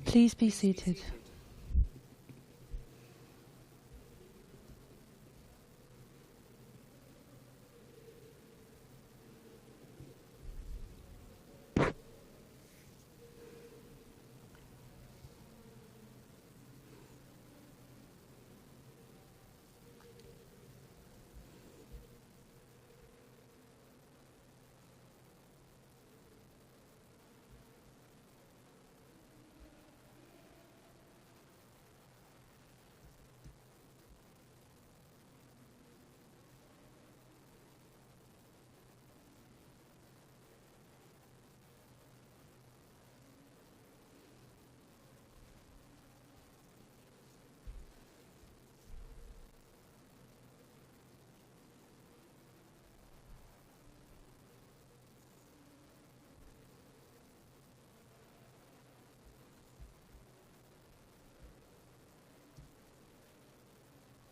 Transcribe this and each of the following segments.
Please be seated.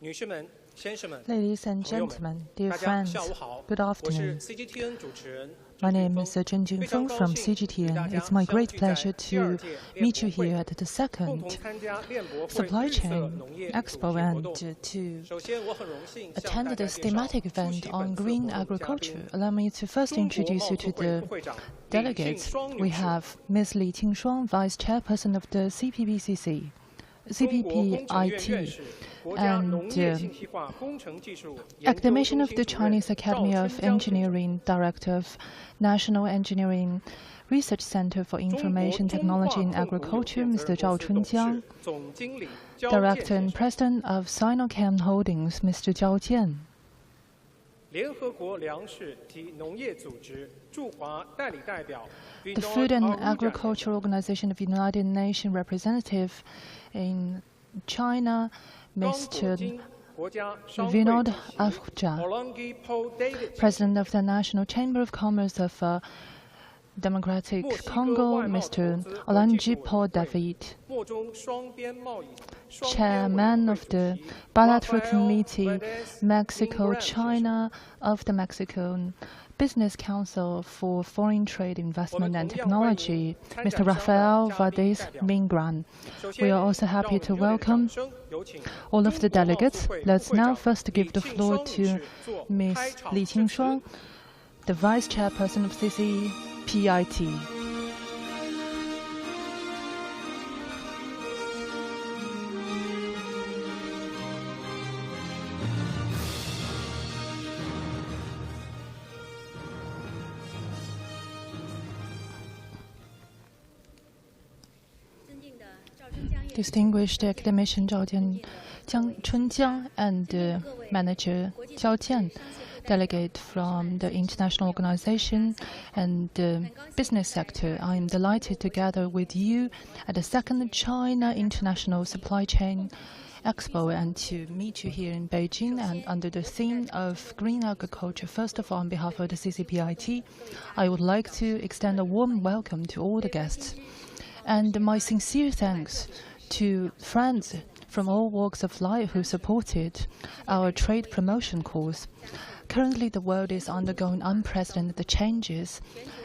Ladies and gentlemen, dear friends, good afternoon. My name is Zheng Junfeng from CGTN. It's my great pleasure to meet you here at the second Supply Chain Expo and to attend this thematic event on green agriculture. Allow me to first introduce you to the delegates. We have Ms. Li Qingshuang, Vice Chairperson of the CPPIT, and academician of the Chinese Academy of Engineering, Director of National Engineering Research Center for Information Technology in Agriculture, Mr. Zhao Chunjiang, Director and President of Sinochem Holdings, Mr. Zhao Jian. The Food and Agriculture Organization of the United Nations representative in China, Mr. Vinod Ahuja, President of the National Chamber of Commerce of Democratic Congo, Mr. Olanji Paul David, Chairman of the Bilateral Committee Mexico-China of the Mexican Business Council for Foreign Trade, Investment and Technology, Mr. Rafael Valdez Mingran. We are also happy to welcome all of the delegates. Let's now first give the floor to Ms. Li Qingshuang, the Vice Chairperson of CCPIT. Distinguished academician Zhao Chunjiang and Manager Zhao Jian, delegate from the international organization and the business sector, I am delighted to gather with you at the second China International Supply Chain Expo and to meet you here in Beijing and under the theme of green agriculture. First of all, on behalf of the CCPIT, I would like to extend a warm welcome to all the guests and my sincere thanks to friends from all walks of life who supported our trade promotion course. Currently, the world is undergoing unprecedented changes,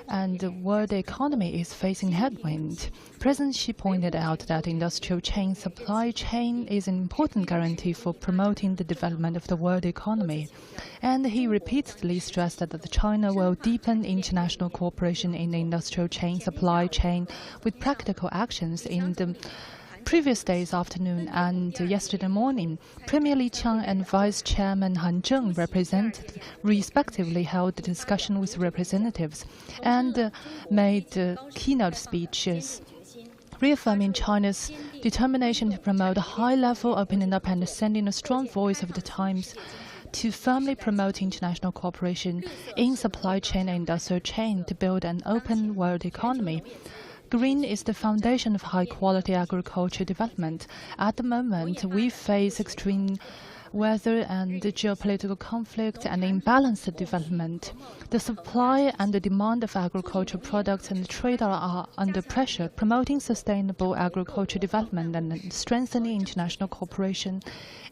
and the world economy is facing headwind. President Xi pointed out that industrial chain supply chain is an important guarantee for promoting the development of the world economy. And he repeatedly stressed that China will deepen international cooperation in the industrial chain supply chain with practical actions. In the previous day's afternoon and yesterday morning, Premier Li Qiang and Vice Chairman Han Zheng respectively held a discussion with representatives and made keynote speeches, reaffirming China's determination to promote a high-level opening up and sending a strong voice of the times to firmly promote international cooperation in supply chain and industrial chain to build an open world economy. Green is the foundation of high-quality agriculture development. At the moment, we face extreme weather and geopolitical conflict and imbalanced development. The supply and the demand of agricultural products and trade are under pressure. Promoting sustainable agriculture development and strengthening international cooperation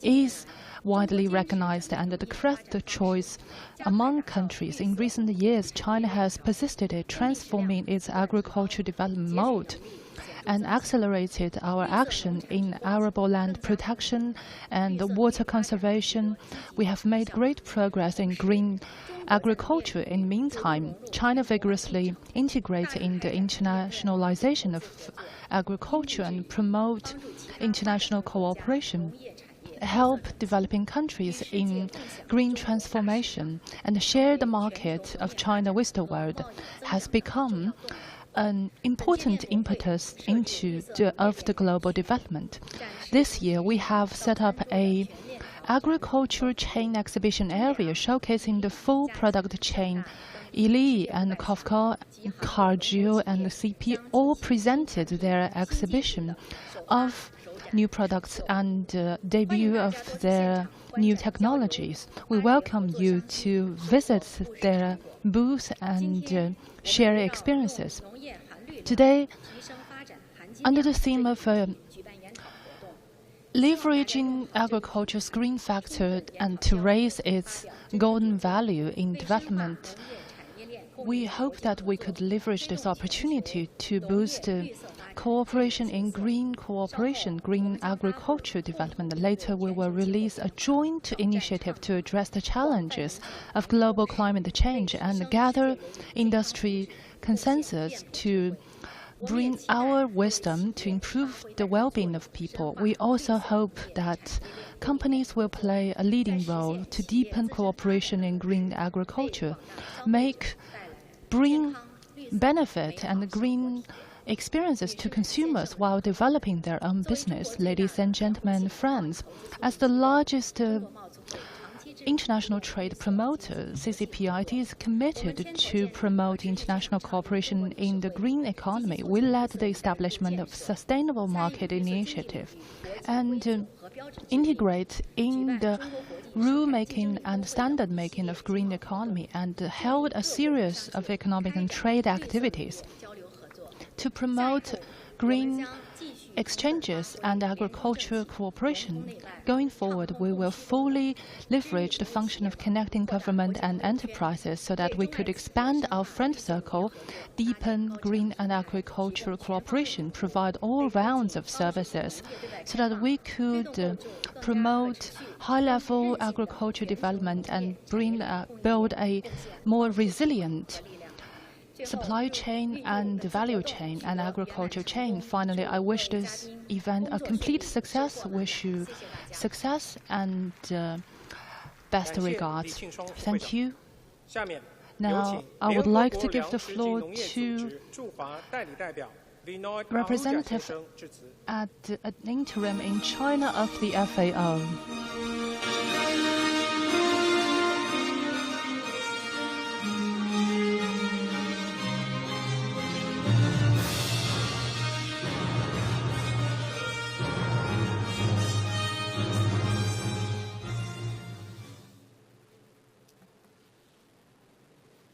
is widely recognized and the correct choice among countries. In recent years, China has persisted in transforming its agriculture development mode. and accelerated our action in arable land protection and water conservation. We have made great progress in green agriculture. In the meantime, China vigorously integrates in the internationalization of agriculture and promote international cooperation, help developing countries in green transformation, and share the market of China with the world has become an important impetus of the global development. This year, we have set up a agriculture chain exhibition area showcasing the full product chain. Ili and Kafka, Cargill and CP all presented their exhibition of new products and debut of their new technologies. We welcome you to visit their booth and share experiences. Today, under the theme of leveraging agriculture's green factor and to raise its golden value in development, we hope that we could leverage this opportunity to boost cooperation in green agriculture development. Later, we will release a joint initiative to address the challenges of global climate change and gather industry consensus to bring our wisdom to improve the well-being of people. We also hope that companies will play a leading role to deepen cooperation in green agriculture, bring benefit and green experiences to consumers while developing their own business. Ladies and gentlemen, friends, as the largest international trade promoter, CCPIT is committed to promote international cooperation in the green economy. We led the establishment of sustainable market initiative and integrate in the rule-making and standard-making of green economy and held a series of economic and trade activities to promote green exchanges and agricultural cooperation. Going forward, we will fully leverage the function of connecting government and enterprises so that we could expand our friend circle, deepen green and agricultural cooperation, provide all rounds of services so that we could promote high-level agriculture development and build a more resilient supply chain and value chain and agriculture chain. Finally, I wish this event a complete success. Wish you success and best regards. Thank you. Now, I would like to give the floor to representative at an interim in China of the FAO.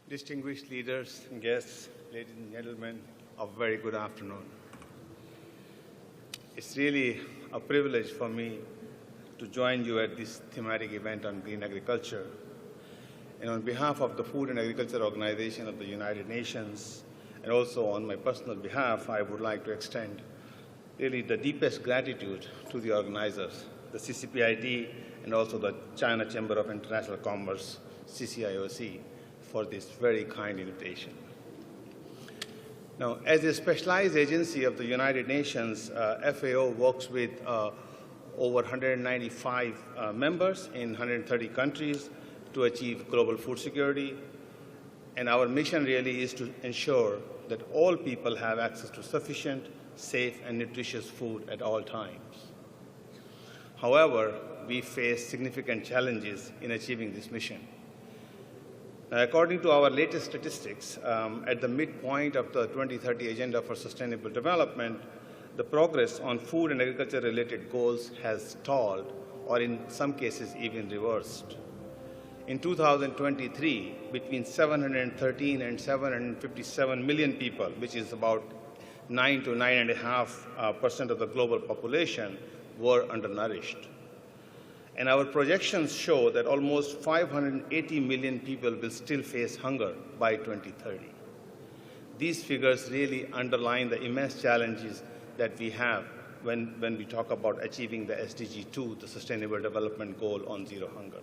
Distinguished leaders and guests, ladies and gentlemen, a very good afternoon. It's really a privilege for me to join you at this thematic event on green agriculture. And on behalf of the Food and Agriculture Organization of the United Nations, and also on my personal behalf, I would like to extend really the deepest gratitude to the organizers, the CCPIT, and also the China Chamber of International Commerce, CCIOC, for this very kind invitation. Now, as a specialized agency of the United Nations, FAO works with over 195 members in 130 countries to achieve global food security. And our mission really is to ensure that all people have access to sufficient, safe, and nutritious food at all times. However, we face significant challenges in achieving this mission. According to our latest statistics, at the midpoint of the 2030 Agenda for Sustainable Development, the progress on food and agriculture-related goals has stalled, or in some cases even reversed. In 2023, between 713 and 757 million people, which is about 9 to 9.5% of the global population, were undernourished. And our projections show that almost 580 million people will still face hunger by 2030. These figures really underline the immense challenges that we have when we talk about achieving the SDG 2, the Sustainable Development Goal on Zero Hunger.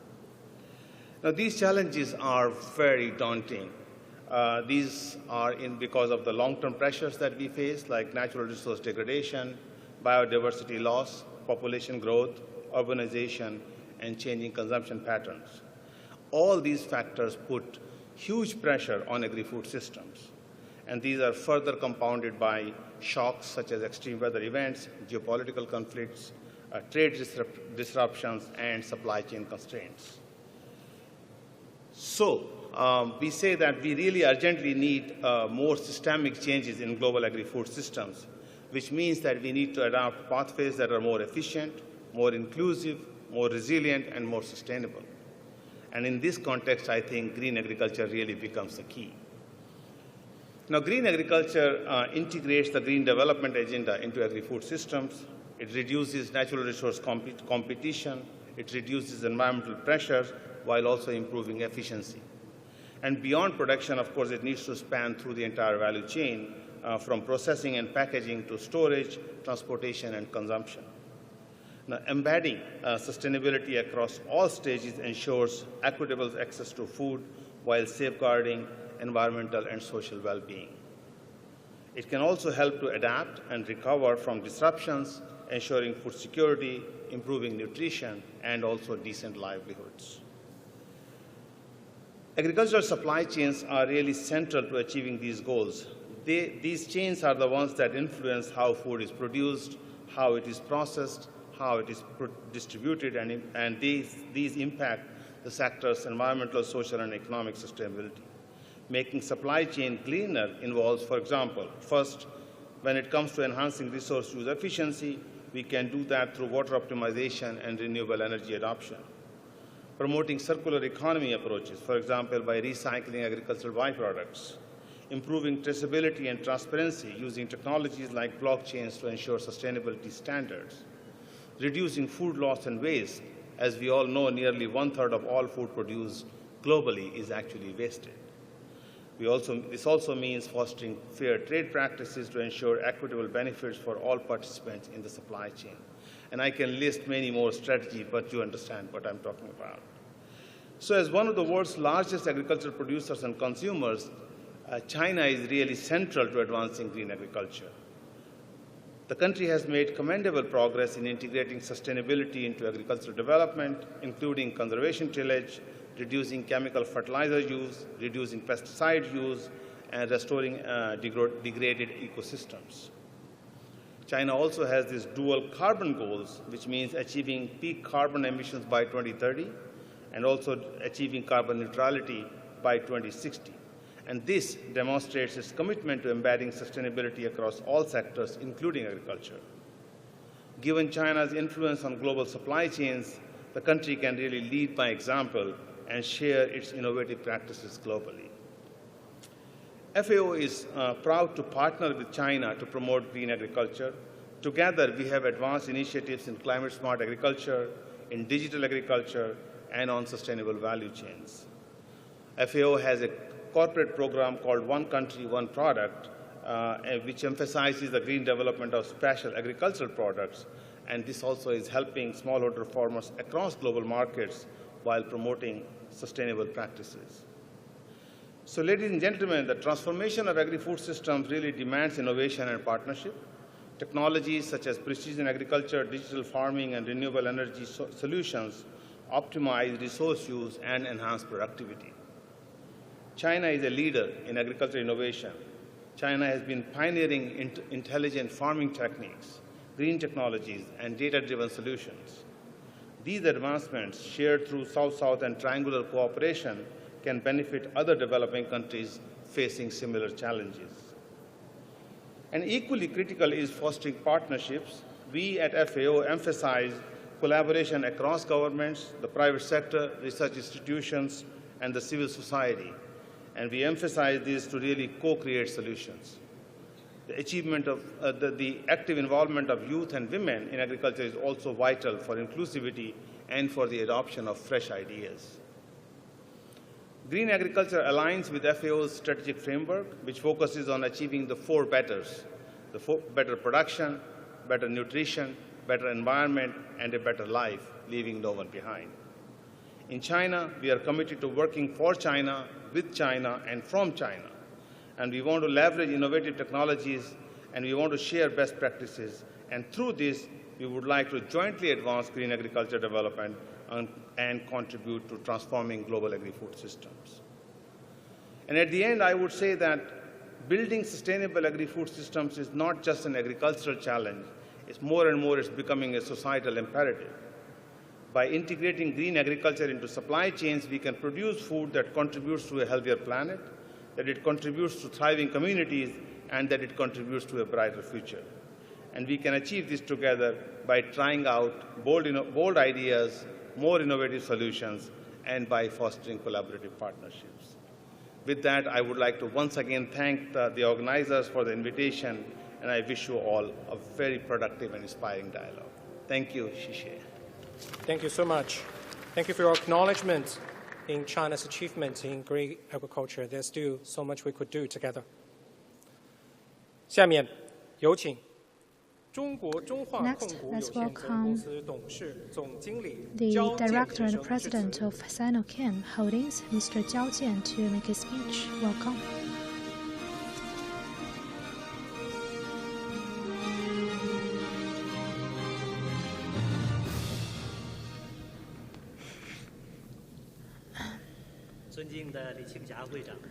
Now, these challenges are very daunting. These are because of the long-term pressures that we face, like natural resource degradation, biodiversity loss, population growth, urbanization, and changing consumption patterns. All these factors put huge pressure on agri-food systems, and these are further compounded by shocks such as extreme weather events, geopolitical conflicts, trade disruptions, and supply chain constraints. So, we say that we really urgently need more systemic changes in global agri-food systems, which means that we need to adopt pathways that are more efficient, more inclusive, more resilient, and more sustainable. And in this context, I think green agriculture really becomes the key. Now, green agriculture integrates the green development agenda into agri-food systems. It reduces natural resource competition. It reduces environmental pressures while also improving efficiency. And beyond production, of course, it needs to span through the entire value chain, from processing and packaging to storage, transportation, and consumption. Now, embedding sustainability across all stages ensures equitable access to food while safeguarding environmental and social well-being. It can also help to adapt and recover from disruptions, ensuring food security, improving nutrition, and also decent livelihoods. Agricultural supply chains are really central to achieving these goals. These chains are the ones that influence how food is produced, how it is processed, how it is distributed, and these impact the sector's environmental, social, and economic sustainability. Making supply chain cleaner involves, for example, first, when it comes to enhancing resource use efficiency, we can do that through water optimization and renewable energy adoption. Promoting circular economy approaches, for example, by recycling agricultural byproducts. Improving traceability and transparency using technologies like blockchains to ensure sustainability standards. Reducing food loss and waste. As we all know, nearly 1/3 of all food produced globally is actually wasted. This also means fostering fair trade practices to ensure equitable benefits for all participants in the supply chain. And I can list many more strategies, but you understand what I'm talking about. So as one of the world's largest agricultural producers and consumers, China is really central to advancing green agriculture. The country has made commendable progress in integrating sustainability into agricultural development, including conservation tillage, reducing chemical fertilizer use, reducing pesticide use, and restoring degraded ecosystems. China also has these dual carbon goals, which means achieving peak carbon emissions by 2030 and also achieving carbon neutrality by 2060. And this demonstrates its commitment to embedding sustainability across all sectors, including agriculture. Given China's influence on global supply chains, the country can really lead by example and share its innovative practices globally. FAO is proud to partner with China to promote green agriculture. Together, we have advanced initiatives in climate-smart agriculture, in digital agriculture, and on sustainable value chains. FAO has a corporate program called One Country, One Product, which emphasizes the green development of special agricultural products. And this also is helping smallholder farmers across global markets while promoting sustainable practices. So, ladies and gentlemen, the transformation of agri-food systems really demands innovation and partnership. Technologies such as precision agriculture, digital farming, and renewable energy solutions optimize resource use and enhance productivity. China is a leader in agricultural innovation. China has been pioneering intelligent farming techniques, green technologies, and data-driven solutions. These advancements, shared through South-South and triangular cooperation, can benefit other developing countries facing similar challenges. And equally critical is fostering partnerships. We at FAO emphasize collaboration across governments, the private sector, research institutions, and the civil society. And we emphasize this to really co-create solutions. The achievement of the active involvement of youth and women in agriculture is also vital for inclusivity and for the adoption of fresh ideas. Green agriculture aligns with FAO's strategic framework, which focuses on achieving the four betters: better production, better nutrition, better environment, and a better life, leaving no one behind. In China, we are committed to working for China, with China, and from China. And we want to leverage innovative technologies, and we want to share best practices. And through this, we would like to jointly advance green agriculture development and contribute to transforming global agri-food systems. And at the end, I would say that building sustainable agri-food systems is not just an agricultural challenge. It's more and more, it's becoming a societal imperative. By integrating green agriculture into supply chains, we can produce food that contributes to a healthier planet, that it contributes to thriving communities, and that it contributes to a brighter future. And we can achieve this together by trying out bold ideas, more innovative solutions, and by fostering collaborative partnerships. With that, I would like to once again thank the organizers for the invitation, and I wish you all a very productive and inspiring dialogue. Thank you, Xie. Thank you so much. Thank you for your acknowledgement in China's achievement in green agriculture. There's still so much we could do together. 下面有请 Next, let's welcome the Director and President of Sinochem Holdings, Mr. Jiao Jian, to make a speech. Welcome.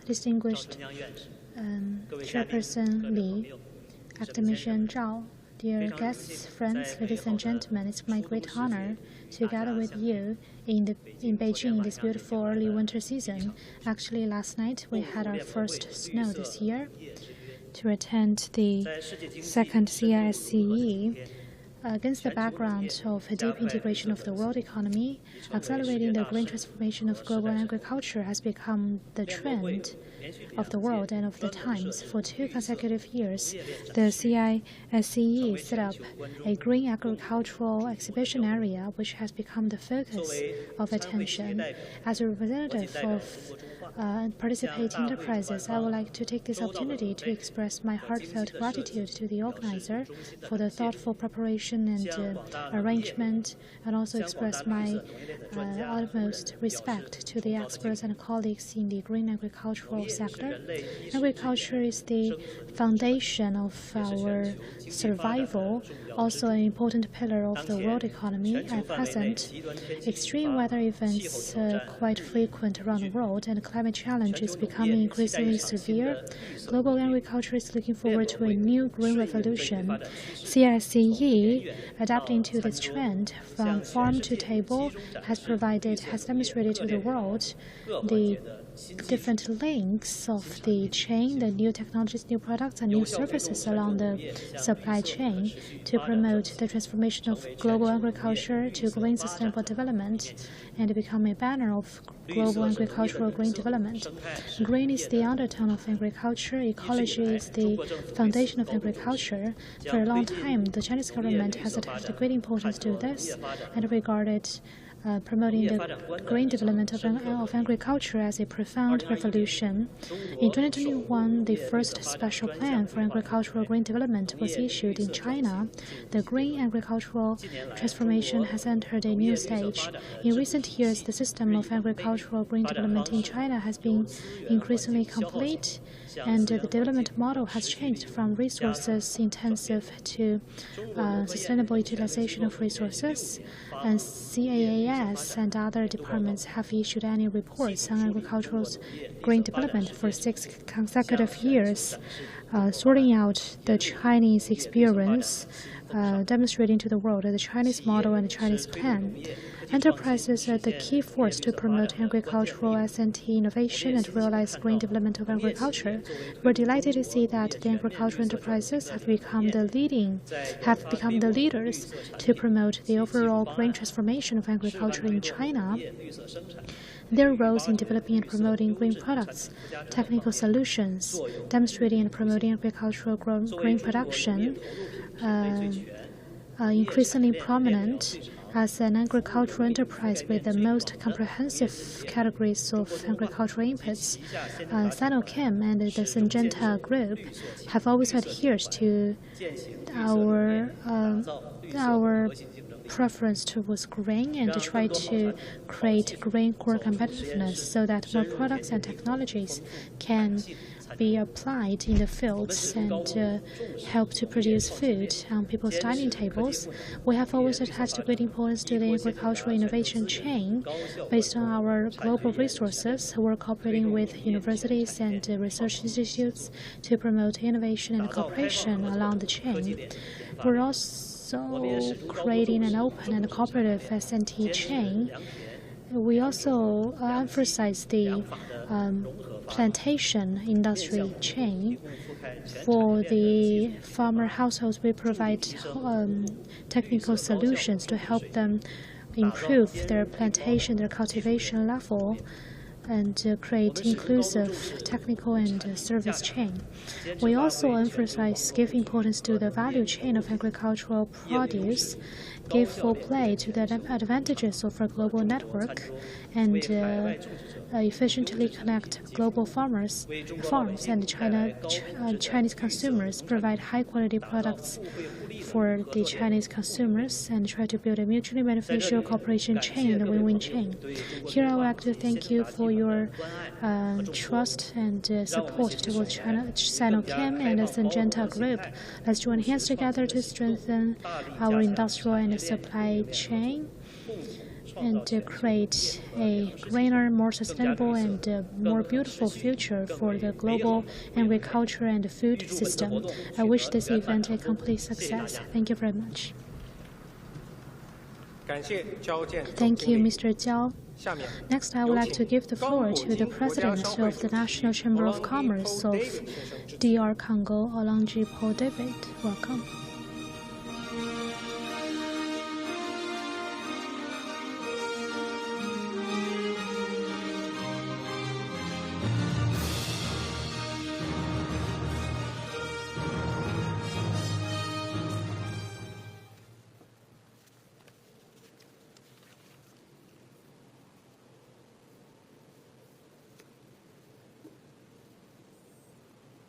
Distinguished Chairperson Li, Academician Zhao, dear guests, friends, ladies and gentlemen, it's my great honor to gather with you in Beijing this beautiful early winter season. Actually, last night we had our first snow this year to attend the second CISCE. Against the background of a deep integration of the world economy, accelerating the green transformation of global agriculture has become the trend of the world and of the times. For 2 consecutive years, the CISCE set up a green agricultural exhibition area, which has become the focus of attention. As a representative of participating enterprises, I would like to take this opportunity to express my heartfelt gratitude to the organizer for the thoughtful preparation and arrangement, and also express my utmost respect to the experts and colleagues in the green agricultural sector. Agriculture is the foundation of our survival, also an important pillar of the world economy. At present, extreme weather events are quite frequent around the world, and climate change is becoming increasingly severe. Global agriculture is looking forward to a new green revolution. CISCE, adapting to this trend from farm to table, has demonstrated to the world the different links of the chain, the new technologies, new products, and new services along the supply chain to promote the transformation of global agriculture to green sustainable development and become a banner of global agricultural green development. Green is the undertone of agriculture. Ecology is the foundation of agriculture. For a long time, the Chinese government has attached great importance to this and regarded promoting the green development of agriculture as a profound revolution. In 2021, the first special plan for agricultural green development was issued in China. The green agricultural transformation has entered a new stage. In recent years, the system of agricultural green development in China has been increasingly complete, and the development model has changed from resources intensive to sustainable utilization of resources. And CAAS and other departments have issued annual reports on agricultural green development for 6 consecutive years, sorting out the Chinese experience, demonstrating to the world the Chinese model and the Chinese plan. Enterprises are the key force to promote agricultural S&T innovation and realize green development of agriculture. We're delighted to see that the agricultural enterprises have become the leaders to promote the overall green transformation of agriculture in China. Their roles in developing and promoting green products, technical solutions, demonstrating and promoting agricultural green production, increasingly prominent. As an agricultural enterprise with the most comprehensive categories of agricultural inputs, Sinochem and the Syngenta Group have always adhered to our preference towards grain and to try to create grain core competitiveness so that more products and technologies can be applied in the fields and help to produce food on people's dining tables. We have always attached great importance to the agricultural innovation chain. Based on our global resources, we're cooperating with universities and research institutes to promote innovation and cooperation along the chain. We're also creating an open and cooperative S&T chain. We also emphasize the plantation industry chain. For the farmer households, we provide technical solutions to help them improve their plantation, their cultivation level, and create inclusive technical and service chain. We also emphasize give importance to the value chain of agricultural produce, give full play to the advantages of a global network, and efficiently connect global farms and Chinese consumers, provide high-quality products for the Chinese consumers, and try to build a mutually beneficial cooperation chain and a win-win chain. Here, I would like to thank you for your trust and support towards Sinochem and the Syngenta Group. Let's join hands together to strengthen our industrial and supply chain and to create a greener, more sustainable, and more beautiful future for the global agriculture and food system. I wish this event a complete success. Thank you very much. Thank you, Mr. Jiao. Next, I would like to give the floor to the President of the National Chamber of Commerce of DR Congo, Olangji Paul David. Welcome.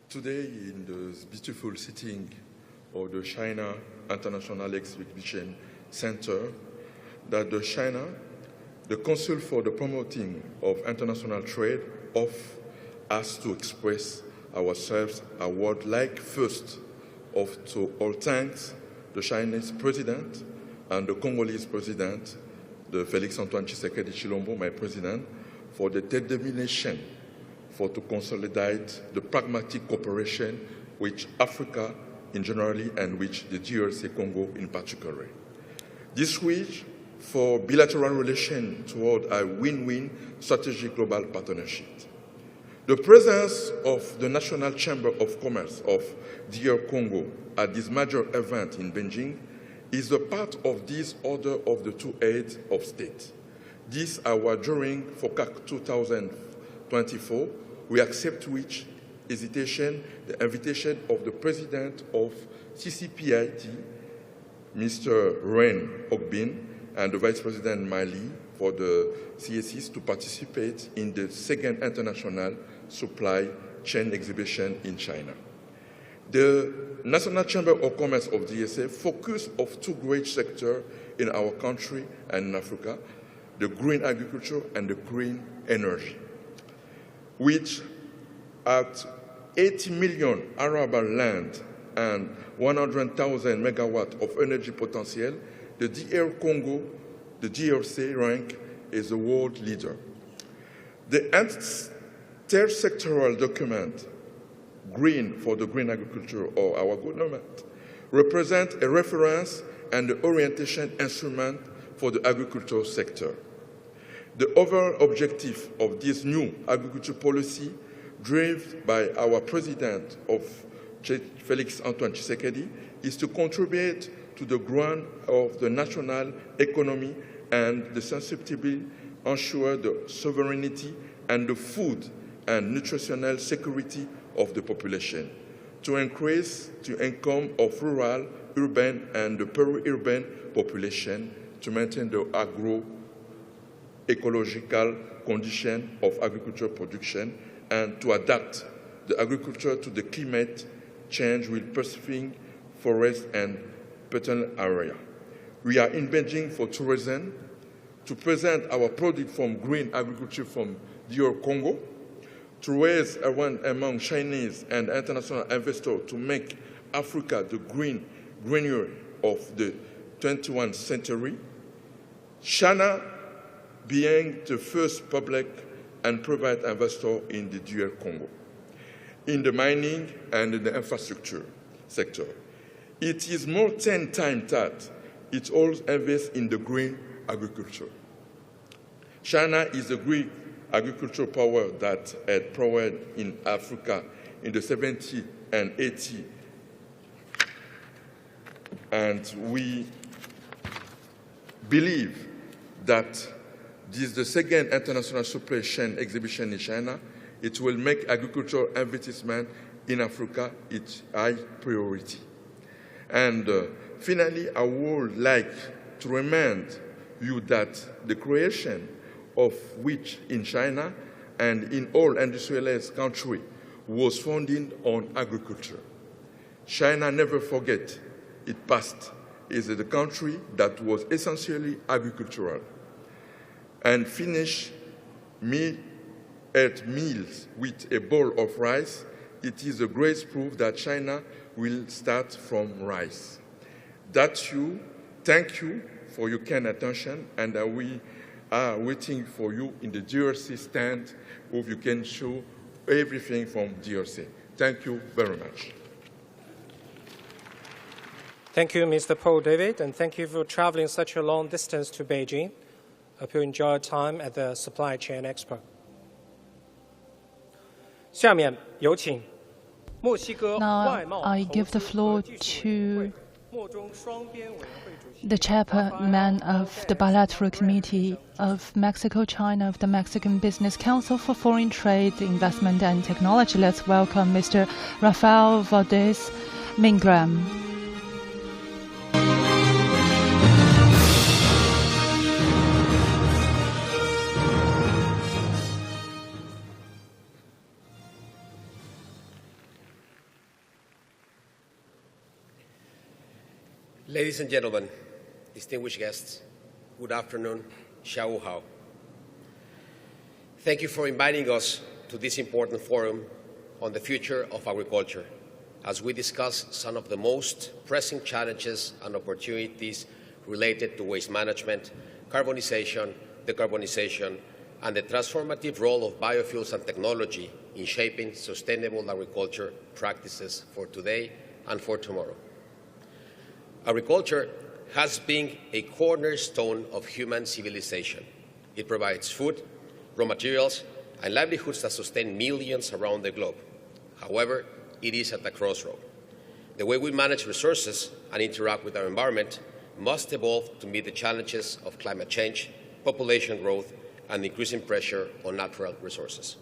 Today, in the beautiful setting of the China International Exhibition Center, that the Council for the Promoting of International Trade, offers us to express ourselves a word-like first to all thanks the Chinese President and the Congolese President, the Félix Antoine Tshisekedi Chilombo, my President, for the determination to consolidate the pragmatic cooperation with Africa in general and with the DRC Congo in particular. This wish for bilateral relations toward a win-win strategic global partnership. The presence of the National Chamber of Commerce of DR Congo at this major event in Beijing is a part of this order of the two heads of state. This hour during FOCAC 2024, we accept with hesitation the invitation of the President of CCPIT, Mr. Ren Ogbin, and the Vice President Mali for the CSCs to participate in the second International Supply Chain Exhibition in China. The National Chamber of Commerce of DSA focus on two great sectors in our country and in Africa, the green agriculture and the green energy, which at 80 million arable land and 100,000 megawatts of energy potential, the DR Congo, the DRC rank is the world leader. The intersectoral document, Green for the Green Agriculture, or our government, represents a reference and the orientation instrument for the agricultural sector. The overall objective of this new agriculture policy, driven by our President of Félix Antoine Tshisekedi, is to contribute to the growth of the national economy and the sensitivity ensure the sovereignty and the food and nutritional security of the population, to increase the income of rural, urban, and the peri-urban population, to maintain the agro-ecological condition of agricultural production and to adapt the agriculture to the climate change with preserving forest and peatland area. We are in Beijing for tourism to present our product from green agriculture from DR Congo, to raise awareness among Chinese and international investors to make Africa the greener of the 21st century, China being the first public and private investor in the DR Congo, in the mining and in the infrastructure sector. It is more 10 times that it all invests in the green agriculture. China is a great agricultural power that had power in Africa in the 70s and 80s. And we believe that this is the second international supply chain exhibition in China. It will make agricultural investment in Africa its high priority. And finally, I would like to remind you that the creation of which in China and in all industrialized countries was founded on agriculture. China never forget its past. Is the country that was essentially agricultural and finish meals with a bowl of rice. It is a great proof that China will start from rice. Thank you for your kind attention, and we are waiting for you in the DRC stand where you can show everything from DRC. Thank you very much. Thank you, Mr. Paul David, and thank you for traveling such a long distance to Beijing. I hope you enjoy your time at the Supply Chain Expo. 下面有请墨西哥外贸 Now I give the floor to the chairman of the Bilateral Committee of Mexico-China of the Mexican Business Council for Foreign Trade, Investment and Technology. Let's welcome Mr. Rafael Valdez Mingram. Ladies and gentlemen, distinguished guests, good afternoon, Xiao Hao. Thank you for inviting us to this important forum on the future of agriculture, as we discuss some of the most pressing challenges and opportunities related to waste management, carbonization, decarbonization, and the transformative role of biofuels and technology in shaping sustainable agriculture practices for today and for tomorrow. Agriculture has been a cornerstone of human civilization. It provides food, raw materials, and livelihoods that sustain millions around the globe. However, it is at a crossroad. The way we manage resources and interact with our environment must evolve to meet the challenges of climate change, population growth, and increasing pressure on natural resources.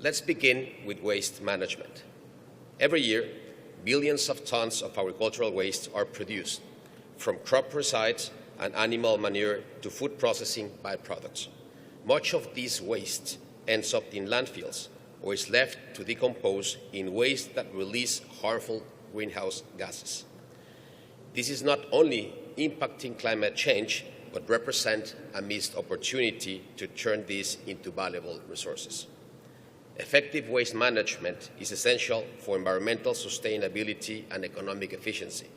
Let's begin with waste management. Every year, billions of tons of agricultural waste are produced, from crop resides and animal manure to food processing byproducts. Much of this waste ends up in landfills or is left to decompose in waste that release harmful greenhouse gases. This is not only impacting climate change, but represents a missed opportunity to turn these into valuable resources. Effective waste management is essential for environmental sustainability and economic efficiency.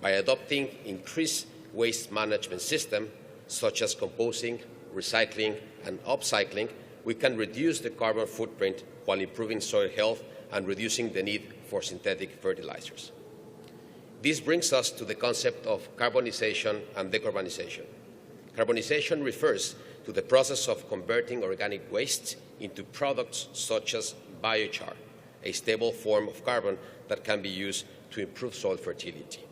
By adopting increased waste management systems, such as composting, recycling, and upcycling, we can reduce the carbon footprint while improving soil health and reducing the need for synthetic fertilizers. This brings us to the concept of carbonization and decarbonization. Carbonization refers to the process of converting organic waste into products such as biochar, a stable form of carbon that can be used to improve soil fertility.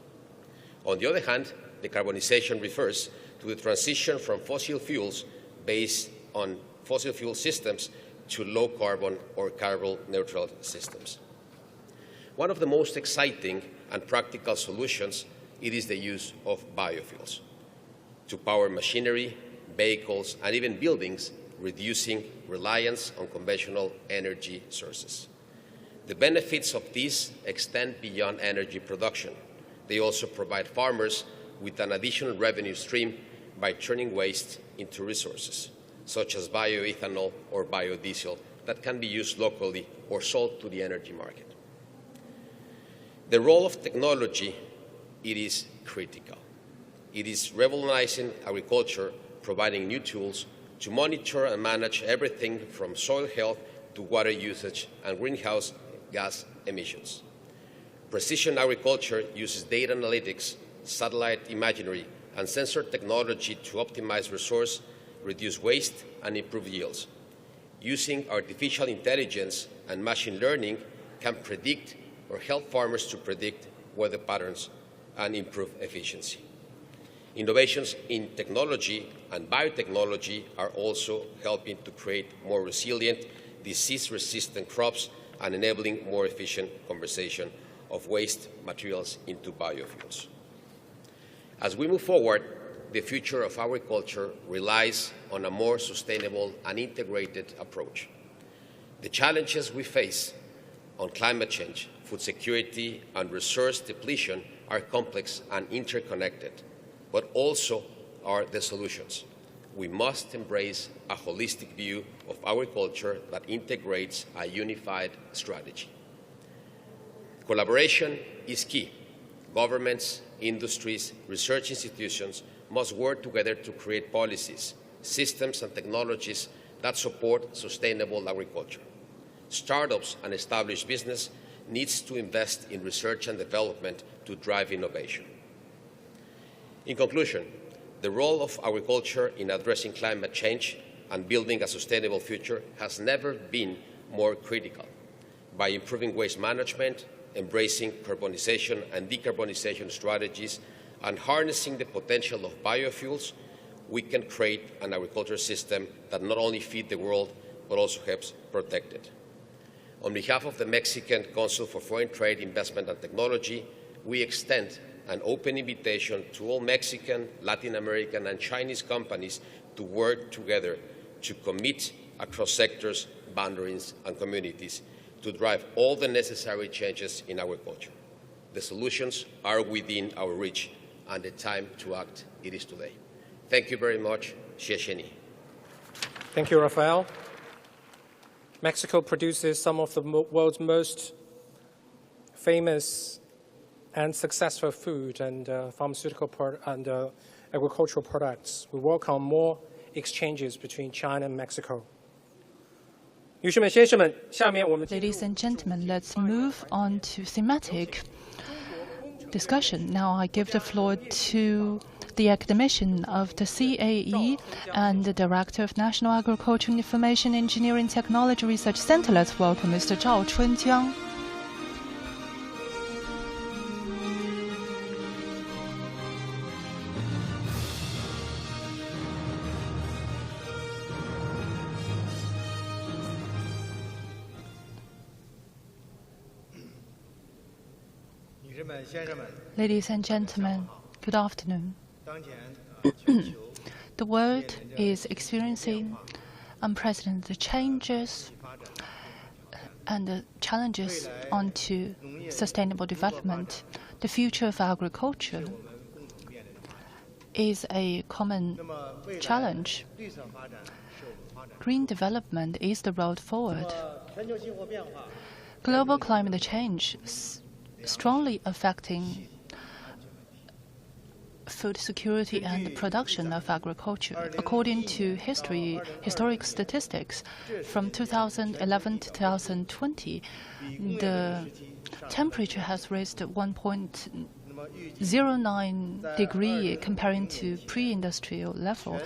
On the other hand, decarbonization refers to the transition from fossil fuels based on fossil fuel systems to low carbon or carbon neutral systems. One of the most exciting and practical solutions is the use of biofuels. to power machinery, vehicles, and even buildings, reducing reliance on conventional energy sources. The benefits of this extend beyond energy production. They also provide farmers with an additional revenue stream by turning waste into resources, such as bioethanol or biodiesel that can be used locally or sold to the energy market. The role of technology, it is critical. It is revolutionizing agriculture, providing new tools to monitor and manage everything from soil health to water usage and greenhouse gas emissions. Precision agriculture uses data analytics, satellite imagery, and sensor technology to optimize resource, reduce waste, and improve yields. Using artificial intelligence and machine learning can predict or help farmers to predict weather patterns and improve efficiency. Innovations in technology and biotechnology are also helping to create more resilient, disease-resistant crops and enabling more efficient conversion of waste materials into biofuels. As we move forward, the future of agriculture relies on a more sustainable and integrated approach. The challenges we face on climate change, food security, and resource depletion are complex and interconnected, but also are the solutions. We must embrace a holistic view of agriculture that integrates a unified strategy. Collaboration is key. Governments, industries, research institutions must work together to create policies, systems, and technologies that support sustainable agriculture. Startups and established business needs to invest in research and development to drive innovation. In conclusion, the role of agriculture in addressing climate change and building a sustainable future has never been more critical. By improving waste management, embracing carbonization and decarbonization strategies, and harnessing the potential of biofuels, we can create an agriculture system that not only feeds the world, but also helps protect it. On behalf of the Mexican Council for Foreign Trade, Investment and Technology, we extend an open invitation to all Mexican, Latin American, and Chinese companies to work together to commit across sectors, boundaries, and communities to drive all the necessary changes in agriculture. The solutions are within our reach, and the time to act, it is today. Thank you very much. 谢谢你. Thank you, Rafael. Mexico produces some of the world's most famous and successful food and pharmaceutical and agricultural products. We welcome more exchanges between China and Mexico. Ladies and gentlemen, let's move on to thematic discussion. Now I give the floor to the academician of the CAE and the Director of National Agricultural Information Engineering Technology Research Center. Let's welcome Mr. Zhao Chunjiang. Ladies and gentlemen, good afternoon. The world is experiencing unprecedented changes and the challenges onto sustainable development. The future of agriculture is a common challenge. Green development is the road forward. Global climate change is strongly affecting food security and the production of agriculture. According to historic statistics, from 2011 to 2020, the temperature has raised 1.09 degrees comparing to pre-industrial level.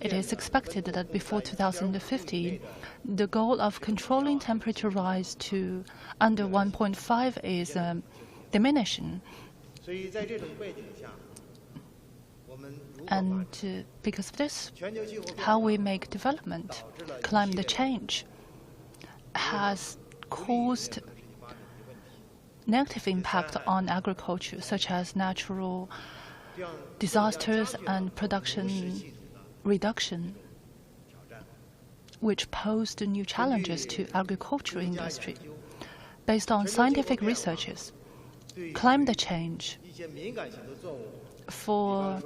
It is expected that before 2050, the goal of controlling temperature rise to under 1.5 is diminishing. And because of this, how we make development, climate change, has caused negative impact on agriculture, such as natural disasters and production reduction, which posed new challenges to agriculture industry. Based on scientific researches, climate change for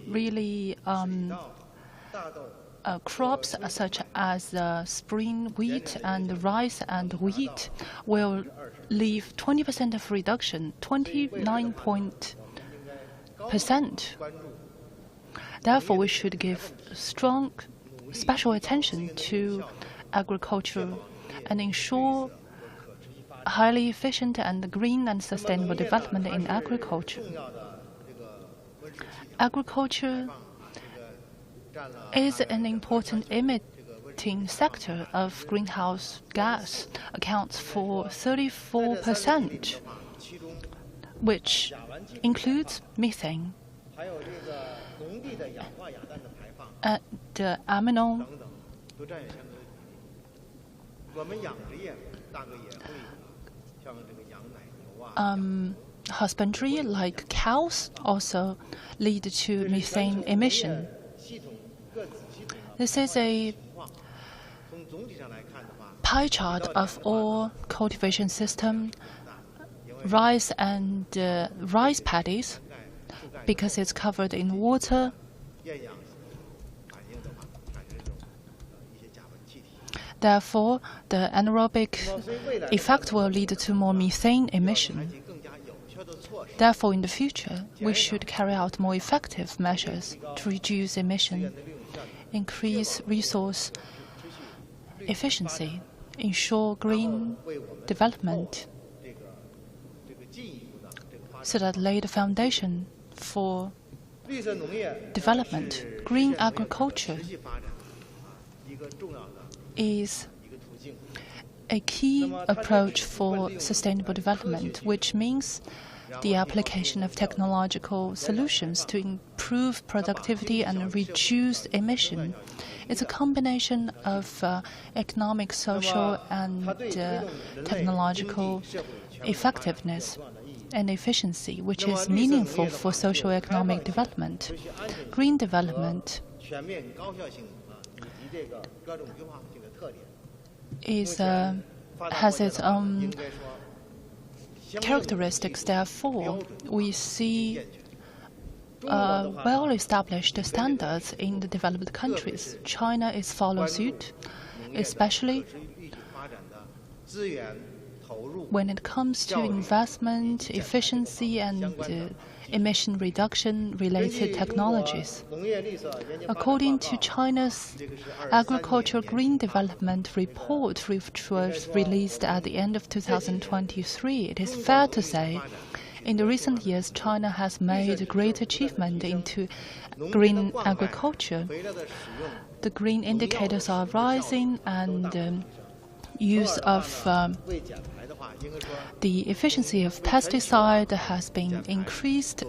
really crops such as spring wheat and rice and wheat will leave 20% of reduction, 29%. Therefore, we should give strong special attention to agriculture and ensure highly efficient and green and sustainable development in agriculture. Agriculture is an important emitting sector of greenhouse gas, accounts for 34%, which includes methane and amino. Husbandry, like cows, also lead to methane emission. This is a pie chart of all cultivation system, rice and rice paddies, because it's covered in water. Therefore, the anaerobic effect will lead to more methane emission. Therefore, in the future, we should carry out more effective measures to reduce emission, increase resource efficiency, ensure green development, so that lay the foundation for development. Green agriculture is a key approach for sustainable development, which means the application of technological solutions to improve productivity and reduce emission. It's a combination of economic, social, and technological effectiveness and efficiency, which is meaningful for socio-economic development. Green development has its own characteristics. Therefore, we see well-established standards in the developed countries. China is follow suit, especially when it comes to investment, efficiency, and emission reduction-related technologies. According to China's Agricultural Green Development Report, which was released at the end of 2023, it is fair to say, in the recent years, China has made great achievement into green agriculture. The green indicators are rising, and use of the efficiency of pesticide has been increased,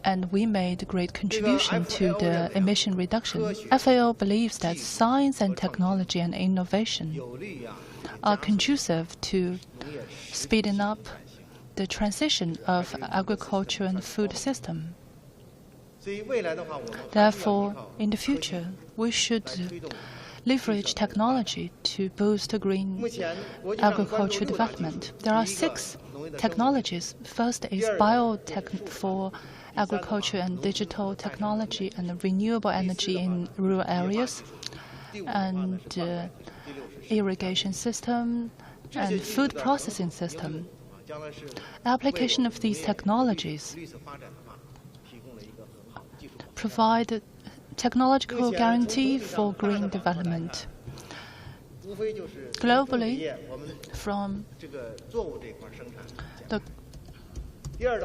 and we made a great contribution to the emission reduction. FAO believes that science and technology and innovation are conducive to speeding up the transition of agriculture and food system. Therefore, in the future, we should leverage technology to boost green agriculture development. There are 6 technologies. First is biotech for agriculture and digital technology and renewable energy in rural areas, and irrigation system and food processing system. Application of these technologies provide technological guarantee for green development. Globally,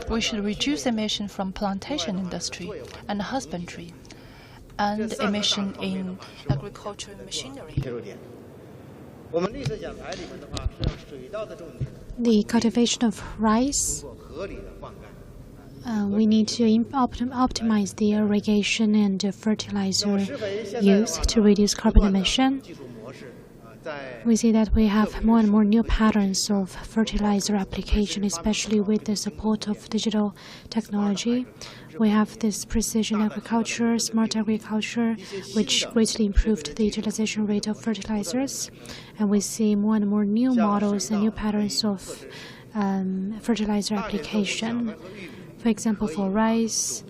we should reduce emission from plantation industry and husbandry, and emission in agricultural machinery. The cultivation of rice, we need to optimize the irrigation and fertilizer use to reduce carbon emission. we see that we have more and more new patterns of fertilizer application, especially with the support of digital technology. We have this precision agriculture, smart agriculture, which greatly improved the utilization rate of fertilizers. And we see more and more new models and new patterns of fertilizer application. For example, for rice,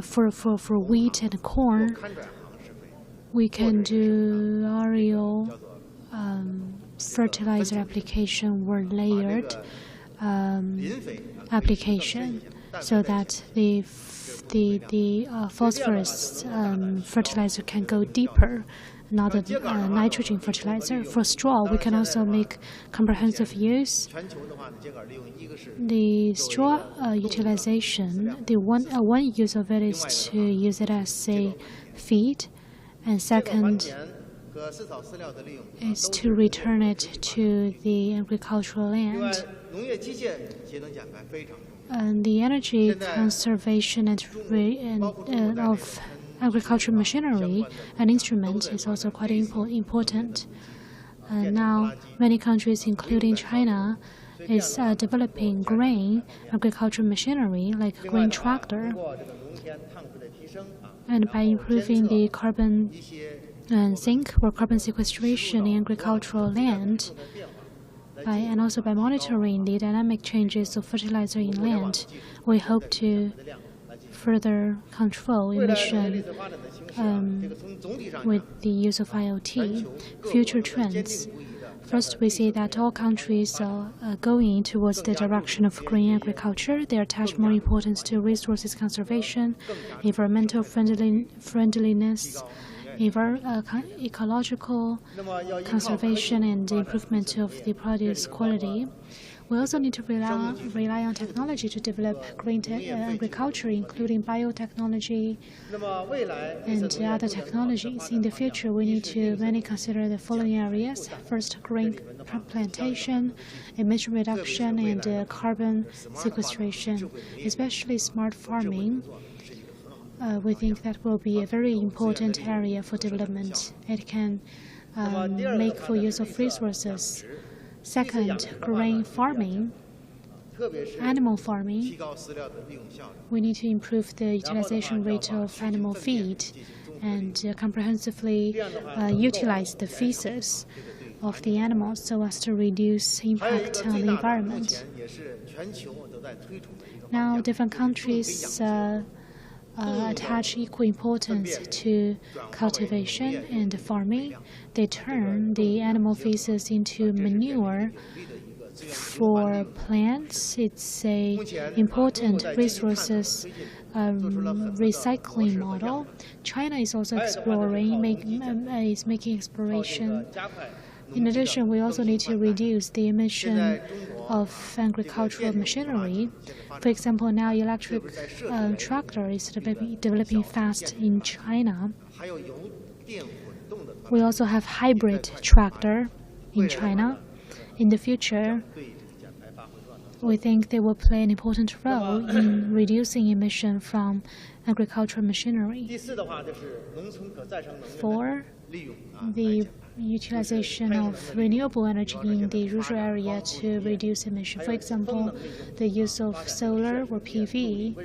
for wheat and corn, we can do aerial fertilizer application or layered application, so that the phosphorus fertilizer can go deeper, not the nitrogen fertilizer. For straw, we can also make comprehensive use. The straw utilization, the one use of it is to use it as a feed, and second is to return it to the agricultural land. And the energy conservation and of agricultural machinery and instruments is also quite important. Now, many countries, including China, is developing grain agricultural machinery like grain tractor. And by improving the carbon sink or carbon sequestration in agricultural land, and also by monitoring the dynamic changes of fertilizer in land, we hope to further control emission with the use of IoT. Future trends. First, we see that all countries are going towards the direction of green agriculture. They attach more importance to resources conservation, environmental friendliness, ecological conservation, and improvement of the produce quality. We also need to rely on technology to develop green agriculture, including biotechnology and other technologies. In the future, we need to mainly consider the following areas. First, grain plantation, emission reduction, and carbon sequestration, especially smart farming. We think that will be a very important area for development. It can make full use of resources. Second, grain farming, animal farming. We need to improve the utilization rate of animal feed and comprehensively utilize the feces of the animals so as to reduce impact on the environment. Now, different countries attach equal importance to cultivation and farming. They turn the animal feces into manure for plants. It's an important resources recycling model. China is also exploring, is making exploration. In addition, we also need to reduce the emission of agricultural machinery. For example, now electric tractor is developing fast in China. We also have hybrid tractor in China. In the future, we think they will play an important role in reducing emission from agricultural machinery. For the utilization of renewable energy in the rural area to reduce emission. For example, the use of solar or PV.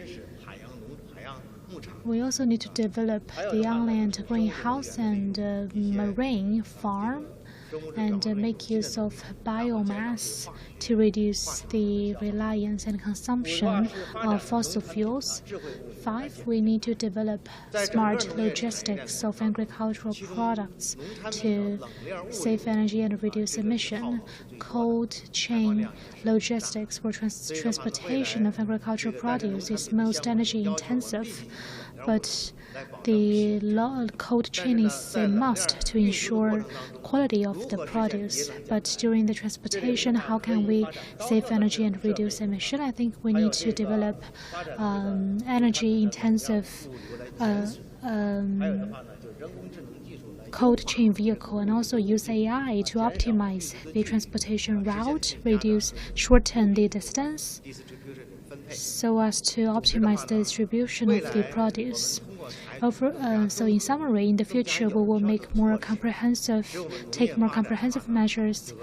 We also need to develop the on-land greenhouse and marine farm and make use of biomass to reduce the reliance and consumption of fossil fuels. 5, we need to develop smart logistics of agricultural products to save energy and reduce emission. Cold chain logistics for transportation of agricultural produce is most energy intensive, but the cold chain is a must to ensure quality of the produce. But during the transportation, how can we save energy and reduce emission? I think we need to develop energy-intensive cold chain vehicle and also use AI to optimize the transportation route, shorten the distance, so as to optimize the distribution of the produce. So in summary, in the future, we will take more comprehensive measures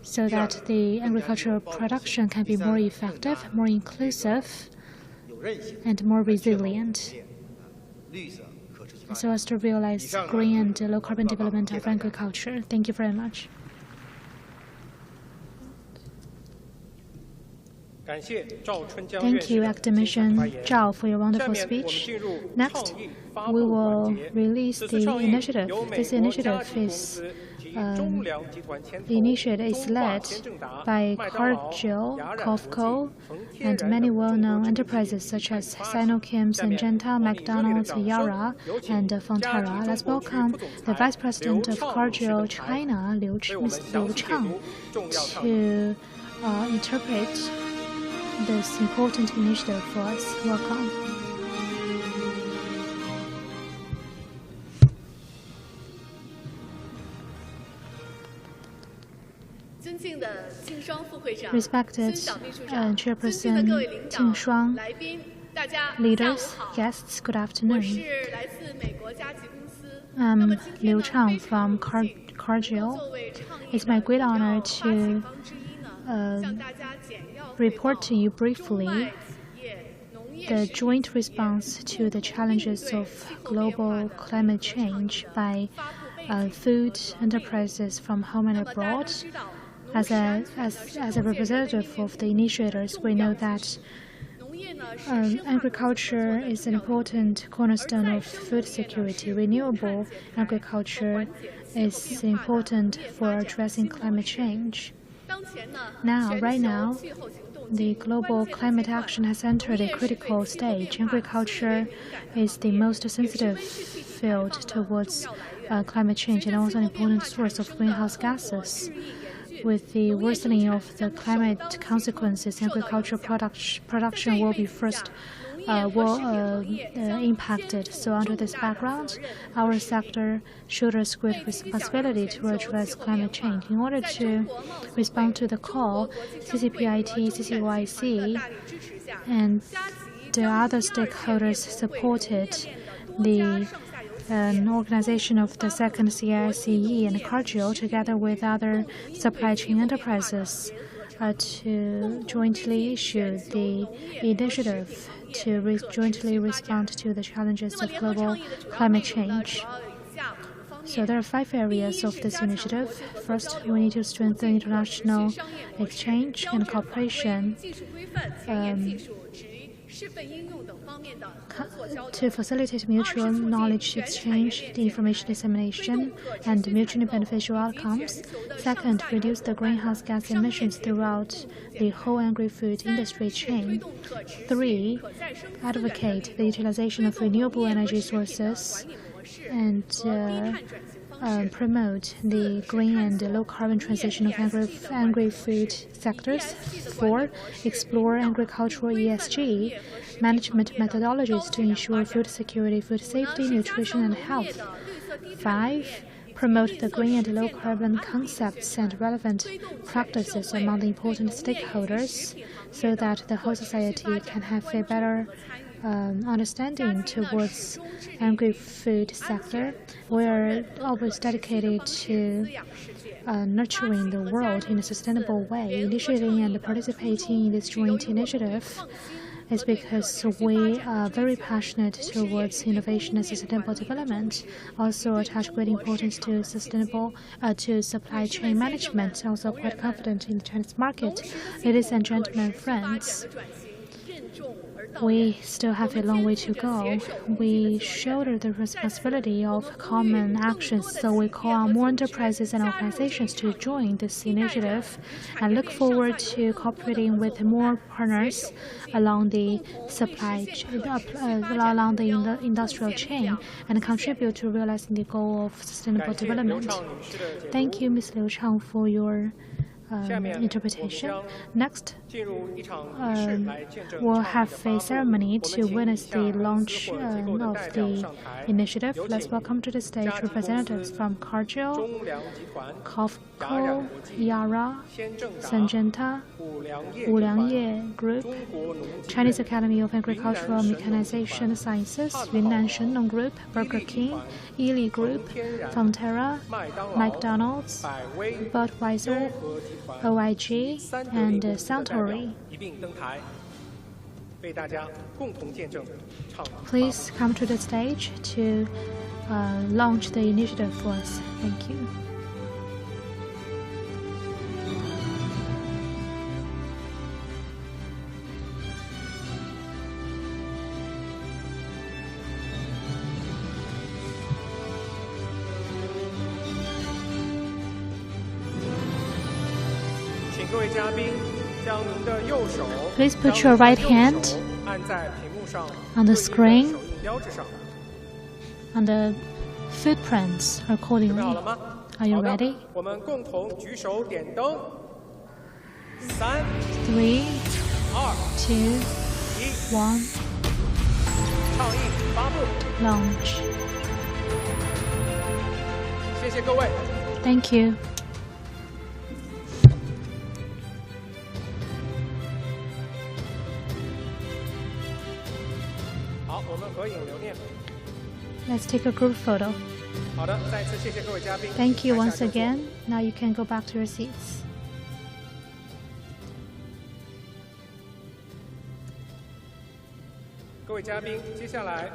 so that the agricultural production can be more effective, more inclusive, and more resilient, so as to realize green and low-carbon development of agriculture. Thank you very much. Thank you, Academician Zhao, for your wonderful speech. Next, we will release the initiative. This initiative is led by Cargill, COFCO, and many well-known enterprises such as Sinochem, Syngenta, McDonald's, Yara, and Fonterra. Let's welcome the Vice President of Cargill China, Ms. Liu Chang, to interpret this important initiative for us. Welcome. Respected Chairperson Jing Shuang, leaders, guests, good afternoon. I'm Liu Chang from Cargill. It's my great honor to report to you briefly the joint response to the challenges of global climate change by food enterprises from home and abroad. As a representative of the initiators, we know that agriculture is an important cornerstone of food security. Renewable agriculture is important for addressing climate change. Right now, the global climate action has entered a critical stage. Agriculture is the most sensitive field towards climate change and also an important source of greenhouse gases. With the worsening of the climate consequences, agricultural production will be first impacted. So under this background, our sector shoulders great responsibility to address climate change. In order to respond to the call, CCPIT, CCYC, and the other stakeholders supported the organization of the second CICE and Cargill, together with other supply chain enterprises, to jointly issue the initiative to jointly respond to the challenges of global climate change. So there are 5 areas of this initiative. First, we need to strengthen international exchange and cooperation to facilitate mutual knowledge exchange, the information dissemination, and mutually beneficial outcomes. Second, reduce the greenhouse gas emissions throughout the whole agri-food industry chain. 3, advocate the utilization of renewable energy sources and promote the green and low-carbon transition of agri-food sectors. 4, explore agricultural ESG management methodologies to ensure food security, food safety, nutrition, and health. 5, promote the green and low-carbon concepts and relevant practices among the important stakeholders so that the whole society can have a better understanding towards agri-food sector. We are always dedicated to nurturing the world in a sustainable way. Initiating and participating in this joint initiative is because we are very passionate towards innovation and sustainable development, also attach great importance to to supply chain management, also quite confident in the Chinese market. Ladies and gentlemen, friends, we still have a long way to go. We shoulder the responsibility of common actions, so we call on more enterprises and organizations to join this initiative and look forward to cooperating with more partners along the along the industrial chain and contribute to realizing the goal of sustainable development. Thank you, Ms. Liu Chang, for your interpretation. Next, will have a ceremony to witness the launch of the initiative. Let's welcome to the stage representatives from Cargill, COFCO, Yara, Syngenta, Wuliangye Group, Chinese Academy of Agricultural Mechanization Sciences, Yunnan Shenong Group, Burger King, Ely Group, Fonterra, McDonald's, Budweiser, OIG, and Suntory. Please come to the stage to launch the initiative for us. Thank you. Please put your right hand on the screen, on the footprints accordingly. Are you ready? 3, 2, 1, launch. Thank you. Let's take a group photo. Thank you once again. Now you can go back to your seats.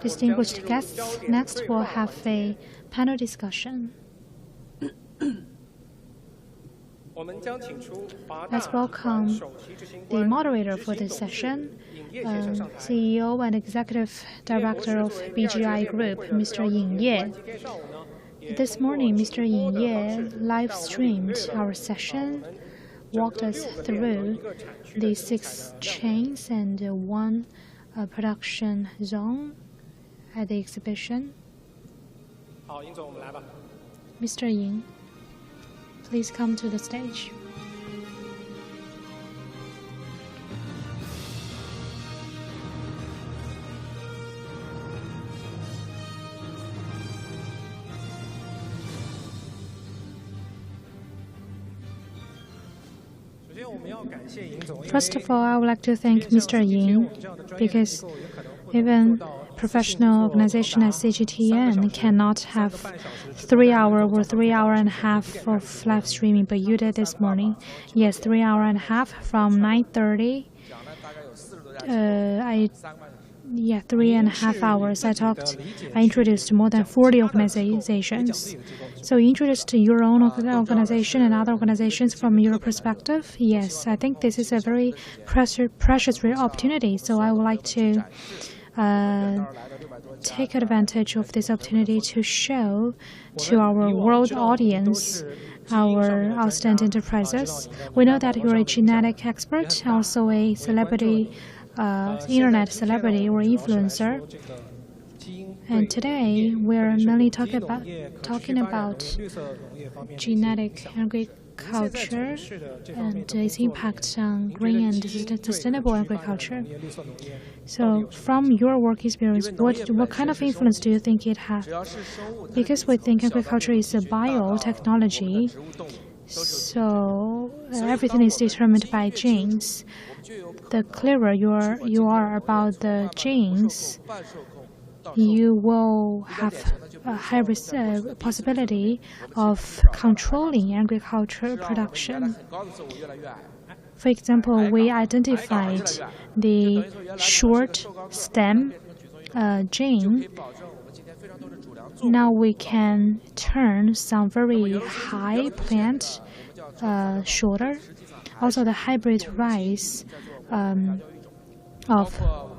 Distinguished guests, next we'll have a panel discussion. Let's welcome the moderator for this session, CEO and Executive Director of BGI Group, Mr. Ying Ye. This morning, Mr. Ying Ye live-streamed our session, walked us through the 6 chains and 1 production zone at the exhibition. Mr. Ying, please come to the stage. First of all, I would like to thank Mr. Ying, because even professional organization as CGTN cannot have 3 hour or 3 hour and a half of live streaming, but you did this morning. Yes, 3 hour and a half from 9:30. 3.5 hours. I introduced more than 40 organizations. So you introduced your own organization and other organizations from your perspective. Yes, I think this is a very precious opportunity. So I would like to take advantage of this opportunity to show to our world audience our outstanding enterprises. We know that you're a genetic expert, also a celebrity, internet celebrity or influencer. And today we're mainly talking about genetic agriculture and its impact on green and sustainable agriculture. So from your work experience, what kind of influence do you think it has? Because we think agriculture is a biotechnology, so everything is determined by genes. The clearer you are about the genes, you will have a high possibility of controlling agriculture production. For example, we identified the short stem gene. Now we can turn some very high plant shorter. Also, the hybrid rice of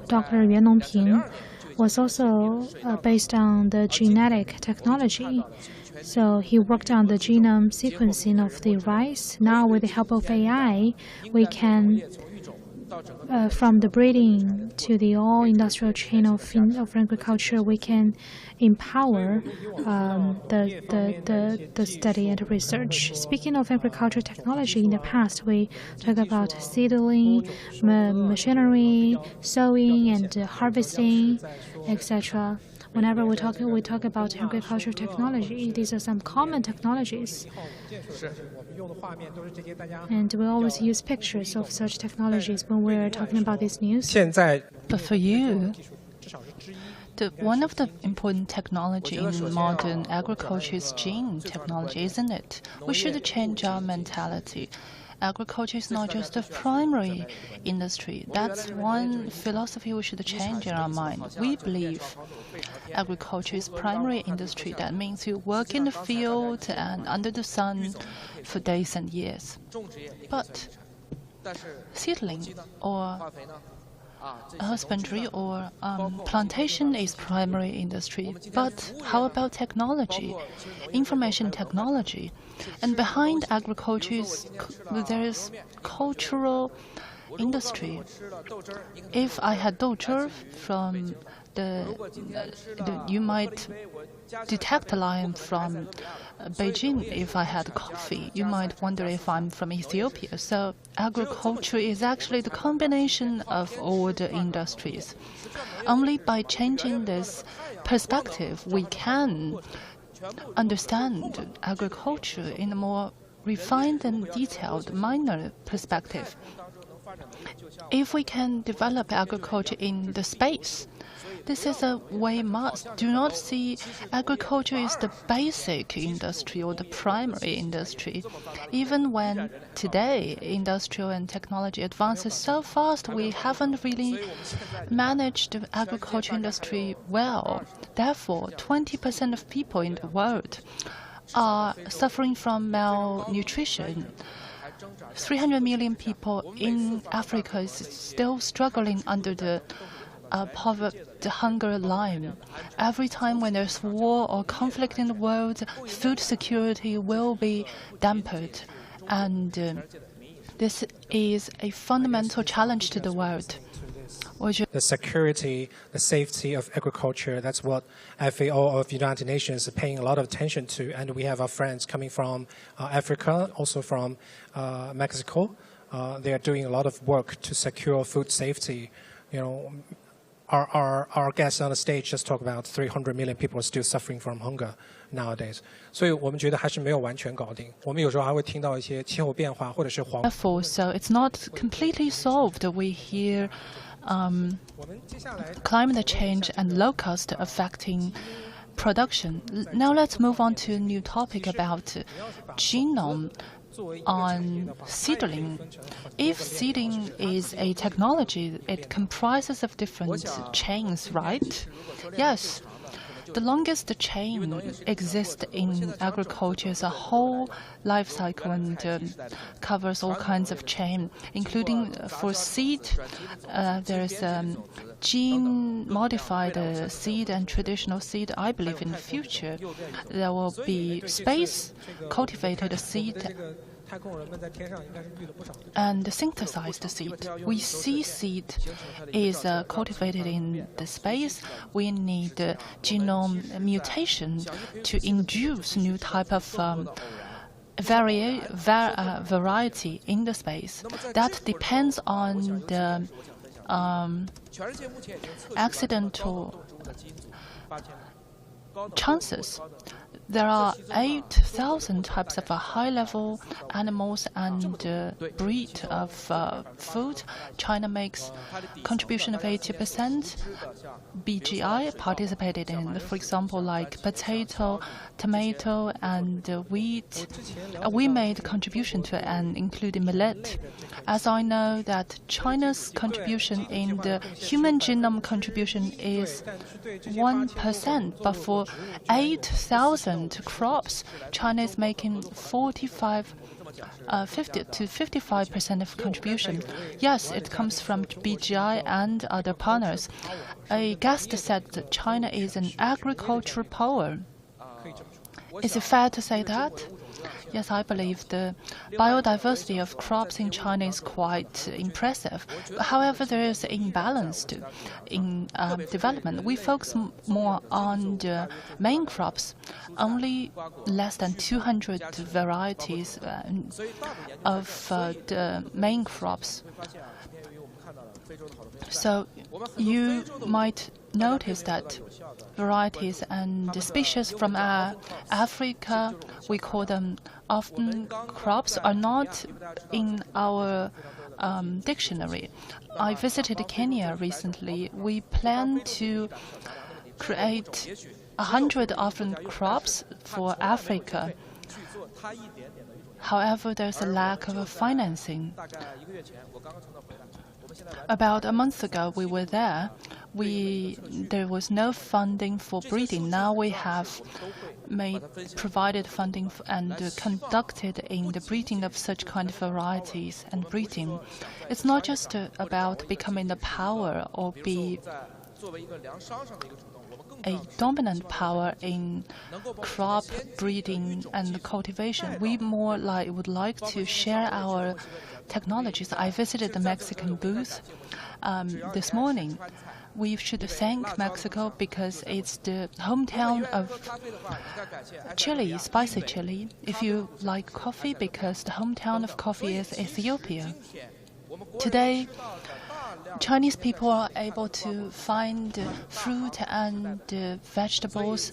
Dr. Yuan Nongping was also based on the genetic technology. So he worked on the genome sequencing of the rice. Now, with the help of AI, we can from the breeding to the all industrial chain of agriculture, we can empower the study and research. Speaking of agriculture technology, in the past we talk about seedling, machinery, sowing, and harvesting, etc. Whenever we talk about agriculture technology, these are some common technologies. And we always use pictures of such technologies when we're talking about this news. But for you, one of the important technology in modern agriculture is gene technology, isn't it? We should change our mentality. Agriculture is not just a primary industry. That's one philosophy we should change in our mind. We believe agriculture is primary industry. That means you work in the field and under the sun for days and years. But seedling or husbandry or plantation is primary industry. But how about technology, information technology? And behind agriculture, there is cultural industry. If I had douzhe from you might detect I am from Beijing. If I had coffee, you might wonder if I'm from Ethiopia. So agriculture is actually the combination of all the industries. Only by changing this perspective, we can understand agriculture in a more refined and detailed, minor perspective. If we can develop agriculture in the space, this is a way must. Do not see agriculture is the basic industry or the primary industry. Even when today industrial and technology advances so fast, we haven't really managed the agriculture industry well. Therefore, 20% of people in the world are suffering from malnutrition. 300 million people in Africa is still struggling under the hunger line. Every time when there's war or conflict in the world, food security will be dampened. And this is a fundamental challenge to the world. The security, the safety of agriculture, that's what FAO of the United Nations is paying a lot of attention to. And we have our friends coming from Africa, also from Mexico. They are doing a lot of work to secure food safety. You know, our guests on the stage just talked about 300 million people are still suffering from hunger nowadays. 所以我们觉得还是没有完全搞定。我们有时候还会听到一些气候变化或者是黄。Therefore, so it's not completely solved. We hear climate change and locust affecting production. Now let's move on to a new topic about genome on seedling. If seeding is a technology, it comprises of different chains, right? Yes. The longest chain exists in agriculture is a whole life cycle and covers all kinds of chain, including for seed. There is gene-modified seed and traditional seed. I believe in the future there will be space cultivated seed and synthesized seed. We see seed is cultivated in the space. We need genome mutation to induce new type of variety in the space. That depends on the accidental chances. There are 8,000 types of high-level animals and breed of food. China makes contribution of 80%. BGI participated in, for example, like potato, tomato, and wheat. We made contribution to it, and including millet. As I know that China's contribution in the human genome contribution is 1%, but for 8,000 crops, China is making 50 to 55% of contribution. Yes, it comes from BGI and other partners. A guest said that China is an agricultural power. Is it fair to say that? Yes, I believe the biodiversity of crops in China is quite impressive. However, there is imbalance in development. We focus more on the main crops. Only less than 200 varieties of the main crops. So you might notice that varieties and species from Africa, we call them often crops, are not in our dictionary. I visited Kenya recently. We plan to create 100 often crops for Africa. However, there's a lack of financing. About a month ago, we were there. There was no funding for breeding. Now we have provided funding and conducted in the breeding of such kind of varieties and breeding. It's not just about becoming the power or be a dominant power in crop breeding and cultivation. We would like to share our technologies. I visited the Mexican booth this morning. We should thank Mexico because it's the hometown of chili, spicy chili. If you like coffee, because the hometown of coffee is Ethiopia. Today, Chinese people are able to find fruit and vegetables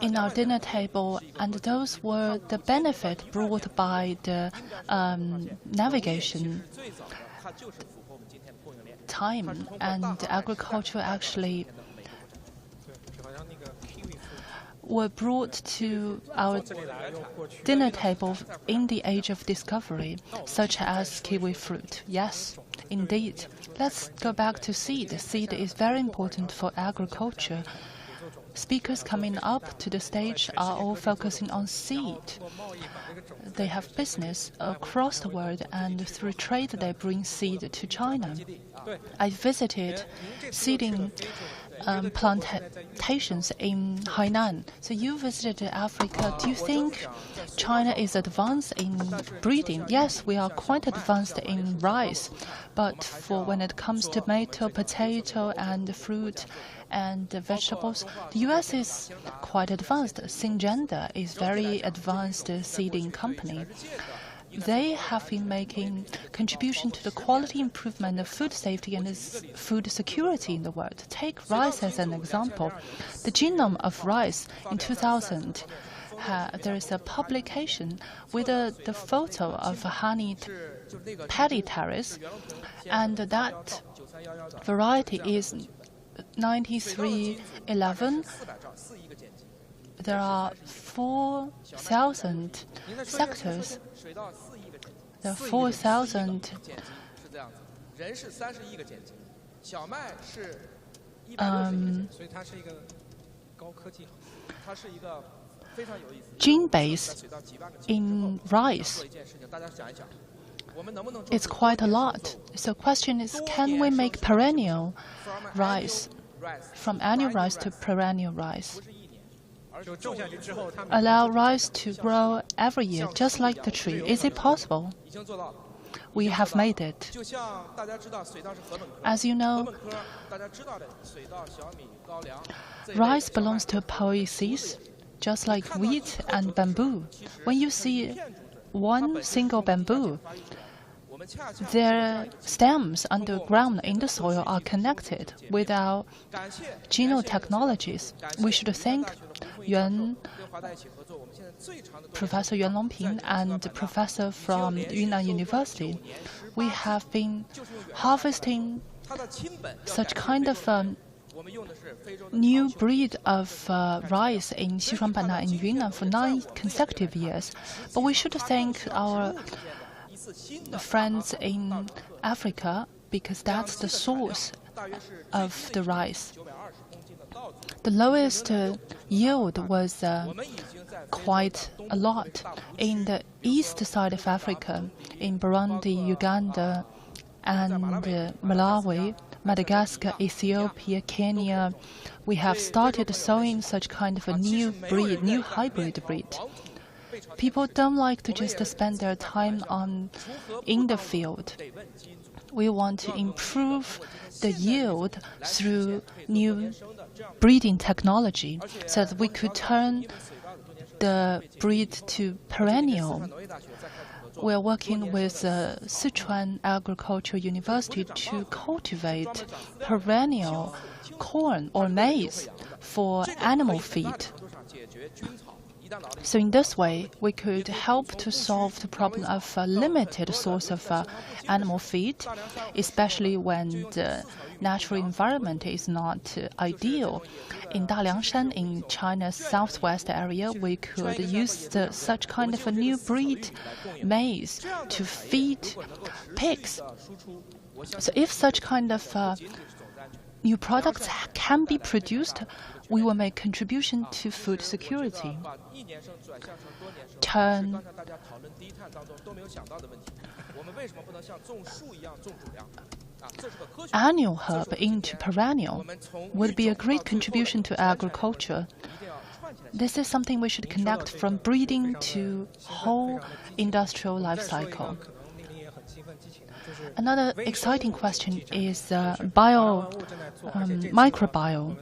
in our dinner table, and those were the benefit brought by the navigation time, and agriculture actually were brought to our dinner table in the age of discovery, such as kiwi fruit. Yes, indeed. Let's go back to seed. Seed is very important for agriculture. Speakers coming up to the stage are all focusing on seed. They have business across the world, and through trade they bring seed to China. I visited seeding plantations in Hainan. So you visited Africa. Do you think China is advanced in breeding? Yes, we are quite advanced in rice. But for when it comes to tomato, potato, and fruit and vegetables, the U.S. is quite advanced. Syngenta is very advanced seeding company. They have been making contribution to the quality improvement of food safety and food security in the world. Take rice as an example. The genome of rice in 2000, there is a publication with the photo of a honey paddy terrace, and that variety is 9311. There are 4,000 sectors. There are 4,000 gene base in rice. It's quite a lot. So the question is, can we make perennial rice from annual rice to perennial rice? Allow rice to grow every year, just like the tree. Is it possible? We have made it. As you know, rice belongs to poaceae, just like wheat and bamboo. When you see one single bamboo, their stems underground in the soil are connected with our genotechnologies. We should thank Professor Yuan Longping and the professor from Yunnan University. We have been harvesting such kind of new breed of rice in Xishuangbanna in Yunnan for 9 consecutive years. But we should thank our friends in Africa because that's the source of the rice. The lowest yield was quite a lot in the east side of Africa, in Burundi, Uganda, and Malawi. Madagascar, Ethiopia, Kenya, we have started sowing such kind of a new breed, new hybrid breed. People don't like to just spend their time in the field. We want to improve the yield through new breeding technology so that we could turn the breed to perennial. We are working with Sichuan Agricultural University to cultivate perennial corn or maize for animal feed. So in this way, we could help to solve the problem of a limited source of animal feed, especially when the natural environment is not ideal. In Daliangshan, in China's southwest area, we could use such kind of a new breed maize to feed pigs. So if such kind of new products can be produced, we will make contribution to food security. Turn annual herb into perennial would be a great contribution to agriculture. This is something we should connect from breeding to whole industrial life cycle. Another exciting question is microbiome.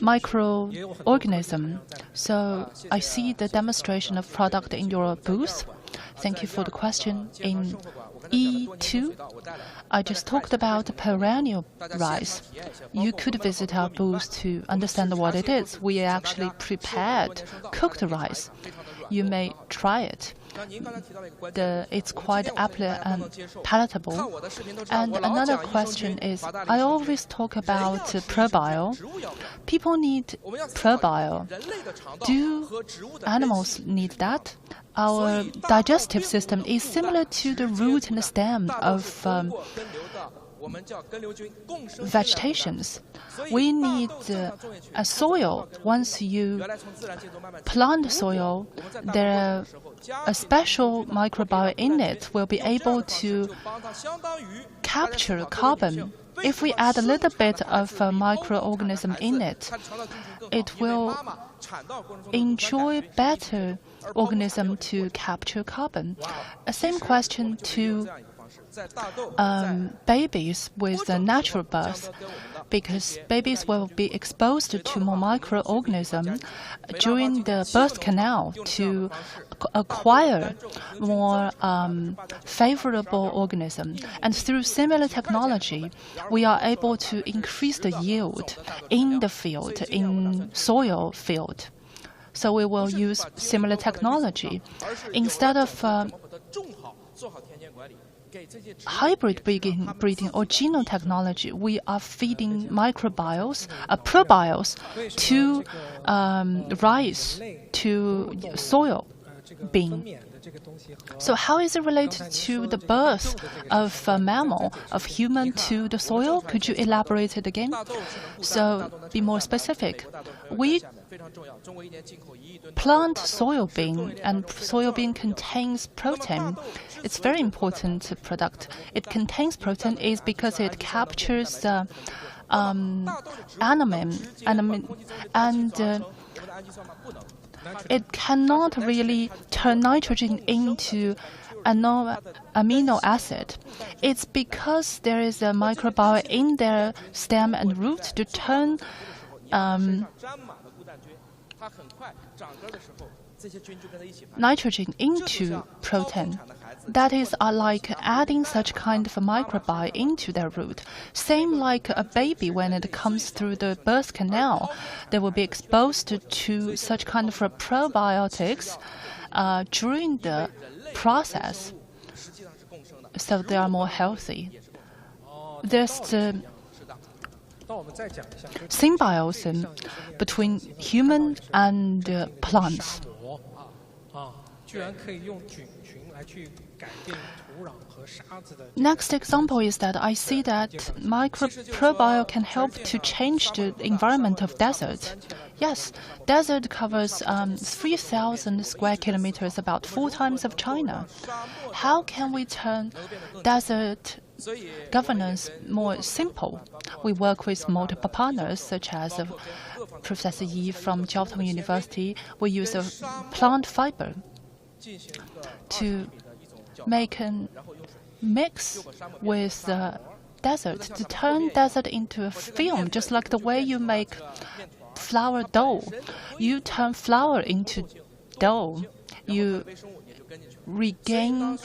Microorganism. So I see the demonstration of product in your booth. Thank you for the question. In E2, I just talked about perennial rice. You could visit our booth to understand what it is. We actually prepared cooked rice. You may try it. It's quite palatable. And another question is, I always talk about probio. People need probio. Do animals need that? Our digestive system is similar to the root and the stem of vegetations. We need a soil. Once you plant soil, a special microbiome in it will be able to capture carbon. If we add a little bit of a microorganism in it, it will enjoy better organism to capture carbon. Same question to babies with a natural birth, because babies will be exposed to more microorganisms during the birth canal to acquire more favorable organism. And through similar technology, we are able to increase the yield in the field, in soil field. So we will use similar technology. Instead of hybrid breeding or genome technology, we are feeding probiotics to rice, to soil bean. So how is it related to the birth of a mammal, of human to the soil? Could you elaborate it again? So be more specific. We plant soybean, and soybean contains protein. It's very important product. It contains protein is because it captures animal, and it cannot really turn nitrogen into amino acid. It's because there is a microbiome in their stem and root to turn nitrogen into protein. That is like adding such kind of a microbiome into their root. Same like a baby when it comes through the birth canal, they will be exposed to such kind of probiotics during the process, so they are more healthy. There's the symbiosis between human and plants. Next example is that I see that probio can help to change the environment of desert. Yes, desert covers 3,000 square kilometers, about 4 times of China. How can we turn desert governance more simple? We work with multiple partners, such as Professor Yi from Jiaotong University. We use a plant fiber to make a mix with the desert, to turn desert into a film, just like the way you make flour dough. You turn flour into dough. You regain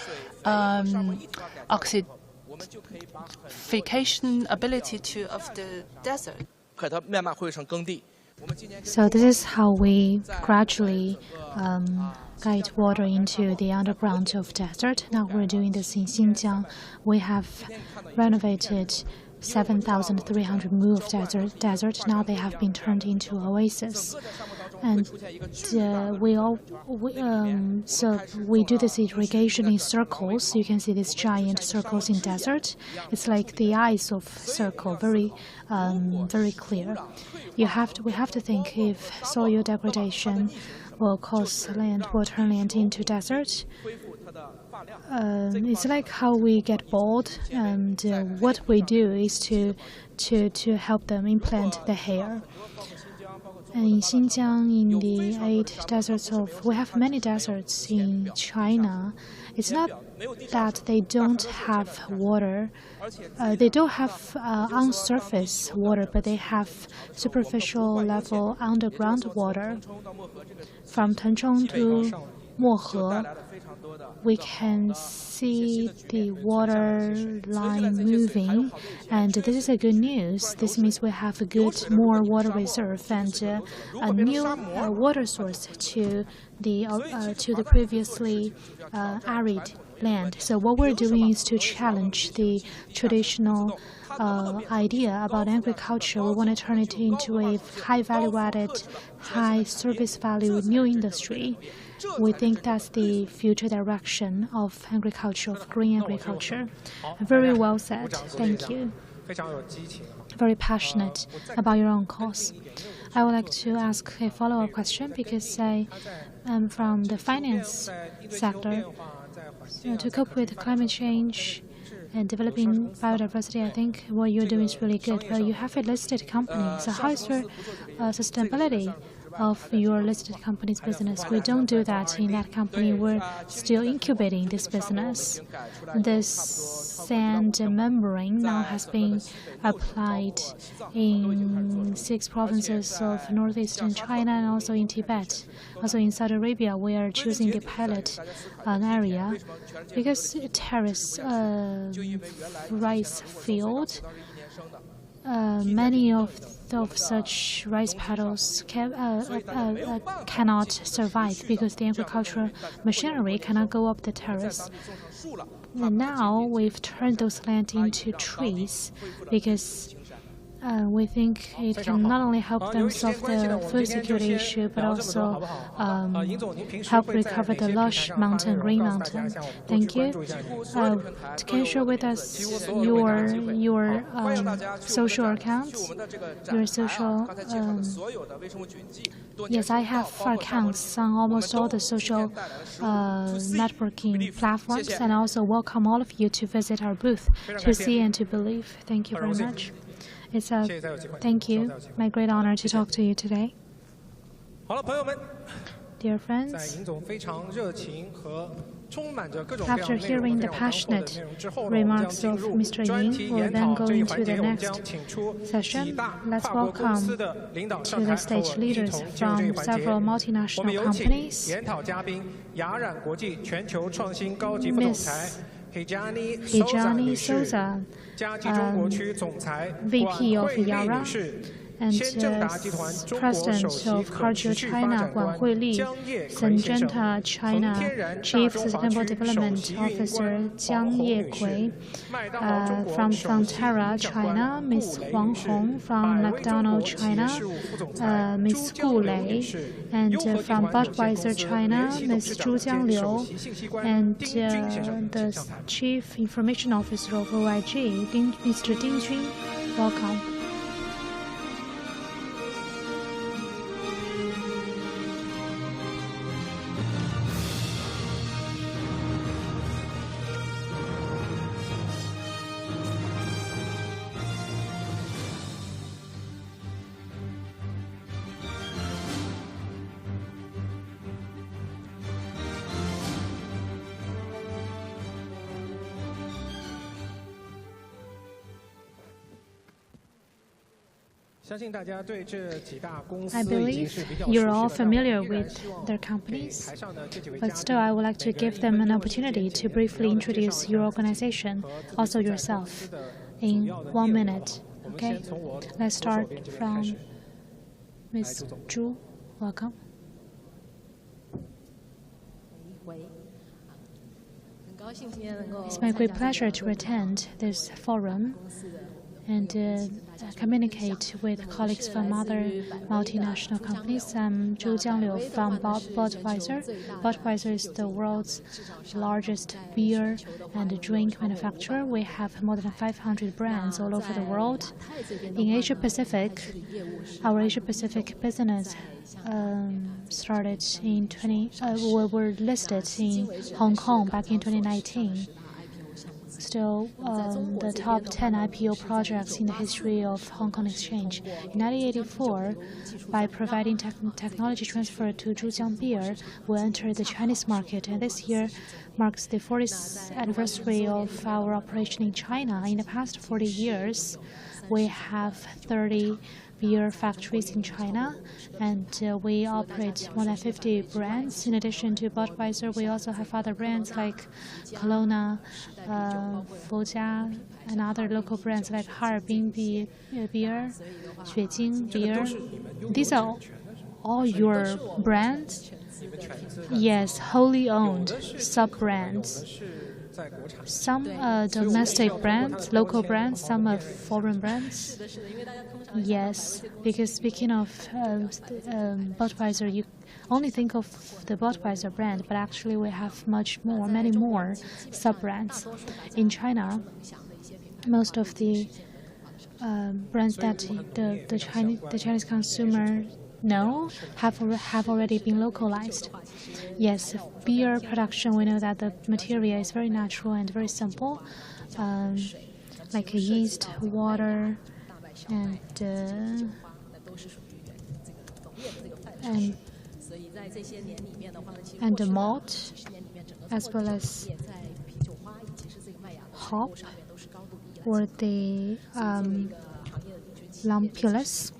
oxidation ability of the desert. So this is how we gradually guide water into the underground of desert. Now we're doing this in Xinjiang. We have renovated 7,300 mu of desert. Now they have been turned into oases. And so we do this irrigation in circles. You can see these giant circles in desert. It's like the eyes of circle, very clear. We have to think if soil degradation will cause will turn land into desert. It's like how we get bored, and what we do is to help them implant the hair. And in Xinjiang, in the 8 deserts we have many deserts in China. It's not that they don't have water. They don't have on surface water, but they have superficial level underground water. From Tanchong to Mohe, we can see the water line moving, and this is a good news. This means we have a more water reserve and a new water source to the previously arid land. So what we're doing is to challenge the traditional idea about agriculture. We want to turn it into a high value-added, high service value new industry. We think that's the future direction of agriculture, of green agriculture. Very well said. Thank you. Very passionate about your own cause. I would like to ask a follow-up question because I am from the finance sector. To cope with climate change and developing biodiversity, I think what you're doing is really good. But you have a listed company, so how is your sustainability of your listed company's business? We don't do that in that company. We're still incubating this business. This sand membrane now has been applied in 6 provinces of northeastern China and also in Tibet. Also in Saudi Arabia, we are choosing the pilot area because terrace rice field. Many of such rice paddies cannot survive because the agricultural machinery cannot go up the terrace. And now we've turned those land into trees because we think it can not only help them solve the food security issue, but also help recover the lush mountain, green mountain. Thank you. Can you share with us your social accounts? Your social. Yes, I have accounts on almost all the social networking platforms, and I also welcome all of you to visit our booth to see and to believe. Thank you very much. It's thank you. My great honor to talk to you today. Dear friends, after hearing the passionate remarks of Mr. Ying, we'll then go into the next session. Let's welcome to the stage leaders from several multinational companies. Ms. Hijani Souza, VP of Yara, and President of Cargill China, Guan Huili, Syngenta China, Chief Sustainable Development Officer Jiang Yekui, from Fonterra China, Ms. Huang Hong, from McDonald's China, Ms. Gu Lei, and from Budweiser China, Ms. Zhu Jiangliu, and the Chief Information Officer of OIG, Mr. Ding Jun. Welcome. I believe you're all familiar with their companies, but still I would like to give them an opportunity to briefly introduce your organization, also yourself, in 1 minute. Okay, let's start from Ms. Zhu. Welcome. It's my great pleasure to attend this forum and communicate with colleagues from other multinational companies. I'm Zhu Jiangliu from Budweiser. Budweiser is the world's largest beer and drink manufacturer. We have more than 500 brands all over the world. In Asia Pacific, our Asia Pacific business started in we were listed in Hong Kong back in 2019. Still the top 10 IPO projects in the history of Hong Kong Exchange. In 1984, by providing technology transfer to Zhujiang Beer, we entered the Chinese market, and this year marks the 40th anniversary of our operation in China. In the past 40 years, we have 30 beer factories in China, and we operate more than 50 brands. In addition to Budweiser, we also have other brands like Kelowna, Fujia, and other local brands like Harbin beer, Xuejing beer. These are all your brands? Yes, wholly owned sub-brands. Some domestic brands, local brands, some are foreign brands. Yes, because speaking of Budweiser, you only think of the Budweiser brand, but actually we have many more sub-brands. In China, most of the brands that the Chinese consumer know have already been localized. Yes, beer production, we know that the material is very natural and very simple, like yeast, water, and the malt, as well as hop or the Lampulis.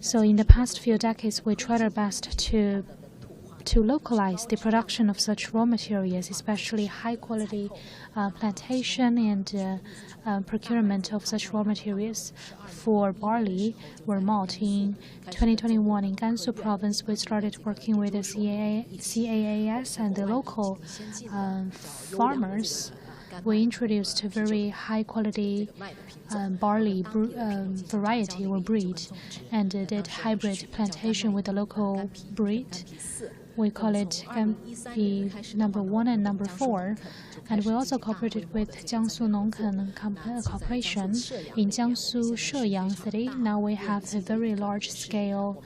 So in the past few decades, we tried our best to localize the production of such raw materials, especially high-quality plantation and procurement of such raw materials for barley or malt. In 2021, in Gansu province, we started working with the CAAS and the local farmers. We introduced a very high-quality barley variety or breed, and did hybrid plantation with the local breed. We call it MP number 1 and number 4. And we also cooperated with Jiangsu Nongken Corporation in Jiangsu Sheyang City. Now we have a very large-scale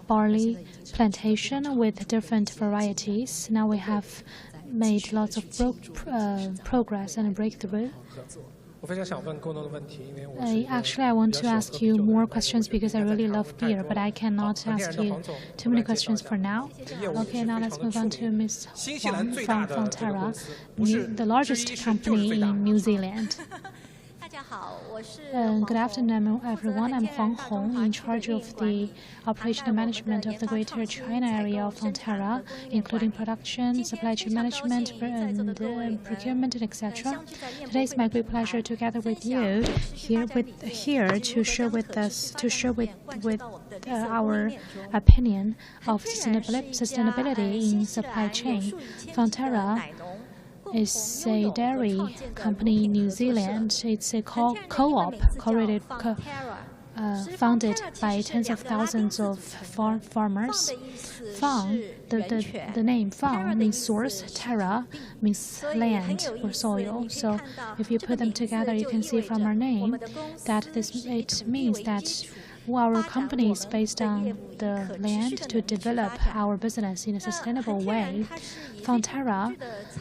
barley plantation with different varieties. Now we have made lots of progress and breakthrough. Actually, I want to ask you more questions because I really love beer, but I cannot ask you too many questions for now. Okay, now let's move on to Ms. Huang from Fonterra, the largest company in New Zealand. Good afternoon, everyone. I'm Fang Hong, in charge of the operational management of the Greater China area of Fonterra, including production, supply chain management, and procurement, and etc. Today is my great pleasure to gather with you here to share with our opinion of sustainability in supply chain. Fonterra is a dairy company in New Zealand. It's a co-op, founded by tens of thousands of farmers. Fang, the name Fang means source, terra means land or soil. So if you put them together, you can see from our name that it means that our company is based on the land to develop our business in a sustainable way. Fonterra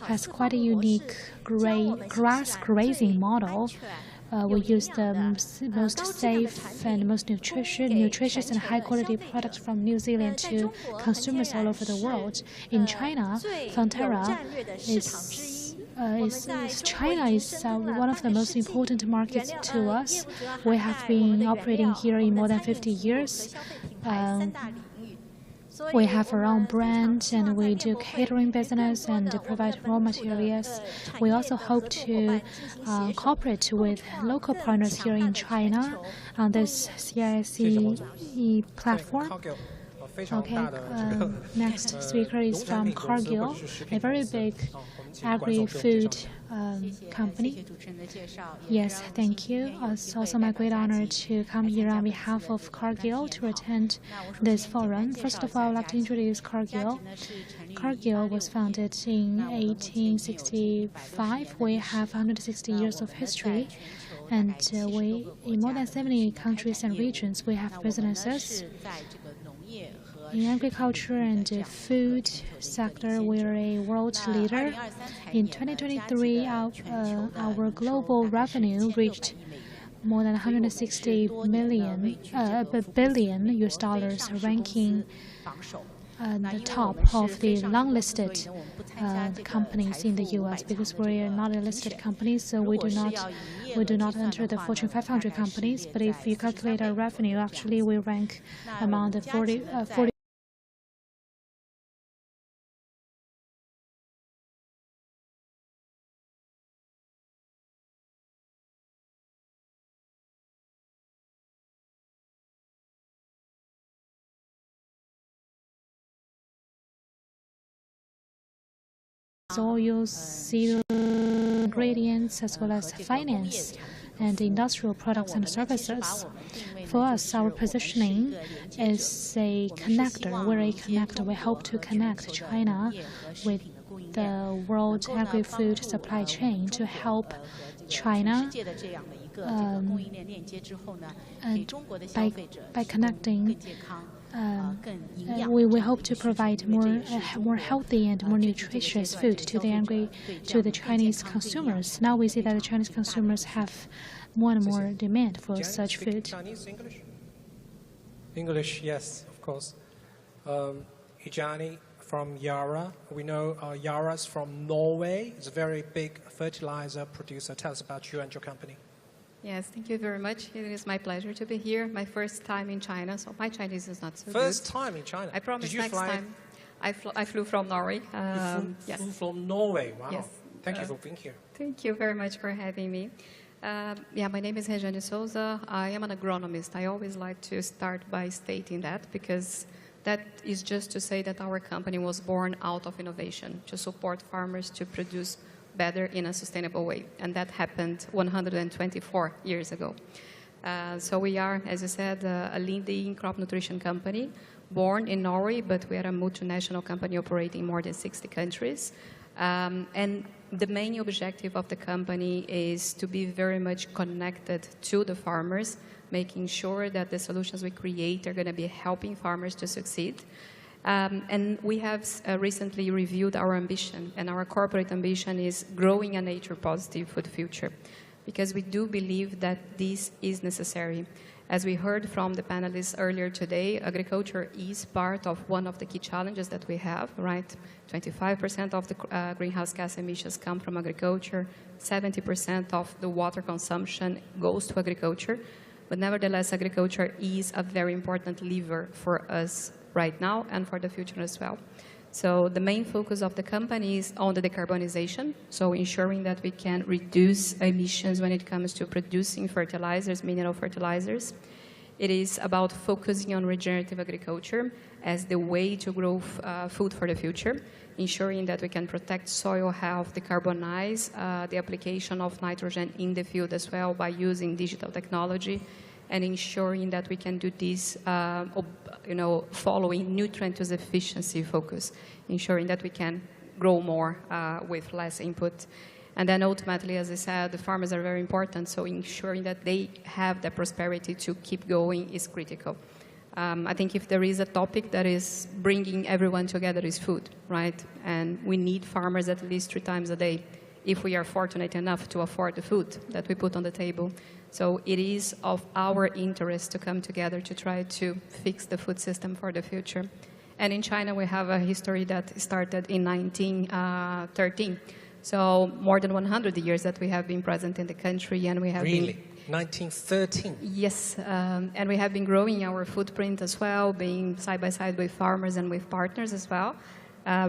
has quite a unique grass grazing model. We use the most safe and most nutritious and high-quality products from New Zealand to consumers all over the world. In China, Fonterra is China is one of the most important markets to us. We have been operating here in more than 50 years. We have our own brand, and we do catering business and provide raw materials. We also hope to cooperate with local partners here in China on this CISE platform. Okay, next speaker is from Cargill, a very big agri-food company. Yes, thank you. It's also my great honor to come here on behalf of Cargill to attend this forum. First of all, I'd like to introduce Cargill. Cargill was founded in 1865. We have 160 years of history, and in more than 70 countries and regions, we have businesses. In agriculture and food sector, we're a world leader. In 2023, our global revenue reached more than 160 billion US dollars, ranking the top of the non-listed companies in the U.S. because we are not a listed company, so we do not enter the Fortune 500 companies. But if you calculate our revenue, actually we rank among the 40. So you'll see the ingredients as well as finance and industrial products and services. For us, our positioning is a connector. We're a connector. We hope to connect China with the world agri-food supply chain to help China and by connecting. We hope to provide more healthy and more nutritious food to the Chinese consumers. Now we see that the Chinese consumers have more and more demand for such food. Chinese English, yes, of course. Ijani from Yara. We know Yara's from Norway. It's a very big fertilizer producer. Tell us about you and your company. Yes, thank you very much. It is my pleasure to be here. My first time in China, so my Chinese is not so good. First time in China? I promise Did you next fly? time. I flew from Norway. You flew from Norway, wow. Yes. Thank you for being here. Thank you very much for having me. My name is Rejane Souza. I am an agronomist. I always like to start by stating that because that is just to say that our company was born out of innovation to support farmers to produce better in a sustainable way. And that happened 124 years ago. So we are, as you said, a leading crop nutrition company, born in Norway, but we are a multinational company operating in more than 60 countries. And the main objective of the company is to be very much connected to the farmers, making sure that the solutions we create are going to be helping farmers to succeed. And we have recently reviewed our ambition, and our corporate ambition is growing a nature-positive food future, because we do believe that this is necessary. As we heard from the panelists earlier today, agriculture is part of one of the key challenges that we have, right? 25% of the greenhouse gas emissions come from agriculture, 70% of the water consumption goes to agriculture, but nevertheless, agriculture is a very important lever for us right now and for the future as well. So the main focus of the company is on the decarbonization, so ensuring that we can reduce emissions when it comes to producing fertilizers, mineral fertilizers. It is about focusing on regenerative agriculture as the way to grow food for the future, ensuring that we can protect soil health, decarbonize the application of nitrogen in the field as well by using digital technology, and ensuring that we can do this, following nutrient use efficiency focus, ensuring that we can grow more with less input. And then ultimately, as I said, the farmers are very important, so ensuring that they have the prosperity to keep going is critical. I think if there is a topic that is bringing everyone together is food, right? And we need farmers at least 3 times a day if we are fortunate enough to afford the food that we put on the table. So it is of our interest to come together to try to fix the food system for the future. And in China, we have a history that started in 1913. So more than 100 years that we have been present in the country, and we have Really? been... 1913? Yes, and we have been growing our footprint as well, being side by side with farmers and with partners as well.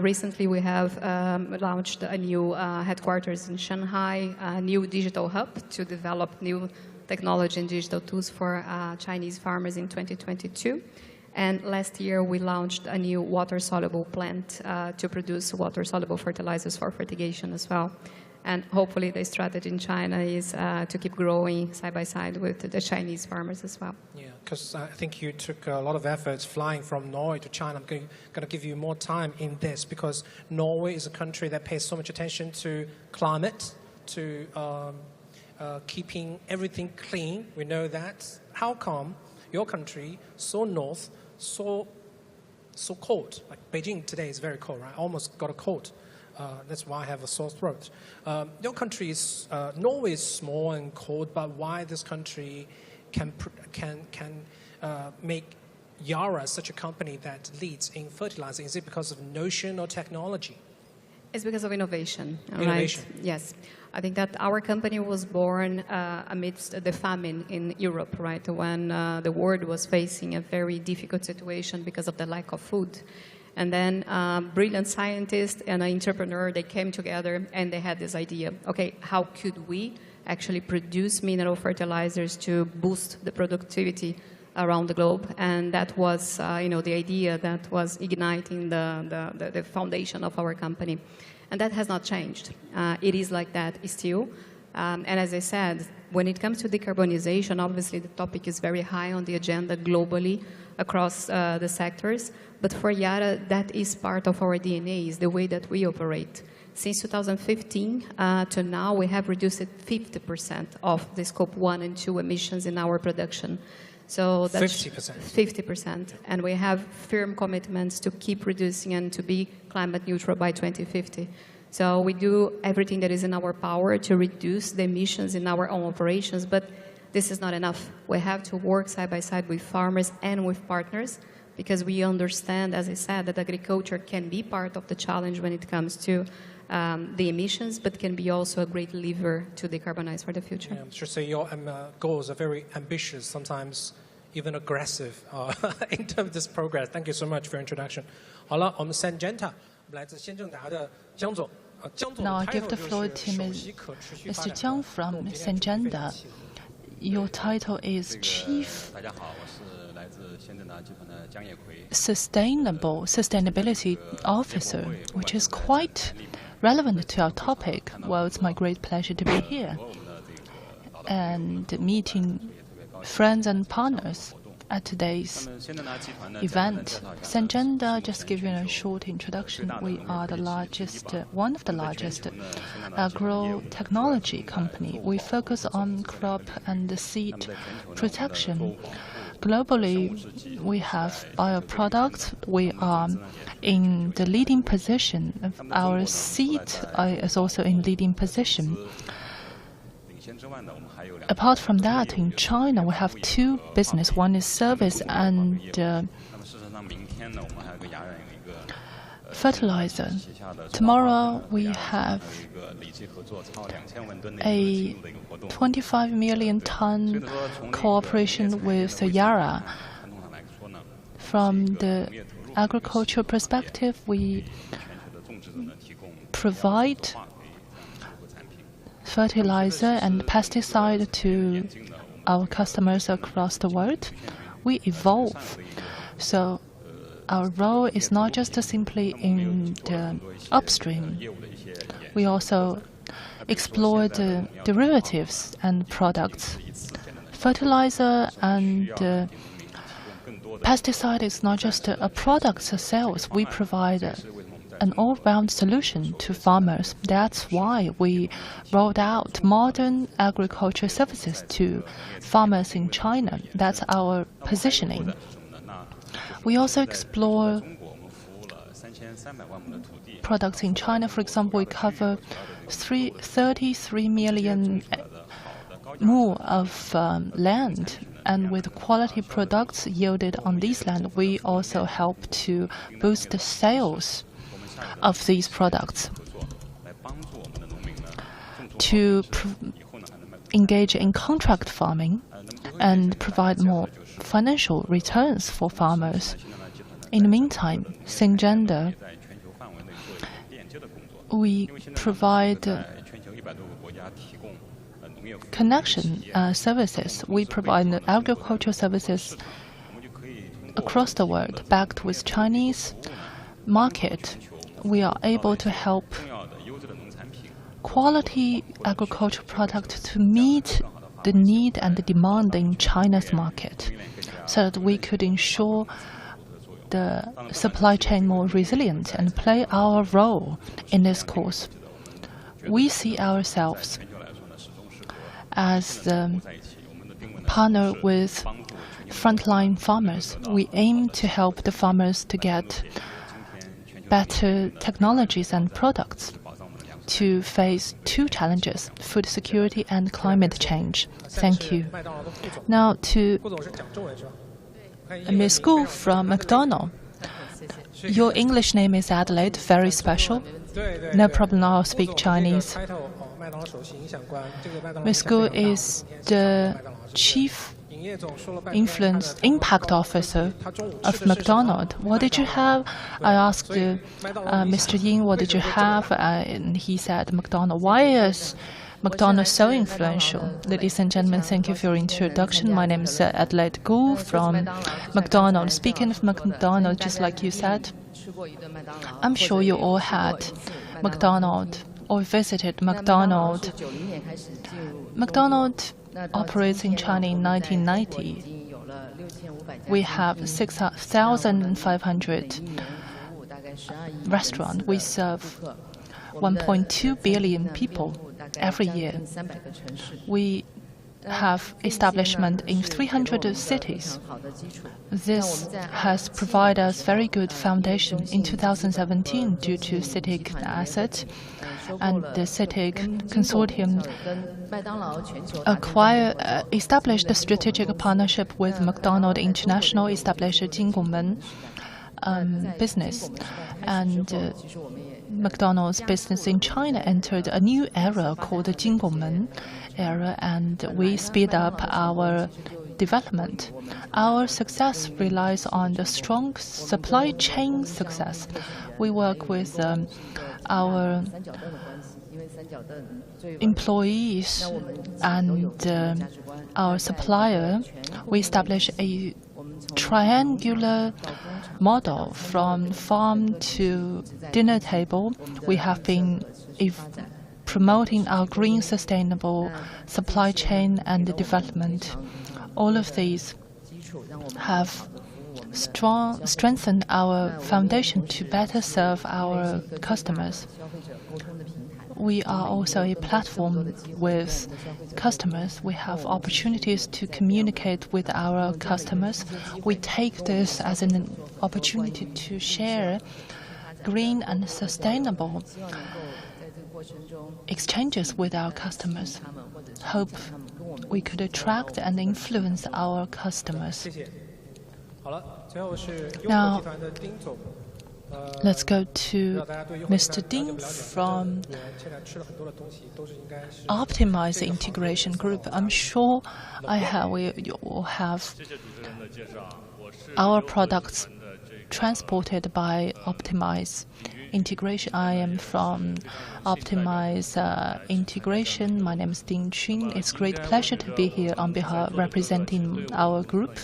Recently, we have launched a new headquarters in Shanghai, a new digital hub to develop new technology and digital tools for Chinese farmers in 2022. And last year, we launched a new water-soluble plant to produce water-soluble fertilizers for fertigation as well. And hopefully the strategy in China is to keep growing side by side with the Chinese farmers as well. Yeah, because I think you took a lot of efforts flying from Norway to China. I'm going to give you more time in this because Norway is a country that pays so much attention to climate, to keeping everything clean. We know that. How come your country, so north, so cold? Like Beijing today is very cold, right? I almost got a cold. That's why I have a sore throat. Your country is, Norway is small and cold, but why this country can make Yara such a company that leads in fertilizing? Is it because of notion or technology? It's because of innovation. Innovation. Right? Yes. I think that our company was born amidst the famine in Europe, right? When the world was facing a very difficult situation because of the lack of food. And then brilliant scientists and an entrepreneur, they came together and they had this idea. Okay, how could we actually produce mineral fertilizers to boost the productivity around the globe? And that was, the idea that was igniting the foundation of our company. And that has not changed. It is like that still. And as I said, when it comes to decarbonization, obviously the topic is very high on the agenda globally across the sectors. But for Yara, that is part of our DNA, is the way that we operate. Since 2015 to now, we have reduced 50% of the scope 1 and 2 emissions in our production. So that's 50%. 50%. And we have firm commitments to keep reducing and to be climate neutral by 2050. So we do everything that is in our power to reduce the emissions in our own operations, but this is not enough. We have to work side by side with farmers and with partners, because we understand, as I said, that agriculture can be part of the challenge when it comes to the emissions, but can be also a great lever to decarbonize for the future. Yeah, I should say your goals are very ambitious, sometimes even aggressive in terms of this progress. Thank you so much for your introduction. 好了，我们 Syngenta 来自先正达的江总。 Now I give the floor to Mr. Jiang from Syngenta. Your title is Chief Sustainability Officer, which is quite relevant to our topic. Well, it's my great pleasure to be here and meeting friends and partners at today's event. Syngenta, just give you a short introduction. We are the largest, one of the largest agro-technology company. We focus on crop and seed protection. Globally, we have bioproducts. We are in the leading position. Our seed is also in leading position. Apart from that, in China, we have two businesses. One is service and fertilizer. Tomorrow, we have a 25 million ton cooperation with Yara. From the agricultural perspective, we provide fertilizer and pesticide to our customers across the world. We evolve. So our role is not just simply in the upstream. We also explore the derivatives and products. Fertilizer and pesticide is not just a product sales. We provide an all-round solution to farmers. That's why we rolled out modern agriculture services to farmers in China. That's our positioning. We also explore products in China. For example, we cover 33 million more of land, and with quality products yielded on this land, we also help to boost the sales of these products. to engage in contract farming and provide more financial returns for farmers. In the meantime, Syngenta, we provide connection services. We provide agricultural services across the world, backed with Chinese market. We are able to help quality agricultural products to meet the need and the demand in China's market, so that we could ensure the supply chain more resilient and play our role in this course. We see ourselves as the partner with frontline farmers. We aim to help the farmers to get better technologies and products to face two challenges: food security and climate change. Thank you. Now to Ms. Gu from McDonald. Your English name is Adelaide, very special. No problem, I'll speak Chinese. Ms. Gu is the Chief Impact Officer of McDonald. What did you have? I asked Mr. Ying, what did you have? And he said, McDonald. Why is McDonald so influential? Ladies and gentlemen, thank you for your introduction. My name is Adelaide Gu from McDonald. Speaking of McDonald, just like you said, I'm sure you all had McDonald or visited McDonald. McDonald operates in China in 1990. We have 6,500 restaurants. We serve 1.2 billion people every year. We have establishment in 300 cities. This has provided us very good foundation. In 2017, due to CITIC assets and the CITIC consortium established a strategic partnership with McDonald International, established a Jinggumen business, and McDonald's business in China entered a new era called the Jinggumen era, and we speed up our development. Our success relies on the strong supply chain success. We work with our employees and our supplier. We establish a triangular model from farm to dinner table. We have been promoting our green sustainable supply chain and development. All of these have strengthened our foundation to better serve our customers. We are also a platform with customers. We have opportunities to communicate with our customers. We take this as an opportunity to share green and sustainable exchanges with our customers. Hope we could attract and influence our customers. Now, let's go to Mr. Ding from Optimize Integration Group. I'm sure we will have our products transported by Optimize Integration. I am from Optimize Integration. My name is Ding Chun. It's a great pleasure to be here on behalf representing our group.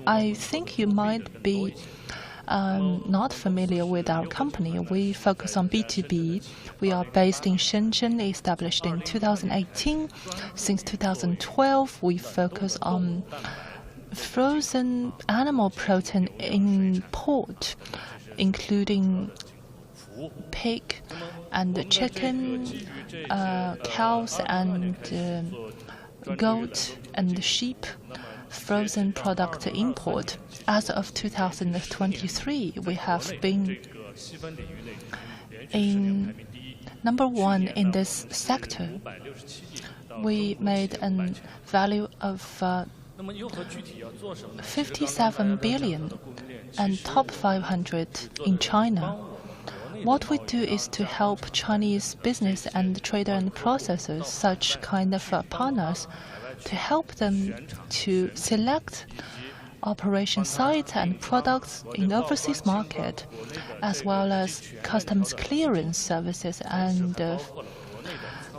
I think you might be not familiar with our company. We focus on B2B. We are based in Shenzhen, established in 2018. Since 2012, we focus on frozen animal protein import, including pig and chicken, cows and goat and sheep. Frozen product import. As of 2023, we have been in #1 in this sector. We made a value of 57 billion and top 500 in China. What we do is to help Chinese business and trader and processors, such kind of partners, to help them to select operation sites and products in overseas market, as well as customs clearance services and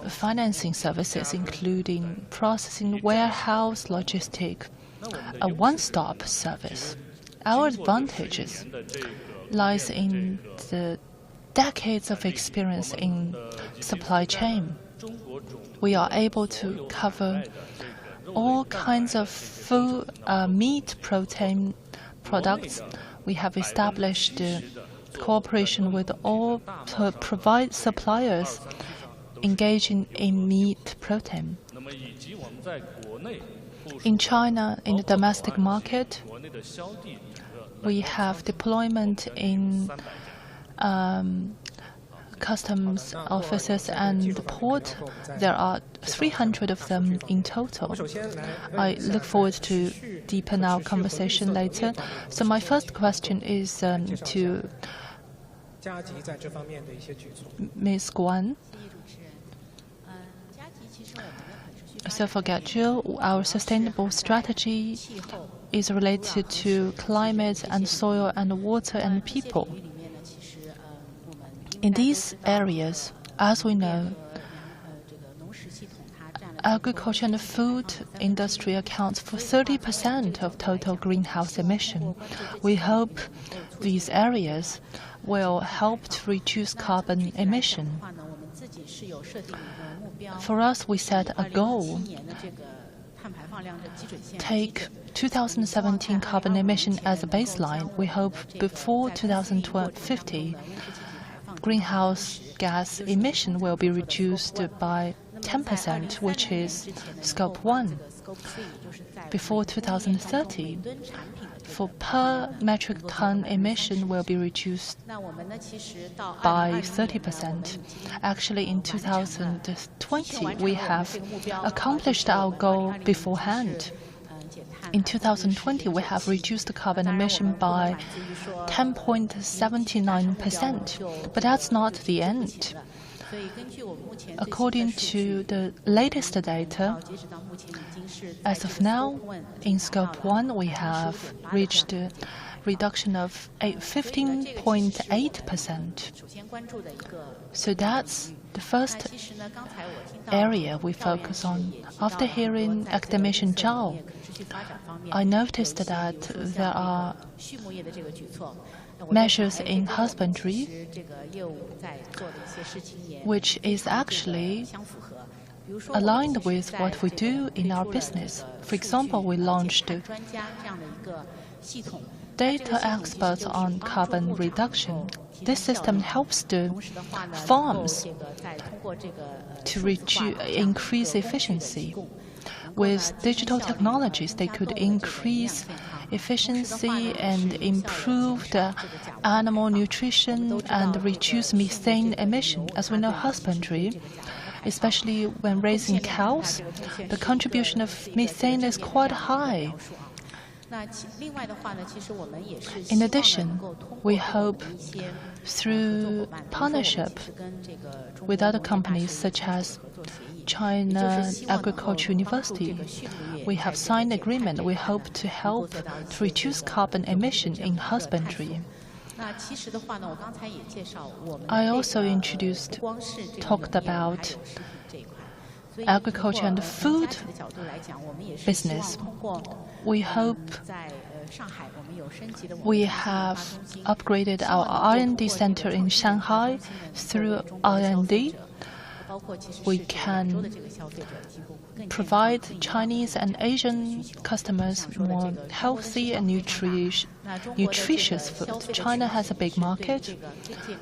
financing services, including processing, warehouse, logistic, a one-stop service. Our advantages lies in the decades of experience in supply chain. We are able to cover all kinds of food, meat, protein products. We have established cooperation with all provide suppliers engaging in meat protein. In China, in the domestic market, we have deployment in customs offices and the port. There are 300 of them in total. I look forward to deepen our conversation later. So my first question is to Ms. Guan. So for Gazhou, our sustainable strategy is related to climate and soil and water and people. In these areas, as we know, agriculture and food industry accounts for 30% of total greenhouse emission. We hope these areas will help to reduce carbon emission. For us, we set a goal. Take 2017 carbon emission as a baseline. We hope before 2050, greenhouse gas emission will be reduced by 10%, which is scope 1. Before 2030, for per metric ton emission will be reduced by 30%. Actually, in 2020, we have accomplished our goal beforehand. In 2020, we have reduced the carbon emission by 10.79%. But that's not the end. According to the latest data, as of now, in scope 1, we have reached a reduction of 15.8%. So that's the first area we focus on. After hearing academician Zhao, I noticed that there are measures in husbandry, which is actually aligned with what we do in our business. For example, we launched data experts on carbon reduction. This system helps the farms to increase efficiency. With digital technologies, they could increase efficiency and improve the animal nutrition and reduce methane emission. As we know, husbandry, especially when raising cows, the contribution of methane is quite high. In addition, we hope through partnership with other companies such as China Agriculture University, we have signed agreement. We hope to help to reduce carbon emission in husbandry. I also talked about agriculture and food business. We hope we have upgraded our R&D center in Shanghai. Through R&D, we can provide Chinese and Asian customers more healthy and nutritious food. China has a big market.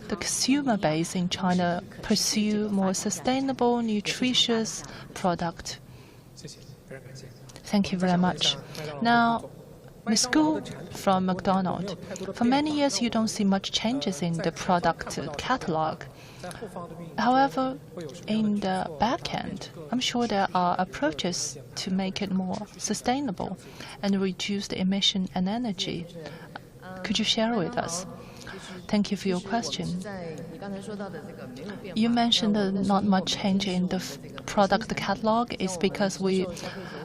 The consumer base in China pursue more sustainable, nutritious product. Thank you very much. Now, Ms. Gu from McDonald's. For many years, you don't see much changes in the product catalog. However, in the back end, I'm sure there are approaches to make it more sustainable and reduce the emission and energy. Could you share with us? Thank you for your question. You mentioned not much change in the product catalog. It's because we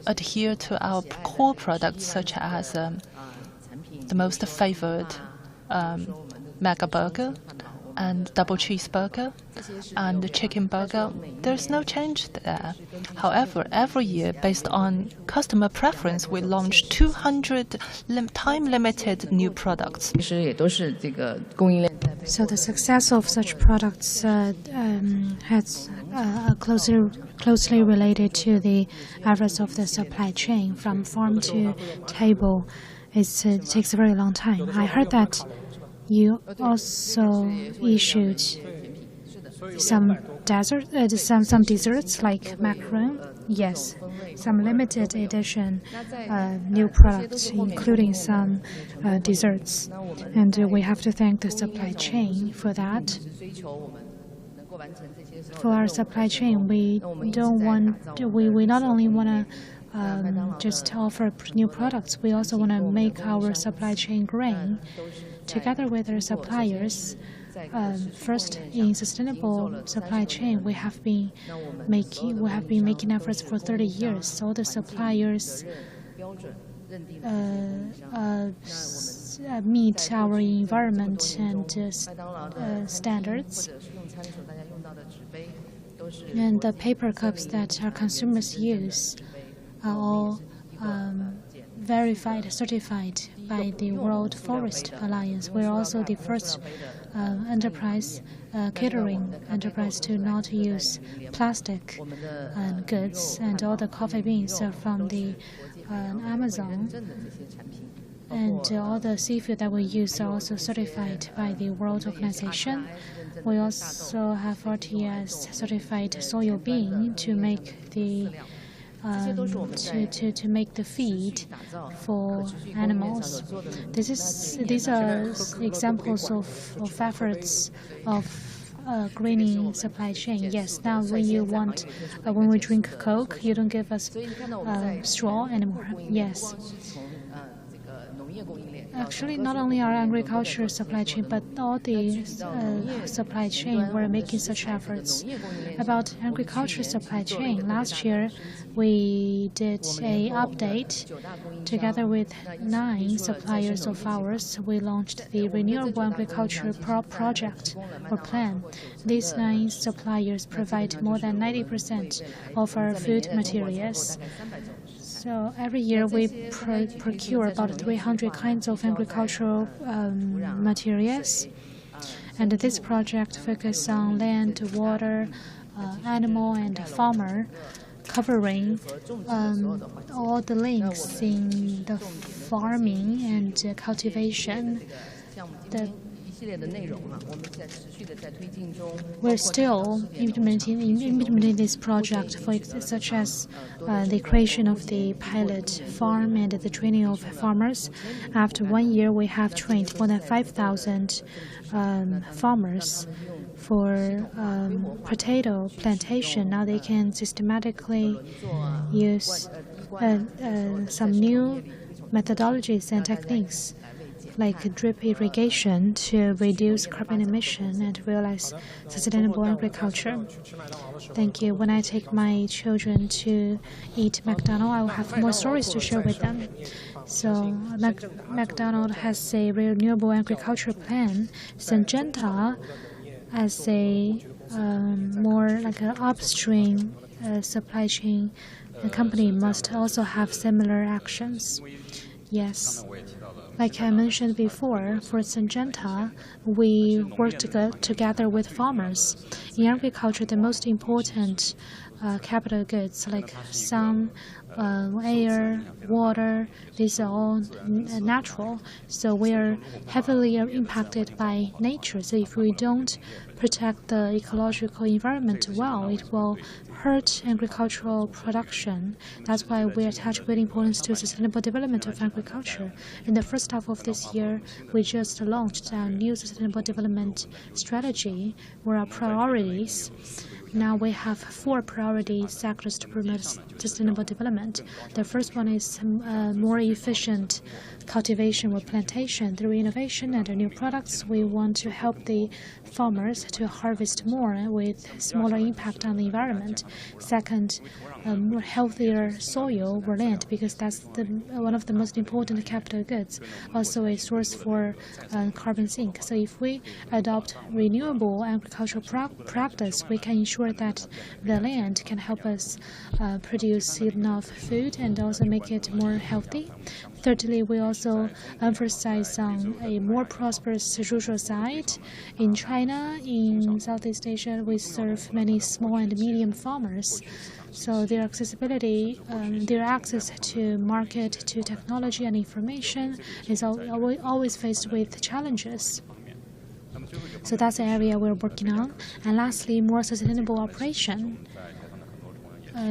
adhere to our core products, such as the most favored Mega Burger and double cheeseburger and the chicken burger. There's no change there. However, every year, based on customer preference, we launch 200 time-limited new products. So the success of such products has closely related to the efforts of the supply chain from farm to table. It takes a very long time. I heard that you also issued some desserts like macaron. Yes, some limited edition new products, including some desserts. And we have to thank the supply chain for that. For our supply chain, we not only want to just offer new products, we also want to make our supply chain green. Together with our suppliers, first in sustainable supply chain, we have been making efforts for 30 years. So the suppliers meet our environment and standards. And the paper cups that our consumers use are all verified, certified by the World Forest Alliance. We're also the first catering enterprise to not use plastic goods, and all the coffee beans are from the Amazon. And all the seafood that we use are also certified by the World Organization. We also have RTS certified soybean to make the to make the feed for animals. These are examples of efforts of greening supply chain. Yes, now when we drink Coke, you don't give us straw anymore. Yes. Actually, not only our agriculture supply chain, but all the supply chain were making such efforts. About agriculture supply chain, last year we did an update. Together with 9 suppliers of ours, we launched the Renewable Agriculture Project or Plan. These 9 suppliers provide more than 90% of our food materials. So every year we procure about 300 kinds of agricultural materials. And this project focuses on land, water, animal, and farmer, covering all the links in the farming and cultivation. We're still implementing this project, such as the creation of the pilot farm and the training of farmers. After 1 year, we have trained more than 5,000 farmers for potato plantation. Now they can systematically use some new methodologies and techniques, like drip irrigation, to reduce carbon emission and realize sustainable agriculture. Thank you. When I take my children to eat McDonald's, I will have more stories to share with them. So McDonald's has a renewable agriculture plan. Syngenta, as a more like an upstream supply chain company, must also have similar actions. Yes. Like I mentioned before, for Syngenta, we work together with farmers. In agriculture, the most important capital goods like sun, air, water, these are all natural. So we are heavily impacted by nature. So if we don't protect the ecological environment well, it will hurt agricultural production. That's why we attach great importance to sustainable development of agriculture. In the first half of this year, we just launched a new sustainable development strategy where our priorities Now we have 4 priority sectors to promote sustainable development. The first one is more efficient cultivation or plantation. Through innovation and new products, we want to help the farmers to harvest more with smaller impact on the environment. Second, more healthier soil or land, because that's one of the most important capital goods, also a source for carbon sink. So if we adopt renewable agricultural practice, we can ensure that the land can help us produce enough food and also make it more healthy. Thirdly, we also emphasize on a more prosperous rural side. In China, in Southeast Asia, we serve many small and medium farmers. So their accessibility, their access to market, to technology and information is always faced with challenges. So that's the area we're working on. And lastly, more sustainable operation.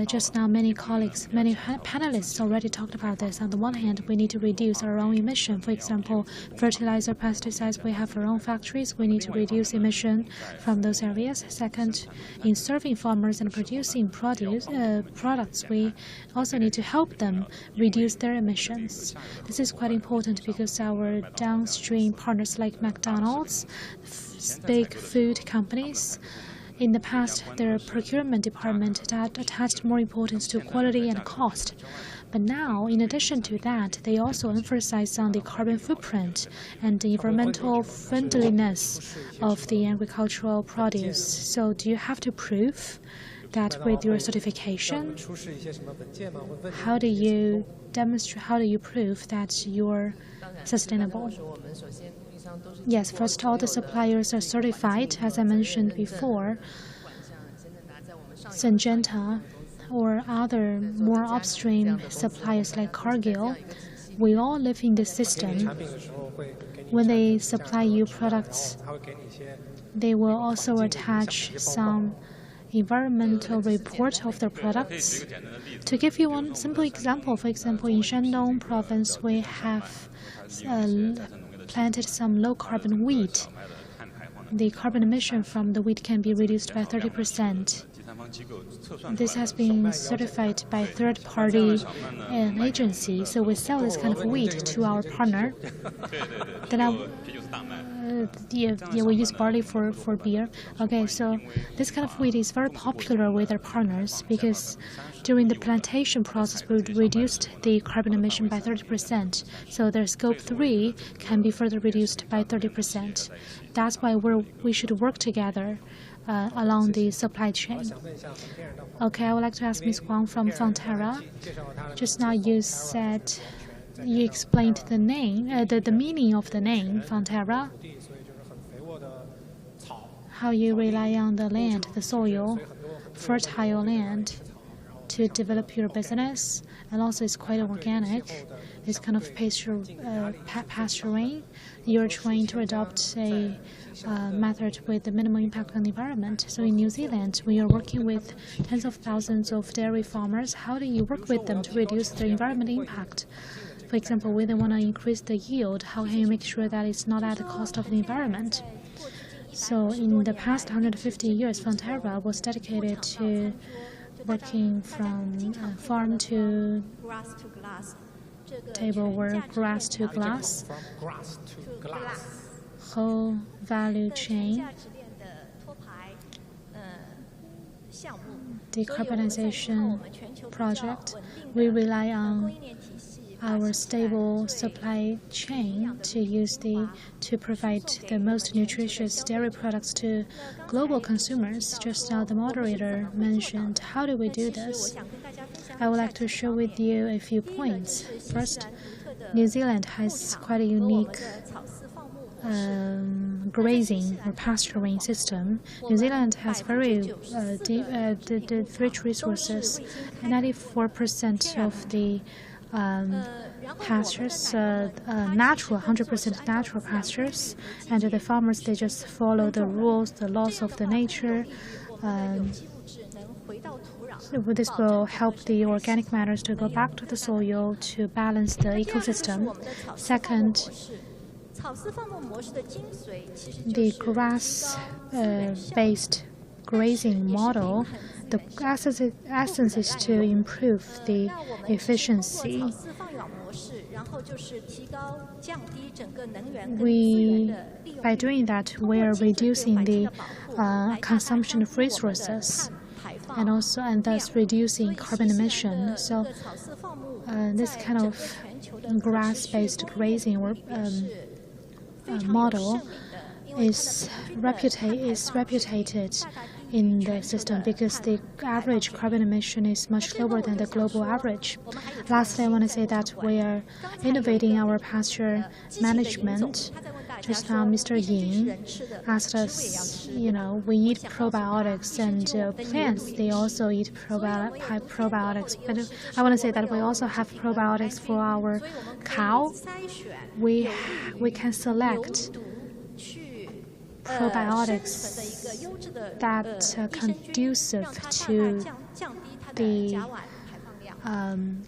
Just now, many colleagues, many panelists already talked about this. On the one hand, we need to reduce our own emission. For example, fertilizer, pesticides, we have our own factories. We need to reduce emission from those areas. Second, in serving farmers and producing products, we also need to help them reduce their emissions. This is quite important because our downstream partners like McDonald's, big food companies, in the past, their procurement department attached more importance to quality and cost. But now, in addition to that, they also emphasize on the carbon footprint and the environmental friendliness of the agricultural produce. So do you have to prove that with your certification? How do you demonstrate, how do you prove that you're sustainable? Yes, first all the suppliers are certified, as I mentioned before. Syngenta or other more upstream suppliers like Cargill, we all live in this system. When they supply you products, they will also attach some environmental report of their products. To give you one simple example, for example, in Shandong province, we have planted some low-carbon wheat. The carbon emission from the wheat can be reduced by 30%. This has been certified by third-party agency, so we sell this kind of wheat to our partner. Then we use barley for beer. Okay, so this kind of wheat is very popular with our partners because during the plantation process, we reduced the carbon emission by 30%. So their scope 3 can be further reduced by 30%. That's why we should work together along the supply chain. Okay, I would like to ask Ms. Huang from Fonterra. Just now you said, you explained the name, the meaning of the name, Fonterra, how you rely on the land, the soil, fertile land to develop your business, and also it's quite organic. It's kind of pasturing. You're trying to adopt a method with the minimal impact on the environment. So in New Zealand, we are working with tens of thousands of dairy farmers. How do you work with them to reduce their environmental impact? For example, when they want to increase the yield, how can you make sure that it's not at the cost of the environment? So in the past 150 years, Fonterra was dedicated to working from farm to table work, grass to glass, whole value chain, decarbonization project. We rely on our stable supply chain to provide the most nutritious dairy products to global consumers. Just now the moderator mentioned, how do we do this? I would like to share with you a few points. First, New Zealand has quite a unique grazing or pasturing system. New Zealand has very rich resources. 94% of the pastures, natural, 100% natural pastures, and the farmers, they just follow the rules, the laws of the nature. This will help the organic matters to go back to the soil to balance the ecosystem. Second, the grass-based grazing model, the essence is to improve the efficiency. By doing that, we are reducing the consumption of resources, and thus reducing carbon emission. So this kind of grass-based grazing model is reputed in the system because the average carbon emission is much lower than the global average. Lastly, I want to say that we are innovating our pasture management. Just now, Mr. Yin asked us, we eat probiotics, and plants, they also eat probiotics. But I want to say that we also have probiotics for our cow. We can select probiotics that are conducive to the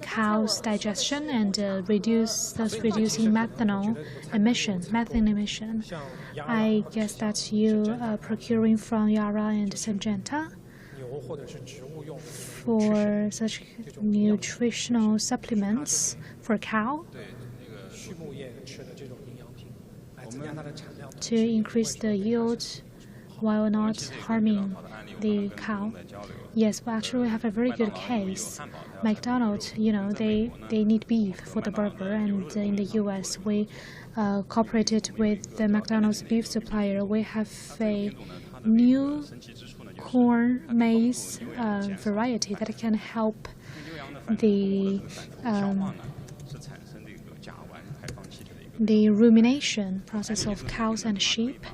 cow's digestion and thus reducing methane emission. I guess that you are procuring from Yara and Syngenta for such nutritional supplements for cow to increase the yield while not harming the cow. Yes, but actually we have a very good case. McDonald's, they need beef for the burger, and in the U.S. we cooperated with the McDonald's beef supplier. We have a new corn maize variety that can help the rumination process of cows and sheep,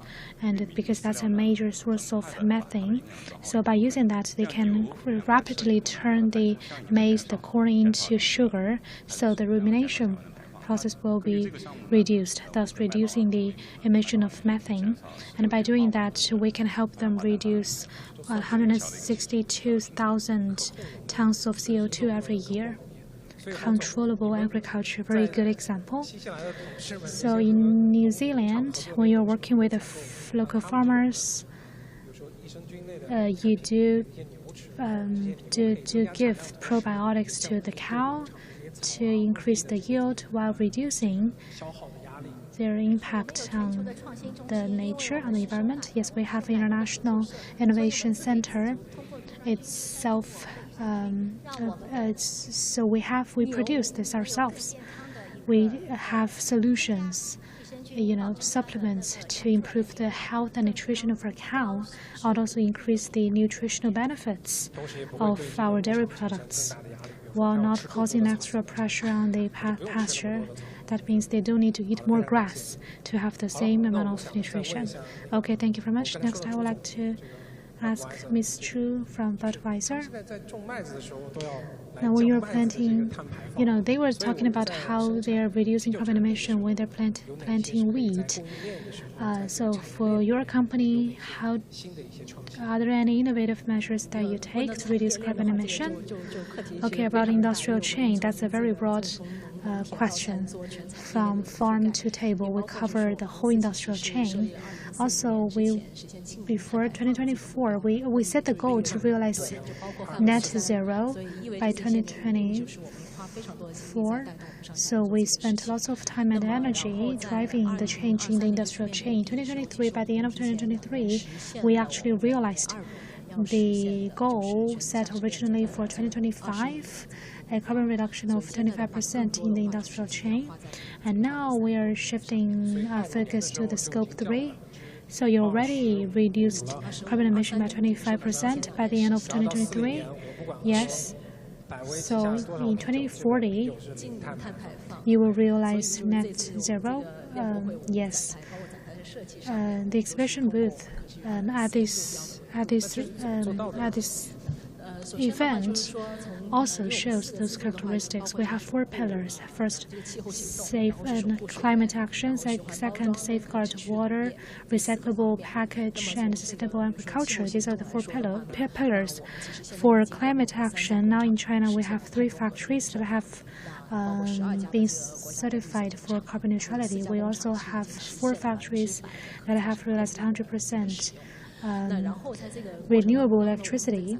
and because that's a major source of methane. So by using that, they can rapidly turn the maize, the corn, into sugar, so the rumination process will be reduced, thus reducing the emission of methane. And by doing that, we can help them reduce 162,000 tons of CO2 every year. Controllable agriculture, very good example. So in New Zealand, when you're working with the local farmers, you do give probiotics to the cow to increase the yield while reducing their impact on the nature, on the environment. Yes, we have an International Innovation Center. So we produce this ourselves. We have solutions, supplements to improve the health and nutrition of our cow, and also increase the nutritional benefits of our dairy products, while not causing extra pressure on the pasture. That means they don't need to eat more grass to have the same amount of nutrition. Okay, thank you very much. Next, I would like to ask Ms. Chu from Budweiser. Now, when you're planting, they were talking about how they're reducing carbon emission when they're planting wheat. So for your company, are there any innovative measures that you take to reduce carbon emission? Okay, about industrial chain, that's a very broad question. From farm to table, we cover the whole industrial chain. Also, before 2024, we set the goal to realize net zero by 2024. So we spent lots of time and energy driving the change in the industrial chain. 2023, by the end of 2023, we actually realized the goal set originally for 2025, a carbon reduction of 25% in the industrial chain. And now we are shifting our focus to the scope 3. So you already reduced carbon emission by 25% by the end of 2023? Yes. So in 2040, you will realize net zero? Yes. The exhibition booth at this event also shows those characteristics. We have 4 pillars. First, safe climate action. Second, safeguard water, recyclable package, and sustainable agriculture. These are the 4 pillars. For climate action, now in China we have 3 factories that have been certified for carbon neutrality. We also have 4 factories that have realized 100% renewable electricity.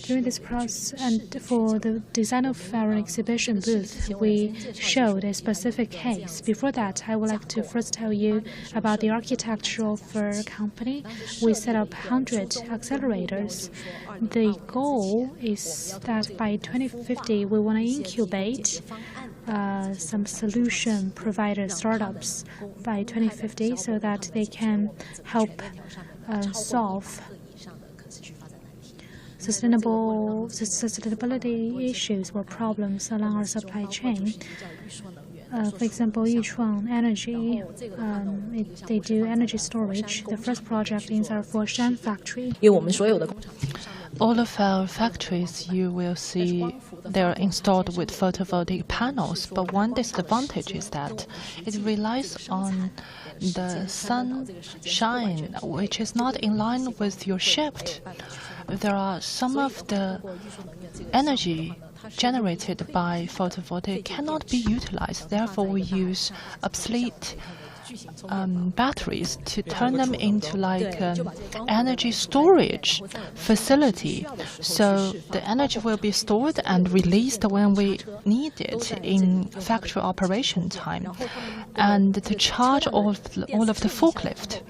During this process, and for the design of our exhibition booth, we showed a specific case. Before that, I would like to first tell you about the architecture of our company. We set up 100 accelerators. The goal is that by 2050, we want to incubate some solution provider startups by 2050 so that they can help solve sustainability issues or problems along our supply chain. For example, Yuchuang Energy, they do energy storage. The first project is our Foshan factory. All of our factories, you will see they're installed with photovoltaic panels, but one disadvantage is that it relies on the sunshine, which is not in line with your shift. There are some of the energy generated by photovoltaic cannot be utilized. Therefore, we use obsolete batteries to turn them into like an energy storage facility. So the energy will be stored and released when we need it in factory operation time, and to charge all of the forklift.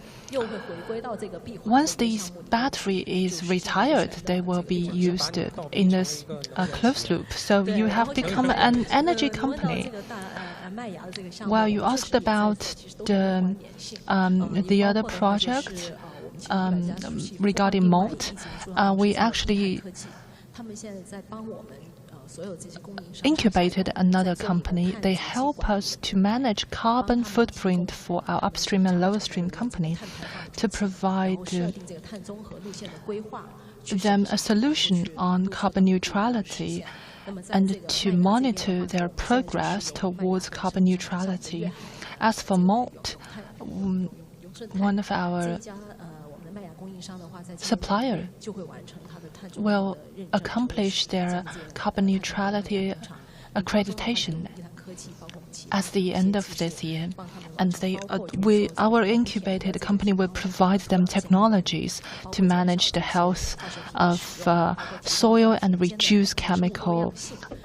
Once this battery is retired, they will be used in this closed loop. So you have become an energy company. Well, you asked about the other project regarding malt. We actually incubated another company. They help us to manage carbon footprint for our upstream and lower stream company to provide them a solution on carbon neutrality and to monitor their progress towards carbon neutrality. As for malt, one of our supplier will accomplish their carbon neutrality accreditation at the end of this year, and our incubated company will provide them technologies to manage the health of soil and reduce chemical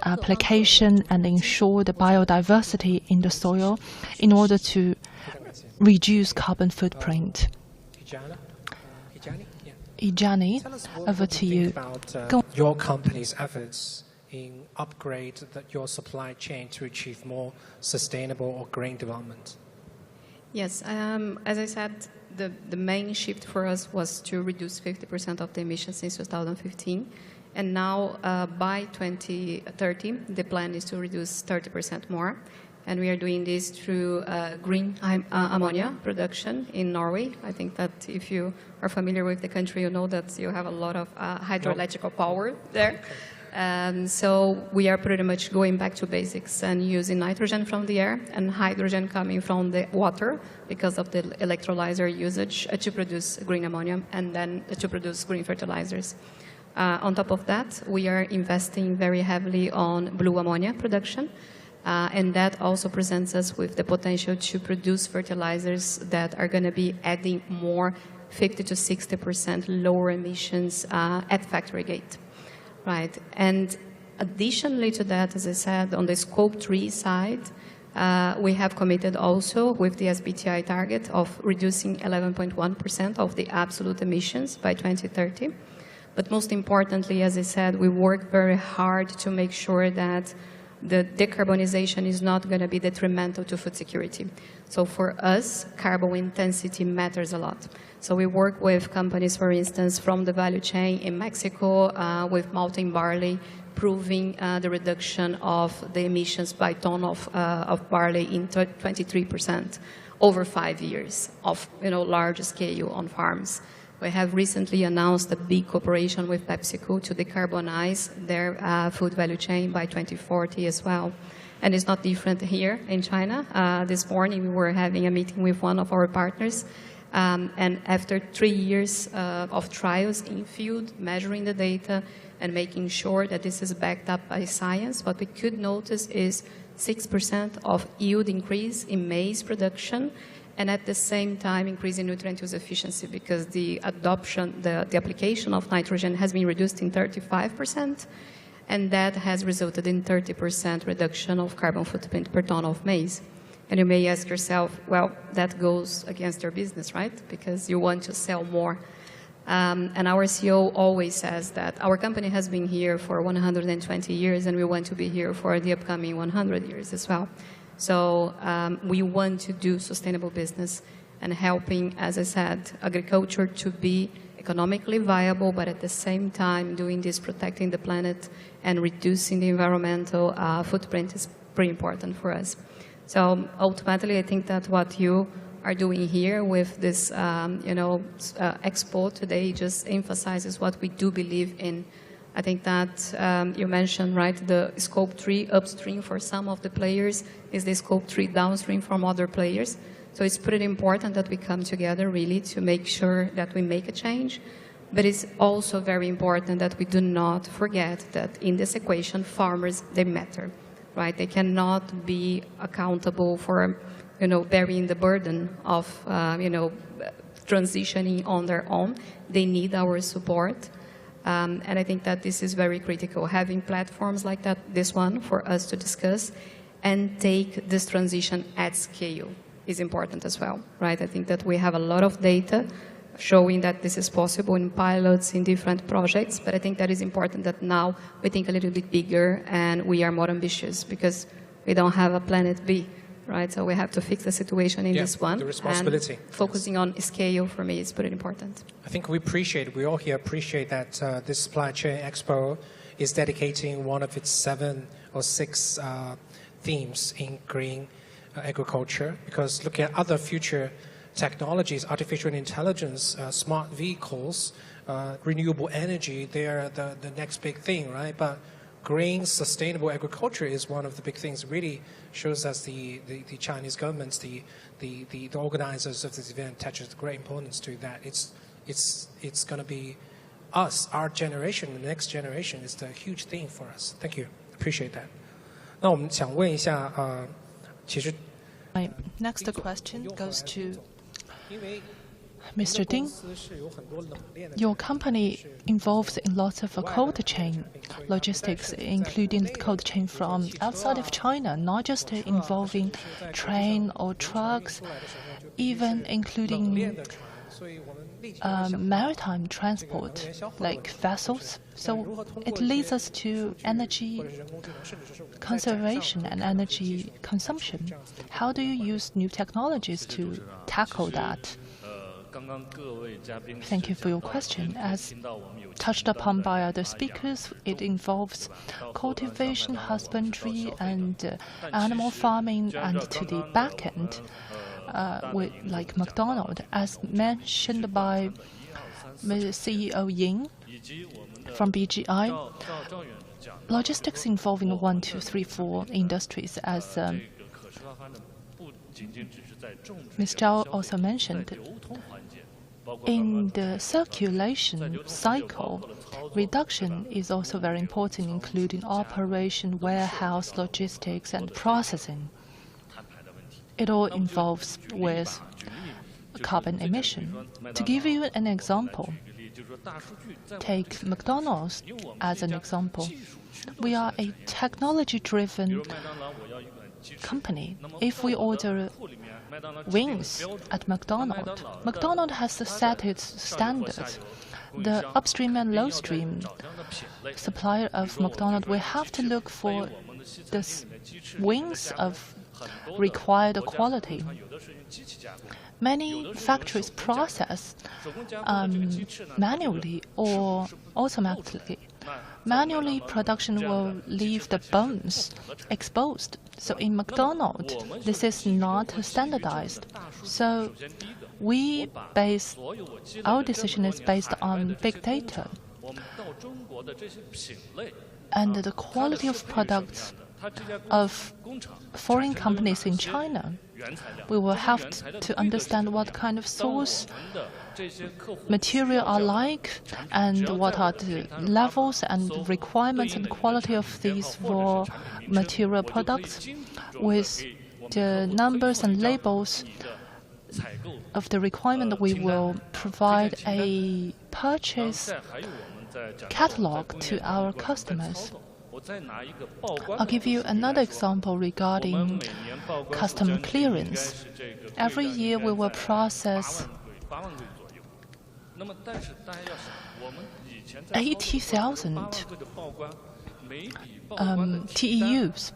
application and ensure the biodiversity in the soil in order to reduce carbon footprint. Ijani, over to you. About your company's efforts in upgrade your supply chain to achieve more sustainable or green development. Yes, as I said, the main shift for us was to reduce 50% of the emissions since 2015. And now by 2030, the plan is to reduce 30% more. And we are doing this through green ammonia production in Norway. I think that if you are familiar with the country, you know that you have a lot of hydroelectrical power there. So we are pretty much going back to basics and using nitrogen from the air and hydrogen coming from the water because of the electrolyzer usage to produce green ammonia and then to produce green fertilizers. On top of that, we are investing very heavily on blue ammonia production. And that also presents us with the potential to produce fertilizers that are going to be adding more 50 to 60% lower emissions at factory gate. Right. And additionally to that, as I said, on the scope 3 side, we have committed also with the SBTi target of reducing 11.1% of the absolute emissions by 2030. But most importantly, as I said, we work very hard to make sure that the decarbonization is not going to be detrimental to food security. So for us, carbon intensity matters a lot. So we work with companies, for instance, from the value chain in Mexico with malting barley, proving the reduction of the emissions by ton of barley in 23% over 5 years of large scale on farms. We have recently announced a big cooperation with PepsiCo to decarbonize their food value chain by 2040 as well. And it's not different here in China. This morning we were having a meeting with one of our partners. And after 3 years of trials in field, measuring the data and making sure that this is backed up by science, what we could notice is 6% of yield increase in maize production and at the same time increasing nutrient use efficiency, because the adoption, the application of nitrogen has been reduced in 35%, and that has resulted in 30% reduction of carbon footprint per ton of maize. And you may ask yourself, well, that goes against your business, right? Because you want to sell more. And our CEO always says that our company has been here for 120 years, and we want to be here for the upcoming 100 years as well. So we want to do sustainable business and helping, as I said, agriculture to be economically viable, but at the same time doing this, protecting the planet and reducing the environmental footprint is pretty important for us. So ultimately, I think that what you are doing here with this expo today just emphasizes what we do believe in. I think that you mentioned, right, the scope 3 upstream for some of the players is the scope 3 downstream from other players. So it's pretty important that we come together really to make sure that we make a change. But it's also very important that we do not forget that in this equation, farmers, they matter, right? They cannot be accountable for, bearing the burden of, transitioning on their own. They need our support. And I think that this is very critical, having platforms like that, this one, for us to discuss and take this transition at scale is important as well, right? I think that we have a lot of data showing that this is possible in pilots, in different projects, but I think that is important that now we think a little bit bigger and we are more ambitious because we don't have a planet B, right? So we have to fix the situation in this one. The responsibility. And focusing on scale for me is pretty important. I think we all here appreciate that this Supply Chain Expo is dedicating one of its 7 or 6 themes in green agriculture, because looking at other future technologies, artificial intelligence, smart vehicles, renewable energy, they are the next big thing, right? But green, sustainable agriculture is one of the big things. Really shows us the Chinese governments, the organizers of this event attaches great importance to that. It's going to be us, our generation, the next generation is the huge thing for us. Thank you, appreciate that. 那我们想问一下，其实 My next question goes to Mr. Ding. Your company involves in lots of cold chain logistics, including the cold chain from outside of China, not just involving train or trucks, even including maritime transport, like vessels. So it leads us to energy conservation and energy consumption. How do you use new technologies to tackle that? Thank you for your question. As touched upon by other speakers, it involves cultivation, husbandry, and animal farming, and to the back end, like McDonald's. As mentioned by CEO Ying from BGI, logistics involving 1, 2, 3, 4 industries, as Ms. Zhao also mentioned. In the circulation cycle, reduction is also very important, including operation, warehouse, logistics, and processing. It all involves with carbon emission. To give you an example, take McDonald's as an example. We are a technology-driven company. If we order wings at McDonald's, McDonald's has to set its standards. The upstream and lowstream supplier of McDonald's will have to look for the wings of required quality. Many factories process manually or automatically. Manually, production will leave the bones exposed. So in McDonald's, this is not standardized. So our decision is based on big data. And the quality of products of foreign companies in China, we will have to understand what kind of source material are like and what are the levels and requirements and quality of these raw material products. With the numbers and labels of the requirement, we will provide a purchase catalog to our customers. I'll give you another example regarding custom clearance. Every year we will process 80,000 TEUs.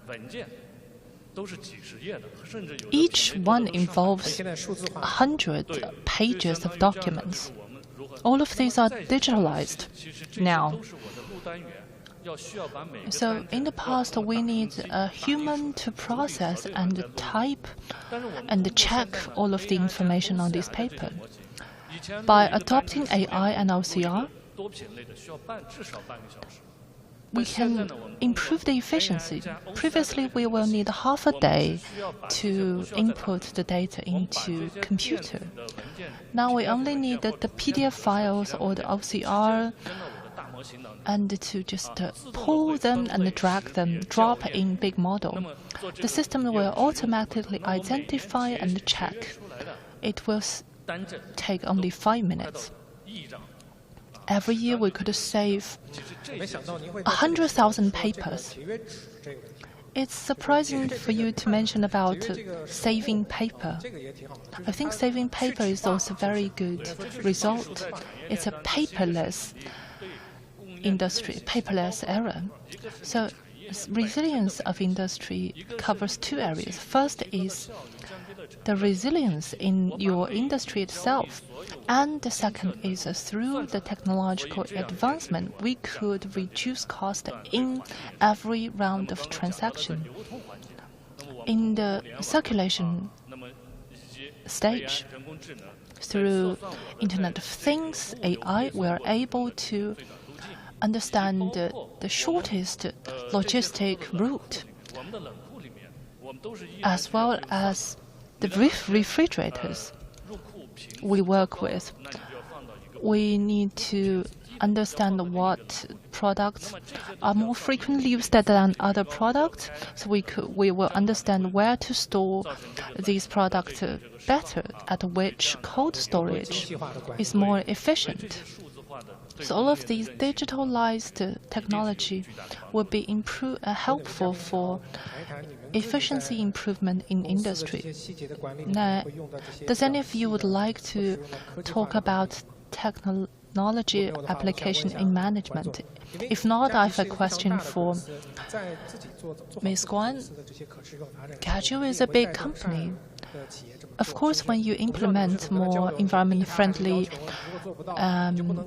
Each one involves 100 pages of documents. All of these are digitalized now. So in the past, we need a human to process and type and check all of the information on this paper. By adopting AI and OCR, we can improve the efficiency. Previously, we will need half a day to input the data into computer. Now we only need the PDF files or the OCR and to just pull them and drag them, drop in big model. The system will automatically identify and check. It will take only 5 minutes. Every year we could save 100,000 papers. It's surprising for you to mention about saving paper. I think saving paper is also a very good result. It's a paperless industry, paperless era. So resilience of industry covers 2 areas. First is the resilience in your industry itself. And the second is through the technological advancement, we could reduce cost in every round of transaction. In the circulation stage, through Internet of Things, AI, we are able to understand the shortest logistic route, as well as the refrigerators we work with. We need to understand what products are more frequently used than other products, so we will understand where to store these products better, at which cold storage is more efficient. So all of these digitalized technology will be helpful for efficiency improvement in industry. Now, does any of you would like to talk about technology application in management? If not, I have a question for Ms. Guan. Casual is a big company. Of course, when you implement more environment-friendly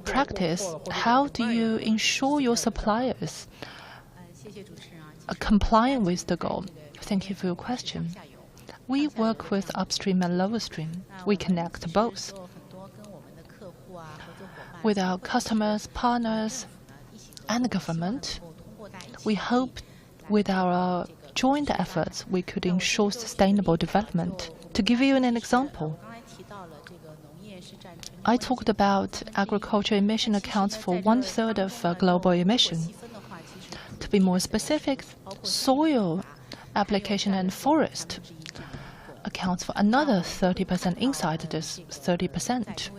practice, how do you ensure your suppliers are complying with the goal? Thank you for your question. We work with upstream and lower stream. We connect both. With our customers, partners, and the government, we hope with our joint efforts we could ensure sustainable development. To give you an example, I talked about agriculture emission accounts for 1/3 of global emission. To be more specific, soil application and forest accounts for another 30% inside this 30%.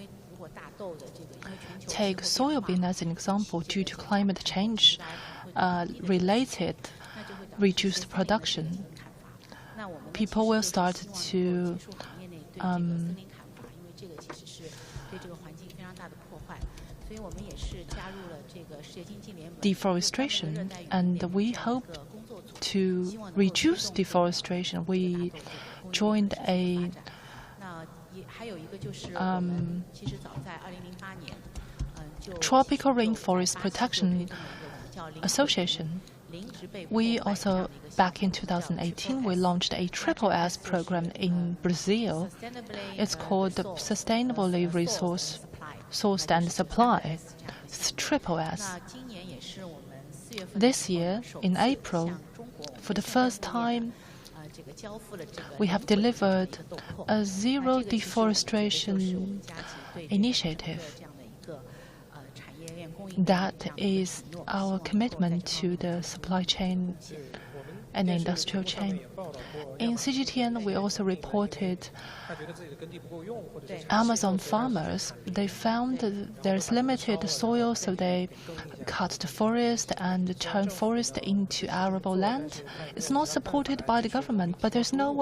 Take soybean as an example. Due to climate change related reduced production, people will start to deforestation, and we hope to reduce deforestation. We joined a Tropical Rainforest Protection Association. We also, back in 2018, we launched a SSS program in Brazil. It's called the Sustainably Sourced and Supply, SSS. This year, in April, for the first time, we have delivered a zero deforestation initiative. That is our commitment to the supply chain an industrial chain. In CGTN, we also reported Amazon farmers, they found that there's limited soil, so they cut the forest and turn forest into arable land. It's not supported by the government, but there's no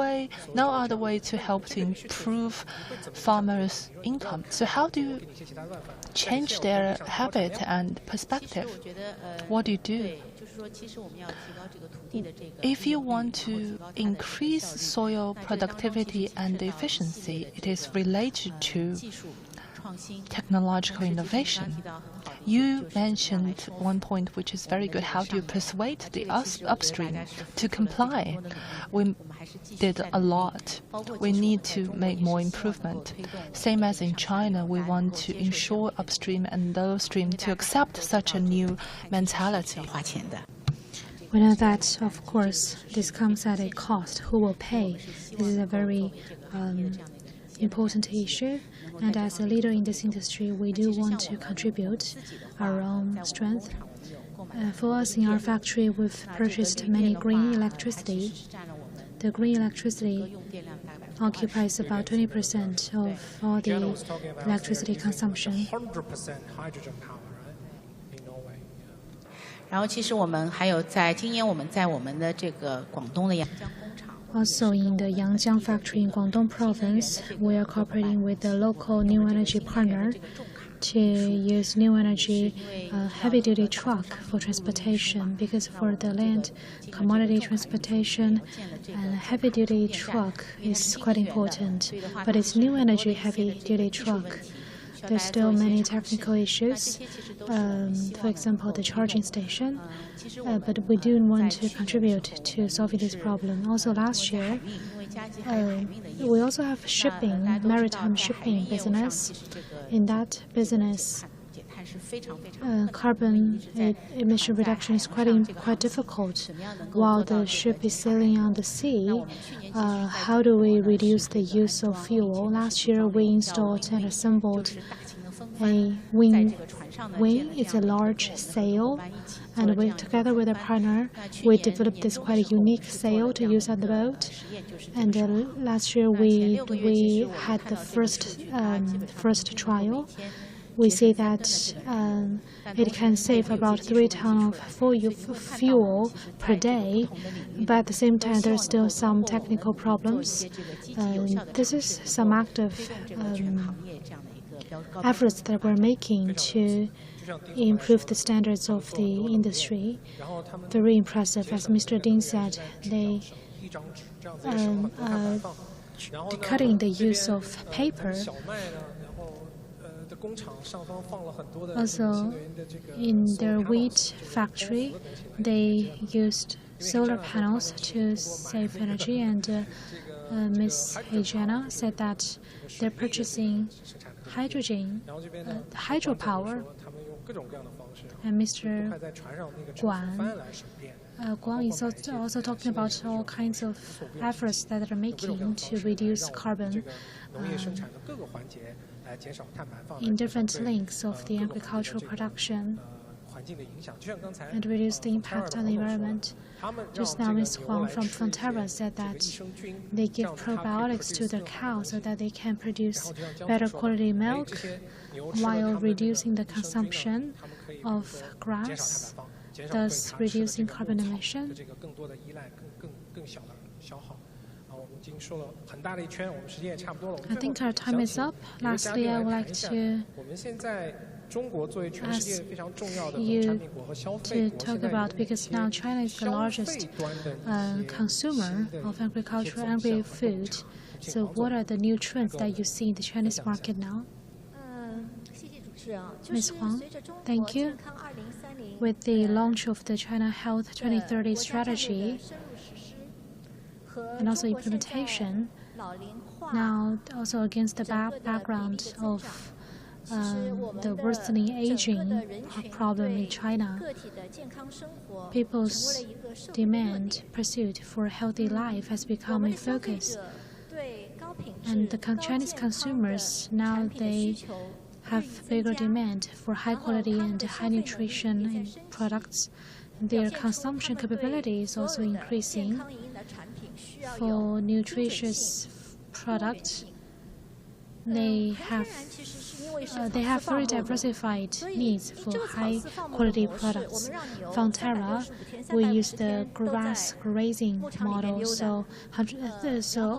other way to help to improve farmers' income. So how do you change their habit and perspective? What do you do? If you want to increase soil productivity and efficiency, it is related to technological innovation. You mentioned one point which is very good. How do you persuade the upstream to comply? We did a lot. We need to make more improvement. Same as in China, we want to ensure upstream and downstream to accept such a new mentality. We know that, of course, this comes at a cost. Who will pay? This is a very important issue. And as a leader in this industry, we do want to contribute our own strength. For us in our factory, we've purchased many green electricity. The green electricity occupies about 20% of all the electricity consumption. 100% hydrogen power, right? In Norway. 然后，其实我们还有今年我们在我们的这个广东的阳江工厂。 Also, in the Yangjiang factory in Guangdong province, we are cooperating with the local new energy partner to use new energy heavy-duty truck for transportation, because for the land commodity transportation, heavy-duty truck is quite important. But it's new energy heavy-duty truck. There's still many technical issues, for example, the charging station, but we do want to contribute to solving this problem. Also, last year, we also have shipping, maritime shipping business. In that business, carbon emission reduction is quite difficult. While the ship is sailing on the sea, how do we reduce the use of fuel? Last year, we installed and assembled a wing. It's a large sail, and together with a partner, we developed this quite a unique sail to use on the boat. And last year, we had the first trial. We see that it can save about 3 tons of fuel per day, but at the same time, there's still some technical problems. This is some active efforts that we're making to improve the standards of the industry. Very impressive. As Mr. Ding said, they cutting the use of paper. Also, in their wheat factory, they used solar panels to save energy, and Ms. Hejiana said that they're purchasing hydropower. And Mr. Guang is also talking about all kinds of efforts that are making to reduce carbon in different links of the agricultural production and reduce the impact on the environment. Just now, Ms. Huang from Fonterra said that they give probiotics to their cows so that they can produce better quality milk while reducing the consumption of grass, thus reducing carbon emission. I think our time is up. Lastly, I would like to ask you to talk about, because now China is the largest consumer of agricultural agri-food. So what are the new trends that you see in the Chinese market now? Ms. Huang, thank you. With the launch of the China Health 2030 strategy and also implementation, now also against the background of the worsening aging problem in China, people's demand, pursuit for a healthy life has become a focus. And the Chinese consumers, now they have bigger demand for high quality and high nutrition products. their consumption capability is also increasing. For nutritious products, they have very diversified needs for high-quality products. Fonterra, we use the grass grazing model, so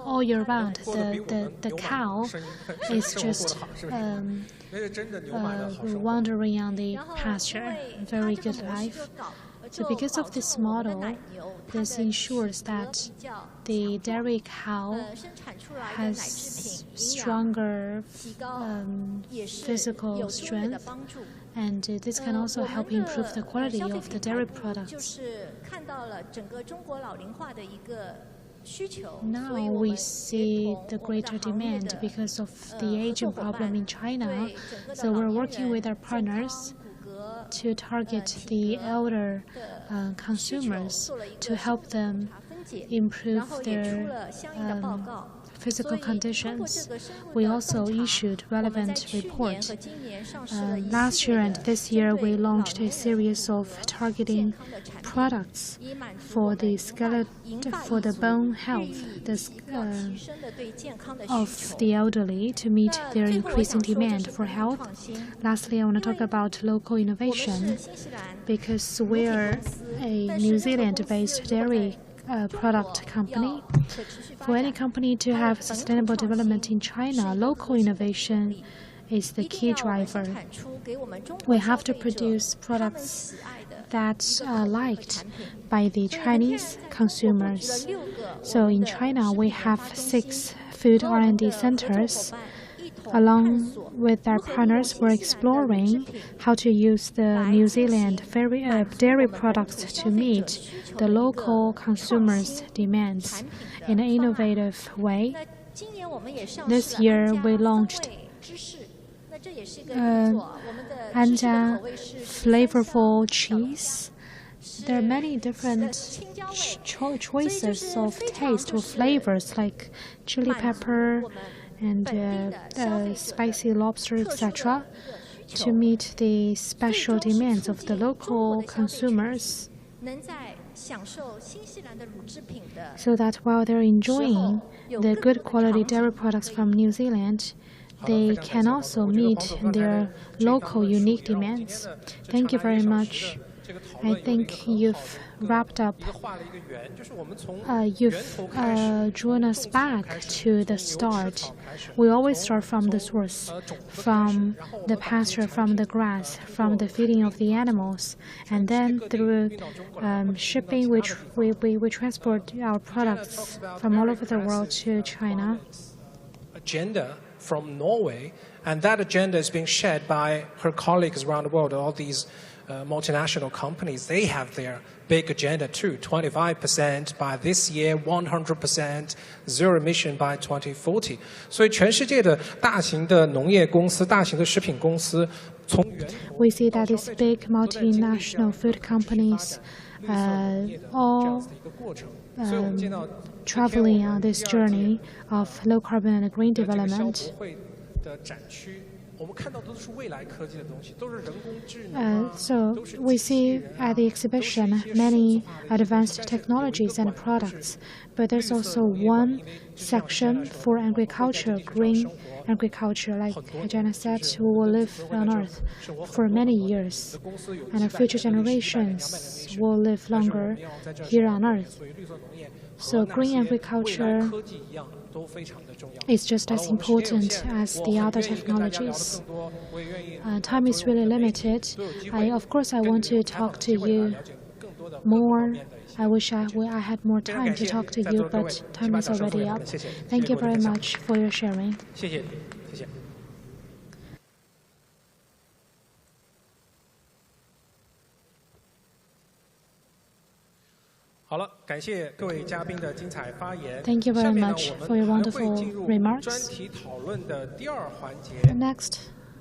all year round, the cow is just wandering on the pasture. Very good life. So because of this model, this ensures that the dairy cow has stronger physical strength, and this can also help improve the quality of the dairy products. Now we see the greater demand because of the aging problem in China, so we're working with our partners to target the elder consumers to help them improve their physical conditions. We also issued relevant report. Last year and this year, we launched a series of targeting products for the bone health of the elderly to meet their increasing demand for health. Lastly, I want to talk about local innovation because we're a New Zealand-based dairy product company. For any company to have sustainable development in China, local innovation is the key driver. We have to produce products that are liked by the Chinese consumers. So in China, we have 6 food R&D centers. Along with our partners, we're exploring how to use the New Zealand dairy products to meet the local consumers' demands in an innovative way. This year, we launched Anja flavorful cheese. There are many different choices of taste or flavors like chili pepper and spicy lobster, etc., to meet the special demands of the local consumers, so that while they're enjoying the good quality dairy products from New Zealand, they can also meet their local unique demands. Thank you very much. I think you've wrapped up, you've drawn us back to the start. We always start from the source, from the pasture, from the grass, from the feeding of the animals, and then through shipping, which we transport our products from all over the world to China. Agenda from Norway, and that agenda is being shared by her colleagues around the world. All these multinational companies, they have their big agenda too. 25% by this year, 100% zero emission by 2040. 所以全世界的大型的农业公司、大型的食品公司，从源头 We see that these big multinational food companies all traveling on this journey of low carbon and green development. So we see at the exhibition many advanced technologies and products, but there's also one section for agriculture, green agriculture, like Jana said, who will live on Earth for many years, and our future generations will live longer here on Earth. So green agriculture is just as important as the other technologies. Time is really limited. Of course, I want to talk to you more. I wish I had more time to talk to you, but time is already up. Thank you very much for your sharing. 谢谢，谢谢。好了，感谢各位嘉宾的精彩发言。 Thank you very much for your wonderful remarks. 专题讨论的第二环节。 Next,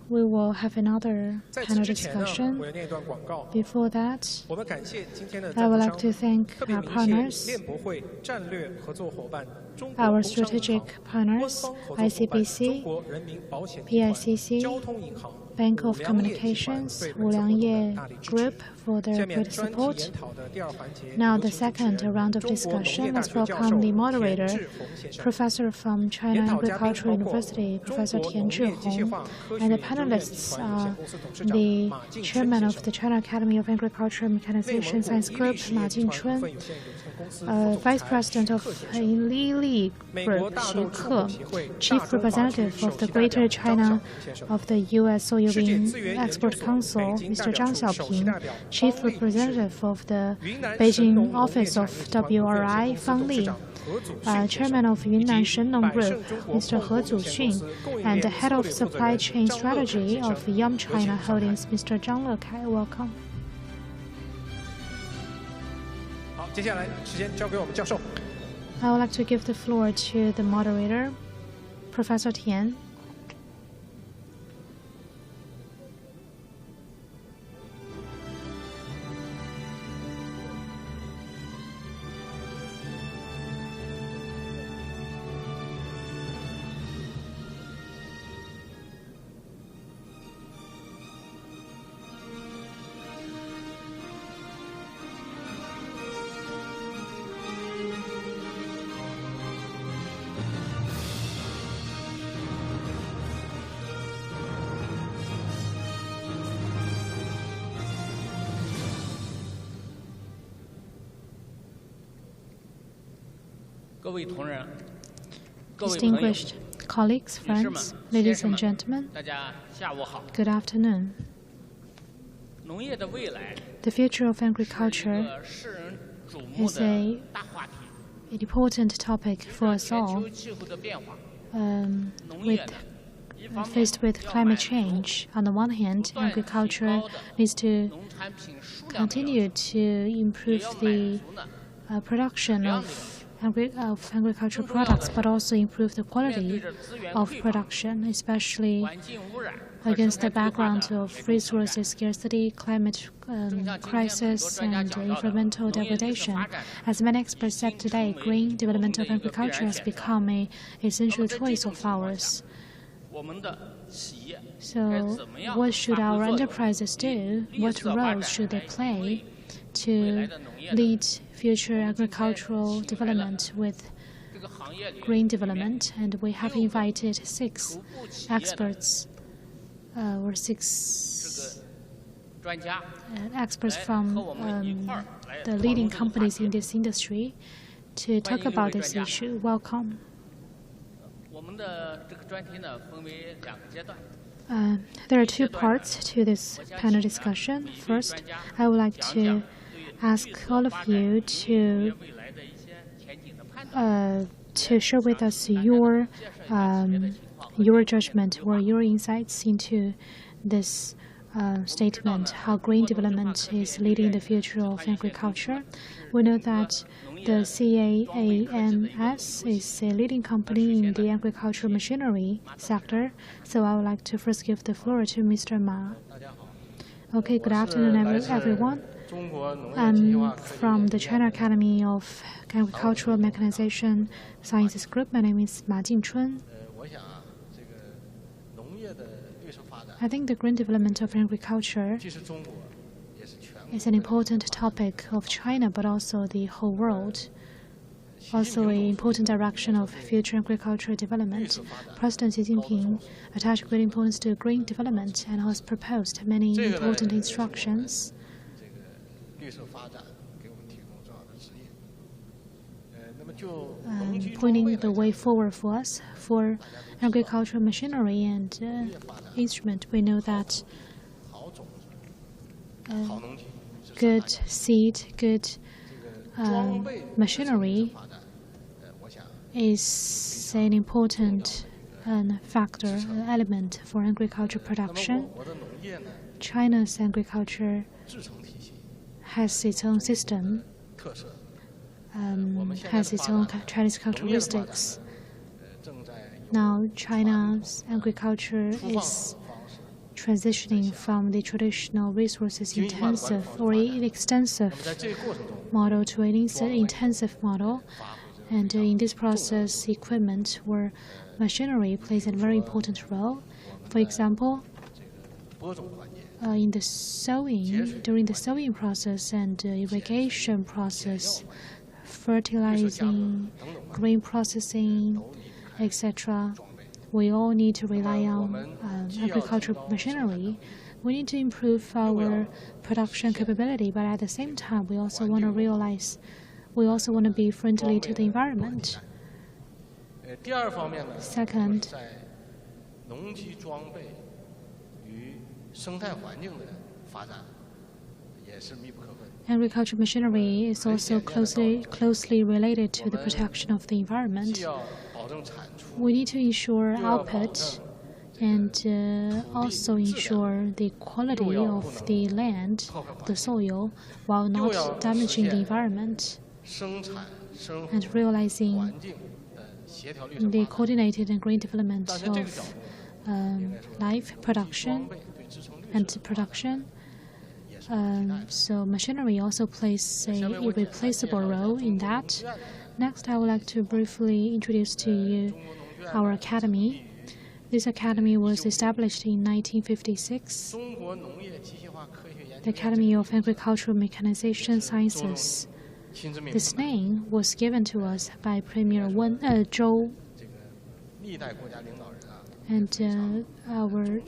we will have another 在此 panel 之前呢， discussion. 我要念一段广告。 Before that, 我们感谢今天的 I 赞 would 助 like to 商， thank 特别 our 鸣谢 partners, 链博会战略合作伙伴中国 our 工商银 strategic 行、官 partners, 方合作伙伴 ICBC, 中国人民保险集团、 PICC, 交通银行、Bank of Communications, Wu Liangye Group, for their great support. Now, the second round of discussion. Let's welcome the moderator, Professor from China Agricultural University, Professor Tian Zhihong, and the panelists are the chairman of the China Academy of Agriculture and Mechanization Science Group, Ma Jinchun, Vice President of Lili Group, Xu Ke, Chief Representative of the Greater China of the U.S. Soybean Export Council, Mr. Zhang Xiaoping, Chief Representative of the Beijing Office of WRI, Fang Li, Chairman of Yunnan Shenong Group, Mr. He Zuxun, and the Head of Supply Chain Strategy of Yum China Holdings, Mr. Zhang Lekai. Welcome. I would like to give the floor to the moderator, Professor Tian. Distinguished colleagues, friends, ladies and gentlemen, good afternoon. The future of agriculture is an important topic for us all. Faced with climate change, on the one hand, agriculture needs to continue to improve the production of agricultural products, but also improve the quality of production, especially against the background of resources scarcity, climate crisis, and environmental degradation. As many experts said today, green development of agriculture has become an essential choice of ours. So, what should our enterprises do? What role should they play to lead future agricultural development with green development? And we have invited 6 experts, or 6 experts from the leading companies in this industry to talk about this issue. Welcome. There are 2 parts to this panel discussion. First, I would like to ask all of you to share with us your judgment or your insights into this statement, how green development is leading the future of agriculture. We know that the CAAMS is a leading company in the agricultural machinery sector, so I would like to first give the floor to Mr. Ma. Okay, good afternoon, everyone. I'm from the China Academy of Agricultural Mechanization Sciences Group. My name is Ma Jinchun. I think the green development of agriculture is an important topic of China, but also the whole world. Also an important direction of future agricultural development. President Xi Jinping attached great importance to green development and has proposed many important instructions. Pointing the way forward for us for agricultural machinery and instrument. We know that good seed, good machinery is an important factor, element for agricultural production. China's agriculture has its own system, has its own Chinese characteristics. Now, China's agriculture is transitioning from the traditional resources-intensive or extensive model to an intensive model. And in this process, equipment or machinery plays a very important role. For example, in the sowing, during the sowing process and irrigation process, fertilizing, grain processing, etc. We all need to rely on agricultural machinery. We need to improve our production capability, but at the same time, we also want to realize, we also want to be friendly to the environment. Second, agricultural machinery is also closely related to the protection of the environment. We need to ensure output and also ensure the quality of the land, the soil, while not damaging the environment, and realizing the coordinated and green development of life production and production. So machinery also plays a irreplaceable role in that. Next, I would like to briefly introduce to you our academy. This academy was established in 1956, the Academy of Agricultural Mechanization Sciences. This name was given to us by Premier Zhou, and our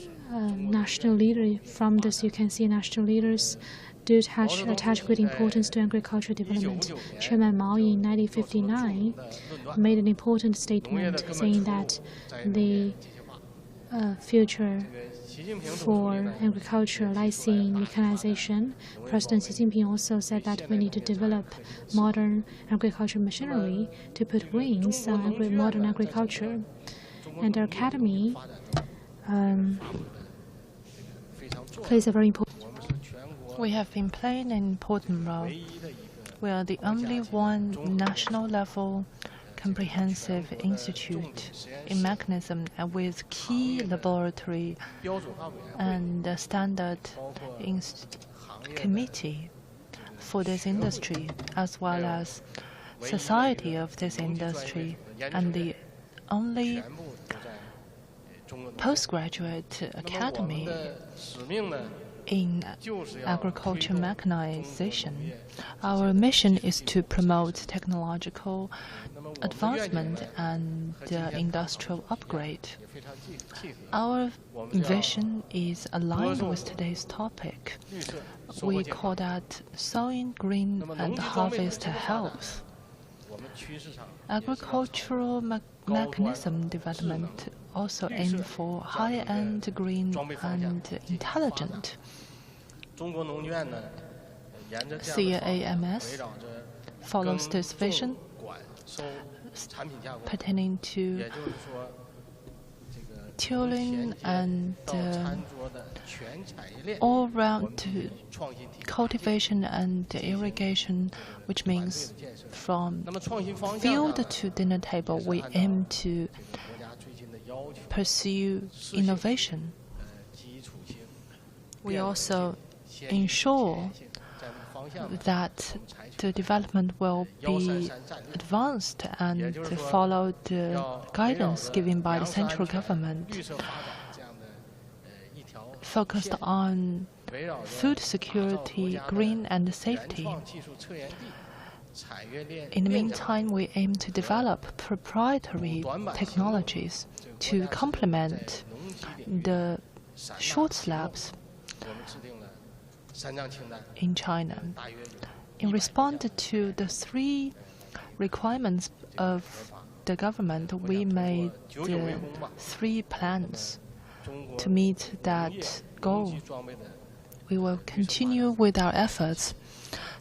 national leader. From this, you can see national leaders do attach great importance to agricultural development. Chairman Mao in 1959 made an important statement saying that the future for agriculture lies in mechanization. President Xi Jinping also said that we need to develop modern agricultural machinery to put wings on modern agriculture. And our academy plays a very important. We have been playing an important role. We are the only one national-level comprehensive institute in mechanism and with key laboratory and standard committee for this industry, as well as society of this industry, and the only postgraduate academy in agriculture mechanization. Our mission is to promote technological advancement and industrial upgrade. Our vision is aligned with today's topic. We call that sowing green and harvest health. Agricultural mechanism development also aim for high-end green and intelligent. CAMS follows this vision pertaining to tilling and all-round cultivation and irrigation, which means from field to dinner table, we aim to pursue innovation. We also ensure that the development will be advanced and follow the guidance given by the central government, focused on food security, green and safety. In the meantime, we aim to develop proprietary technologies to complement the short slabs in China. In response to the three requirements of the government, we made three plans to meet that goal. We will continue with our efforts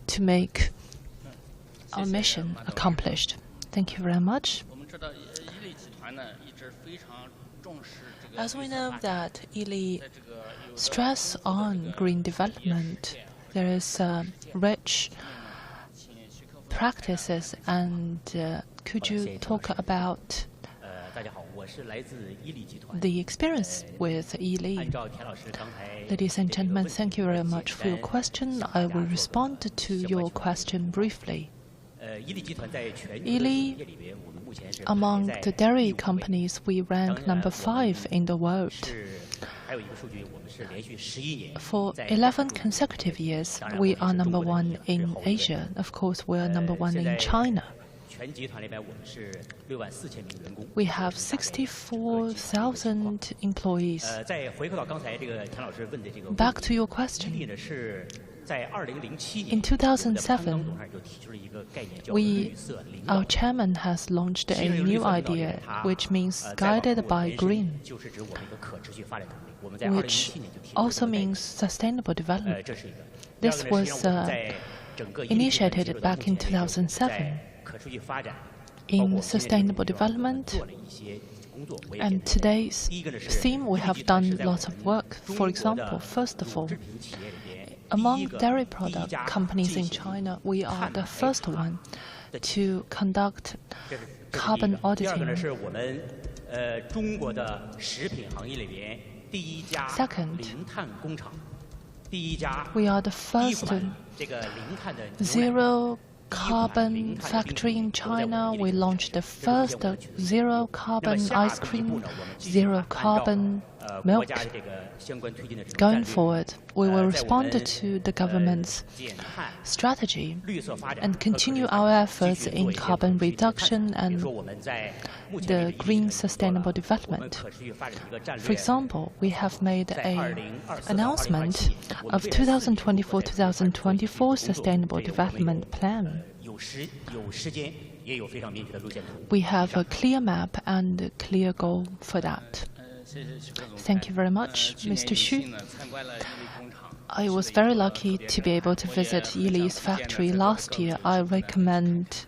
to make our mission accomplished. Thank you very much. As we know that Yili stress on green development, there is rich practices, and could you talk about the experience with Yili? Ladies and gentlemen, thank you very much for your question. I will respond to your question briefly. Yili, among the dairy companies, we rank number 5 in the world. For 11 consecutive years, we are number 1 in Asia. Of course, we are number 1 in China. We have 64,000 employees. Back to your question. In 2007, our chairman has launched a new idea, which means guided by green, which also means sustainable development. This was initiated back in 2007. In sustainable development, and today's theme, we have done lots of work. For example, first of all, among dairy product companies in China, we are the first one to conduct carbon auditing. Second, we are the first zero carbon factory in China. We launched the first zero carbon ice cream, zero carbon milk. Going forward, we will respond to the government's strategy and continue our efforts in carbon reduction and the green sustainable development. For example, we have made an announcement of 2024-2024 Sustainable Development Plan. We have a clear map and a clear goal for that. Thank you very much, Mr. Xu. I was very lucky to be able to visit Yili's factory last year. I recommend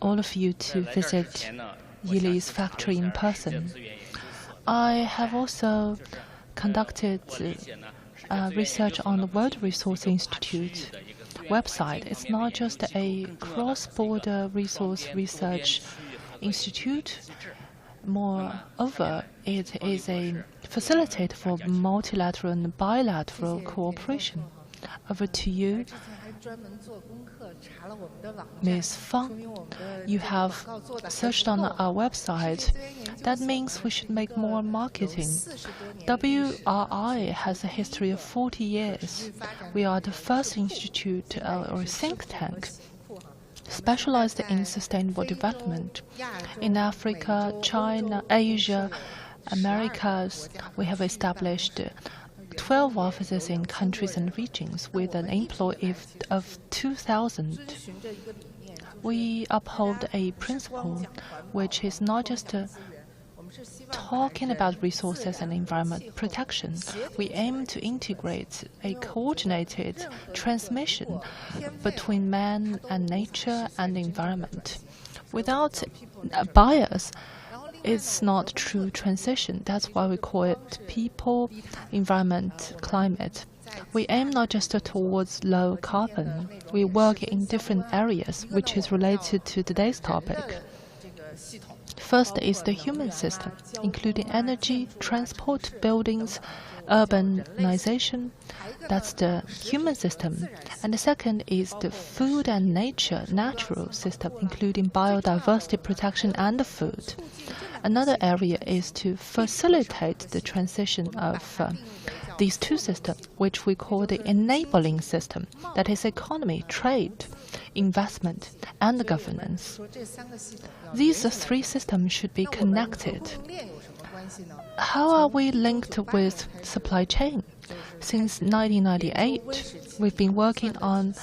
all of you to visit Yili's factory in person. I have also conducted research on the World Resource Institute website. It's not just a cross-border resource research institute. Moreover, it is a facilitator for multilateral and bilateral cooperation. Over to you, Ms. Fang. You have searched on our website. That means we should make more marketing. WRI has a history of 40 years. We are the first institute or think tank specialized in sustainable development. In Africa, China, Asia, Americas, we have established 12 offices in countries and regions with an employee of 2,000. We uphold a principle which is not just talking about resources and environment protection. We aim to integrate a coordinated transmission between man and nature and environment. Without a bias, it's not true transition. That's why we call it people, environment, climate. We aim not just towards low carbon. We work in different areas, which is related to today's topic. First is the human system, including energy, transport, buildings, urbanization. That's the human system. And the second is the food and nature, natural system, including biodiversity protection and the food. Another area is to facilitate the transition of these two systems, which we call the enabling system, that is economy, trade, investment, and governance. These three systems should be connected. How are we linked with supply chain? Since 1998, we've been working on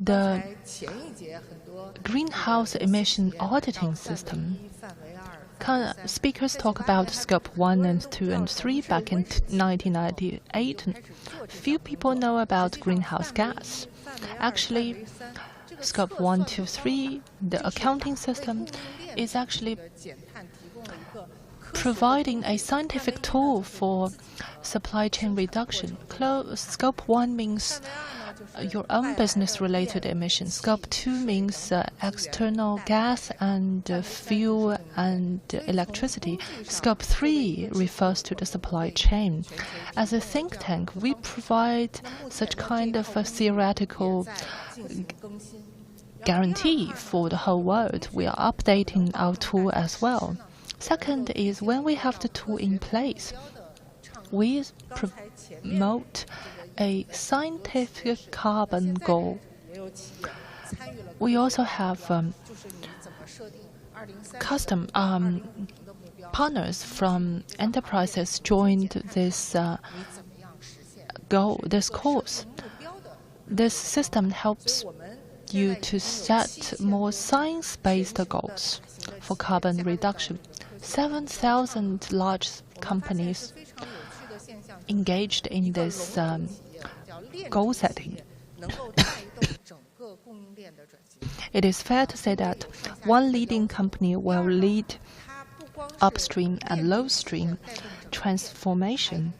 the greenhouse emission auditing system. Speakers talk about Scope 1 and 2 and 3 back in 1998. Few people know about greenhouse gas. Actually, Scope 1, 2, 3, the accounting system, is actually providing a scientific tool for supply chain reduction. Scope 1 means your own business-related emissions. Scope 2 means external gas and fuel and electricity. Scope 3 refers to the supply chain. As a think tank, we provide such kind of a theoretical guarantee for the whole world. We are updating our tool as well. Second is when we have the tool in place, we promote a scientific carbon goal. We also have partners from enterprises joined this this course. This system helps you to set more science-based goals for carbon reduction. 7,000 large companies engaged in this goal setting. It is fair to say that one leading company will lead upstream and lowstream transformation.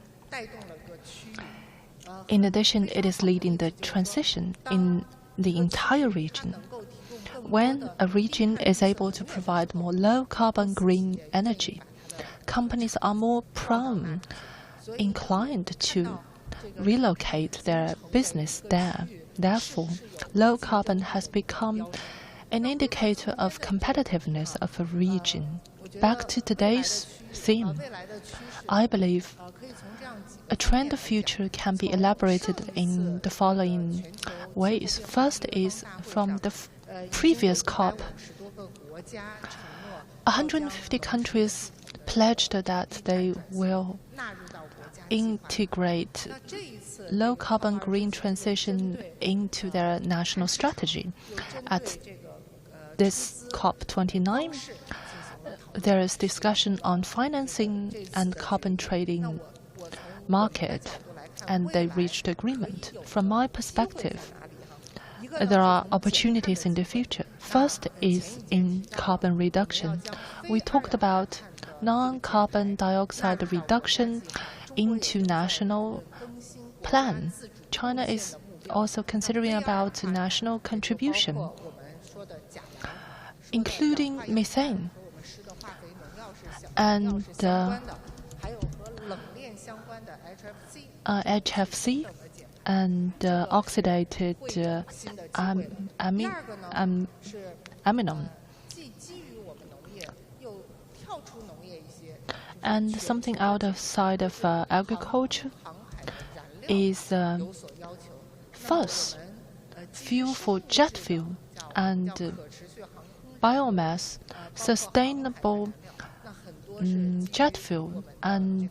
In addition, it is leading the transition in the entire region. When a region is able to provide more low-carbon green energy, companies are more inclined to relocate their business there. Therefore, low carbon has become an indicator of competitiveness of a region. Back to today's theme, I believe a trend of future can be elaborated in the following ways. First is from the previous COP. 150 countries pledged that they will integrate low-carbon green transition into their national strategy. At this COP29, there is discussion on financing and carbon trading market, and they reached agreement. From my perspective, there are opportunities in the future. First is in carbon reduction. We talked about non-carbon dioxide reduction into national plan. China is also considering about national contribution, including methane and HFC and oxidated aminum. And something outside of agriculture is first fuel for jet fuel and biomass, sustainable jet fuel and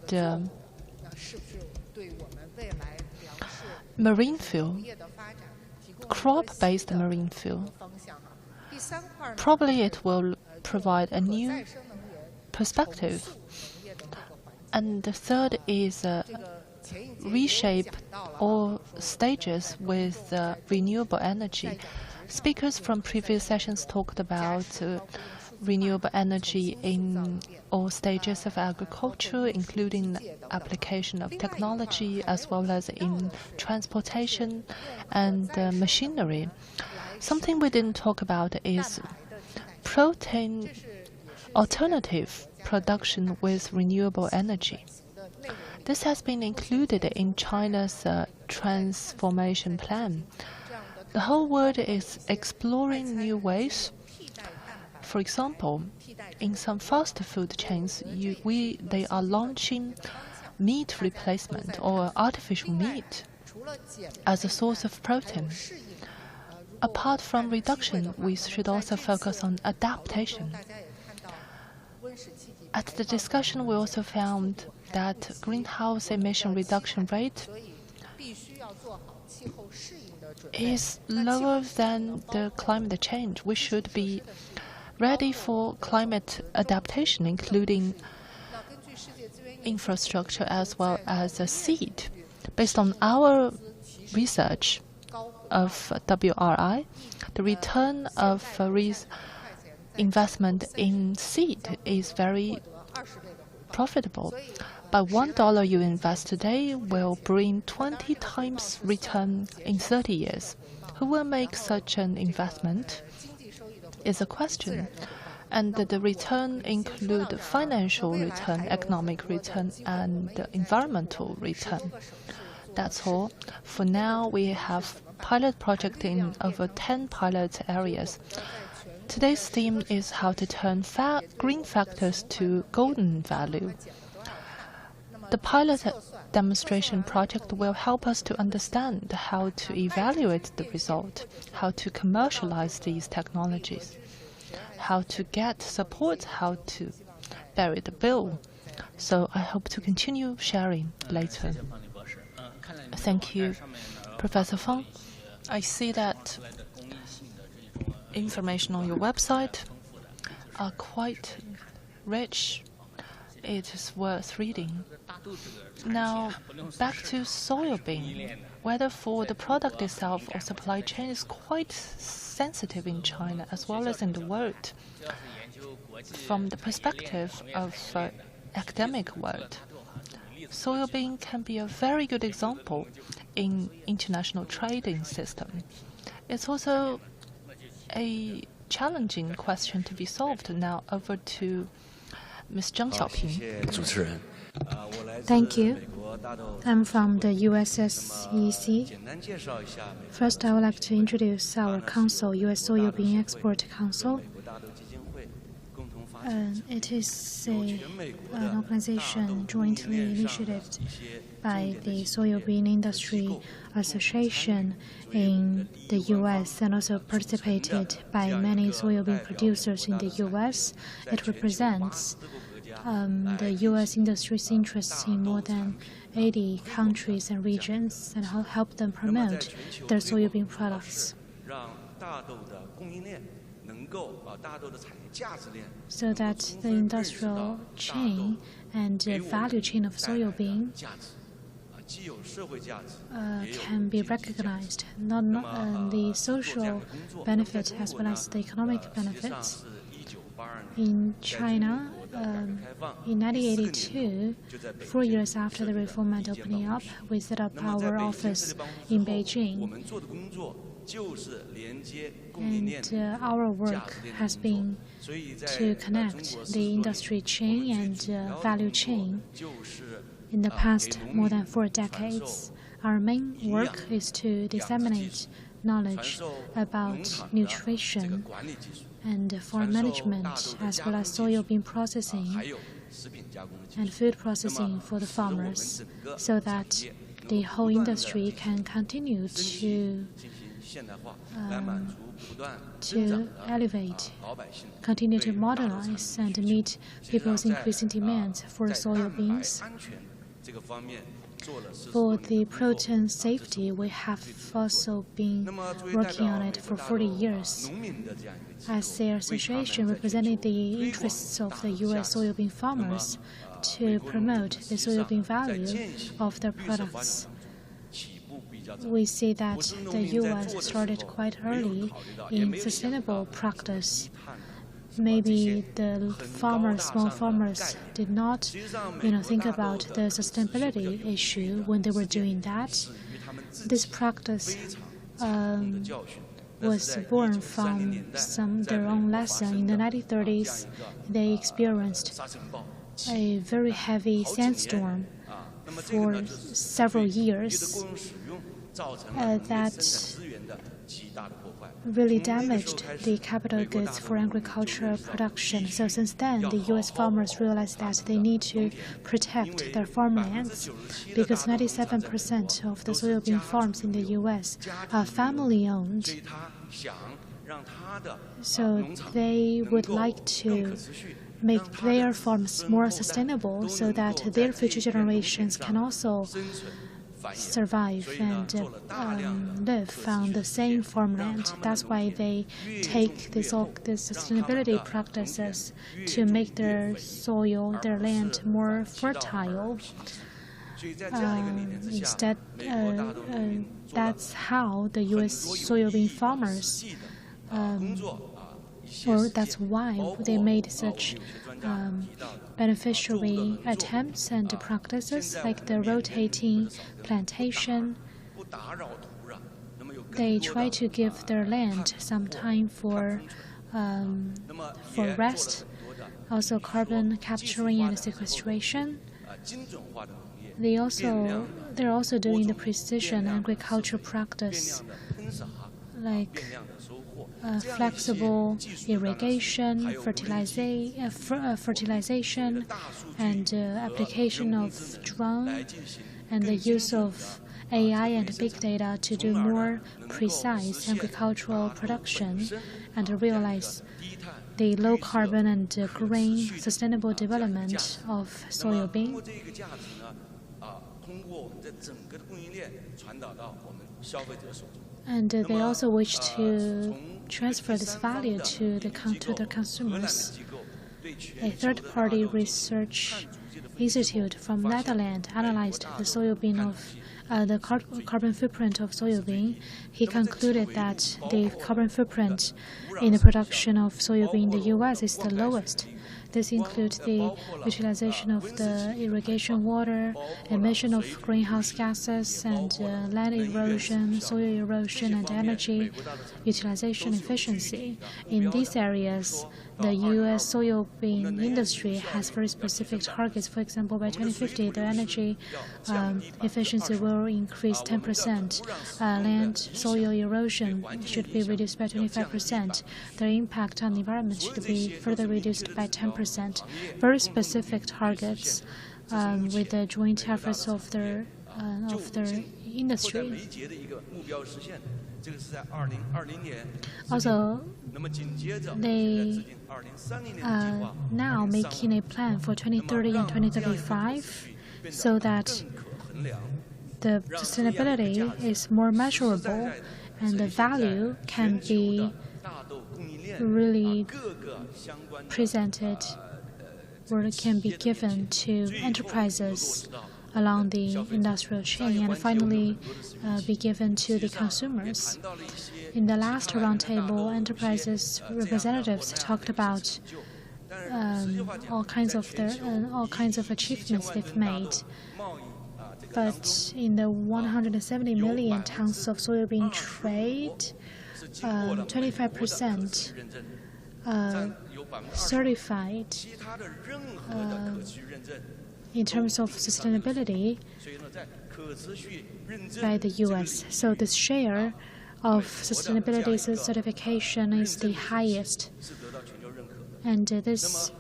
marine fuel, crop-based marine fuel. Probably it will provide a new perspective. And the third is reshape all stages with renewable energy. Speakers from previous sessions talked about renewable energy in all stages of agriculture, including application of technology as well as in transportation and machinery. Something we didn't talk about is protein alternative production with renewable energy. This has been included in China's transformation plan. The whole world is exploring new ways. For example, in some fast food chains, they are launching meat replacement or artificial meat as a source of protein. Apart from reduction, we should also focus on adaptation. At the discussion, we also found that greenhouse emission reduction rate is lower than the climate change. We should be ready for climate adaptation, including infrastructure as well as a seed. Based on our research of WRI, the return of investment in seed is very profitable. By $1 you invest today will bring 20 times return in 30 years. Who will make such an investment is a question. And the return include financial return, economic return, and environmental return. That's all. For now, we have pilot project in over 10 pilot areas. Today's theme is how to turn green factors to golden value. The pilot demonstration project will help us to understand how to evaluate the result, how to commercialize these technologies, how to get support, how to bury the bill. So I hope to continue sharing later. Thank you, Professor Fang. I see that information on your website are quite rich. It is worth reading. Now, back to soybean. Whether for the product itself or supply chain is quite sensitive in China as well as in the world. From the perspective of academic world, soybean can be a very good example in international trading system. It's also a challenging question to be solved. Now over to Ms. Zhang Xiaoping. Thank you. I'm from the USSEC. First, I would like to introduce our council, U.S. Soybean Export Council. It is an organization jointly initiated by the Soybean Industry Association in the U.S. and also participated by many soybean producers in the U.S. It represents the U.S. industry's interests in more than 80 countries and regions and help them promote their soybean products, so that the industrial chain and value chain of soybean can be recognized, not the social benefit as well as the economic benefits. In China, in 1982, 4 years after the reform and opening up, we set up our office in Beijing. And our work has been to connect the industry chain and value chain. In the past more than 4 decades, our main work is to disseminate knowledge about nutrition and farm management, as well as soybean processing and food processing for the farmers, so that the whole industry can continue to elevate, continue to modernize, and meet people's increasing demands for soybeans. For the protein safety, we have also been working on it for 40 years. As the association representing the interests of the U.S. soybean farmers to promote the soybean value of their products, we see that the U.S. started quite early in sustainable practice. Maybe the small farmers did not, think about the sustainability issue when they were doing that. This practice was born from their own lesson. In the 1930s, they experienced a very heavy sandstorm for several years that really damaged the capital goods for agricultural production. So since then, the U.S. farmers realized that they need to protect their farmlands, because 97% of the soybean farms in the U.S. are family-owned. So they would like to make their farms more sustainable so that their future generations can also survive and live on the same farmland. That's why they take these sustainability practices to make their soil, their land more fertile. Instead, that's how the U.S. soybean farmers, or that's why they made such beneficiary attempts and practices like the rotating plantation. They try to give their land some time for rest, also carbon capturing and sequestration. They're also doing the precision agriculture practice like flexible irrigation, fertilization, and application of drone, and the use of AI and big data to do more precise agricultural production and realize the low carbon and green sustainable development of soybean. And they also wish to transfer this value to the consumers. A third-party research institute from Netherlands analyzed the the carbon footprint of soybean. He concluded that the carbon footprint in the production of soybean in the U.S. is the lowest. This includes the utilization of the irrigation water, emission of greenhouse gases, and land erosion, soil erosion, and energy utilization efficiency. In these areas, the U.S. soybean industry has very specific targets. For example, by 2050, the energy efficiency will increase 10%. Land soil erosion should be reduced by 25%. The impact on the environment should be further reduced by 10%. Very specific targets with the joint efforts of their industry. Also, they are now making a plan for 2030 and 2035 so that the sustainability is more measurable and the value can be really presented or can be given to enterprises along the industrial chain and finally be given to the consumers. In the last roundtable, enterprises representatives talked about all kinds of achievements they've made. But in the 170 million tons of soybean trade, 25% certified in terms of sustainability by the U.S. So this share of sustainability certification is the highest. And this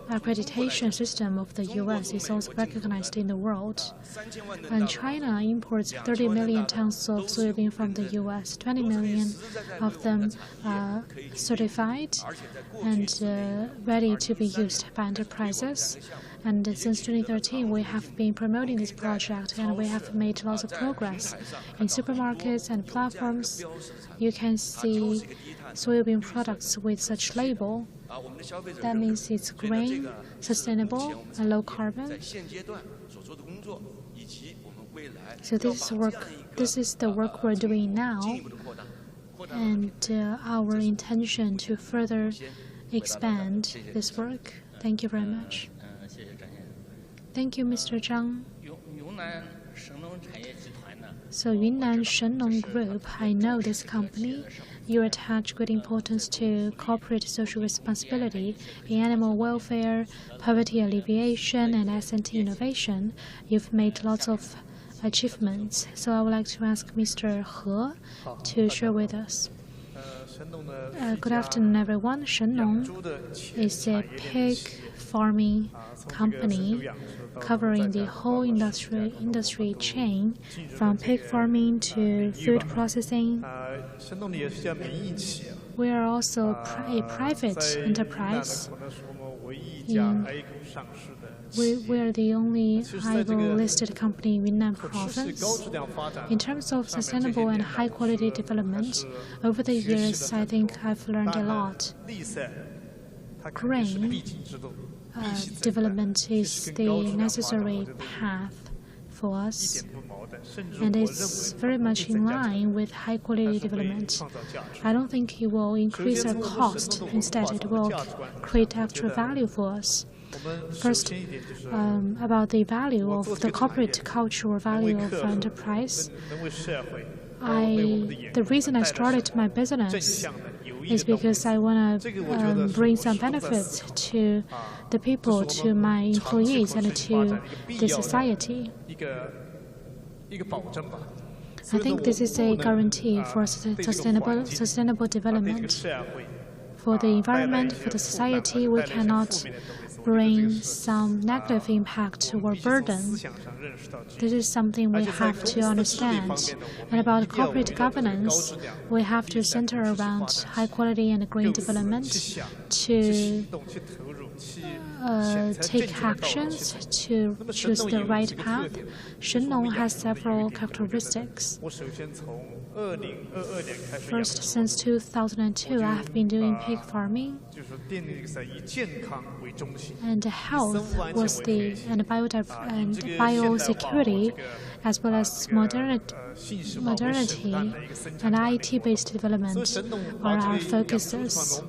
accreditation system of the U.S. is also recognized in the world. And China imports 30 million tons of soybean from the U.S. 20 million of them are certified and ready to be used by enterprises. And since 2013, we have been promoting this project, and we have made lots of progress. In supermarkets and platforms, you can see soybean products with such label. That means it's green, sustainable, and low carbon. So this is the work we're doing now, and our intention to further expand this work. Thank you very much. Thank you, Mr. Zhang. So Yunnan Shenong Group, I know this company. You attach great importance to corporate social responsibility in animal welfare, poverty alleviation, and S&T innovation. You've made lots of achievements. So I would like to ask Mr. He to share with us. Good afternoon, everyone. Shenong is a pig farming company covering the whole industry chain, from pig farming to food processing. We are also a private enterprise. We are the only IPO-listed company in Yunnan province. In terms of sustainable and high-quality development, over the years, I think I've learned a lot. Grain development is the necessary path for us, and it's very much in line with high-quality development. I don't think it will increase our cost. Instead, it will create extra value for us. First, about the value of the corporate culture or value of enterprise. The reason I started my business is because I want to bring some benefits to the people, to my employees, and to the society. I think this is a guarantee for sustainable development. For the environment, for the society, we cannot bring some negative impact or burden. This is something we have to understand. And about corporate governance, we have to center around high quality and green development to take actions to choose the right path. Shenlong has several characteristics. First, since 2002, I have been doing pig farming, and health was and biosecurity, as well as modernity and IT-based development are our focuses.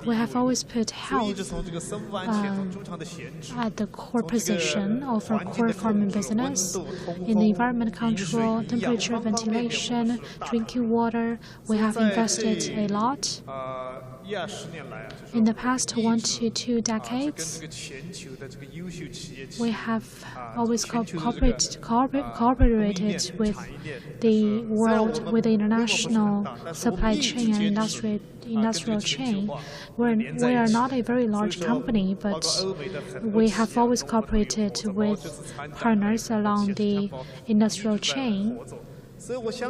We have always put health at the core position of our core farming business. In the environment control, temperature, ventilation, drinking water, we have invested a lot. In the past 1 to 2 decades, we have always cooperated with the world, with the international supply chain and industrial chain. We are not a very large company, but we have always cooperated with partners along the industrial chain.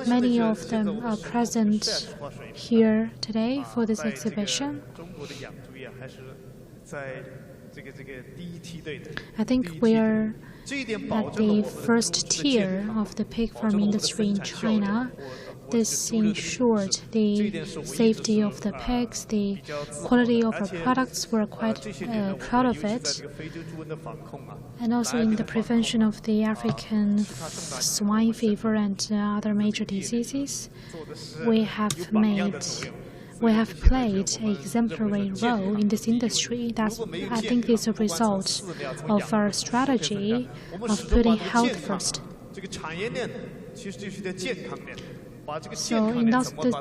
Many of them are present here today for this exhibition. I think we are at the first tier of the pig farm industry in China. This ensured the safety of the pigs, the quality of our products. We're quite proud of it. And also in the prevention of the African swine fever and other major diseases, we have played an exemplary role in this industry. I think this is a result of our strategy of putting health first. So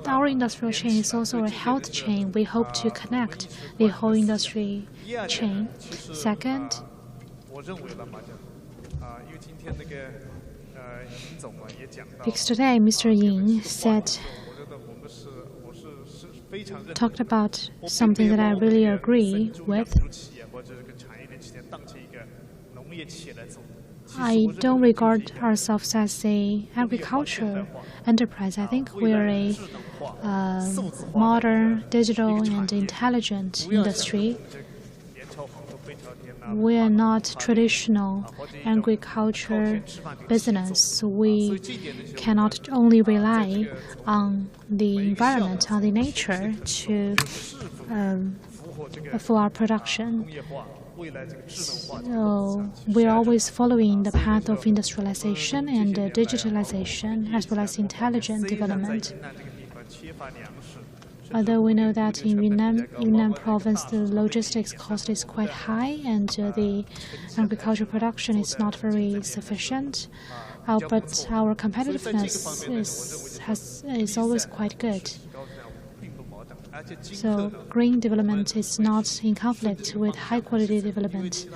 our industrial chain is also a health chain. We hope to connect the whole industry chain. Second, because today Mr. Ying talked about something that I really agree with. I don't regard ourselves as an agriculture enterprise. I think we are a modern, digital, and intelligent industry. We are not traditional agriculture business. We cannot only rely on the environment, on the nature for our production. So we are always following the path of industrialization and digitalization, as well as intelligent development. Although we know that in Yunnan province, the logistics cost is quite high and the agricultural production is not very sufficient, but our competitiveness is always quite good. So green development is not in conflict with high-quality development.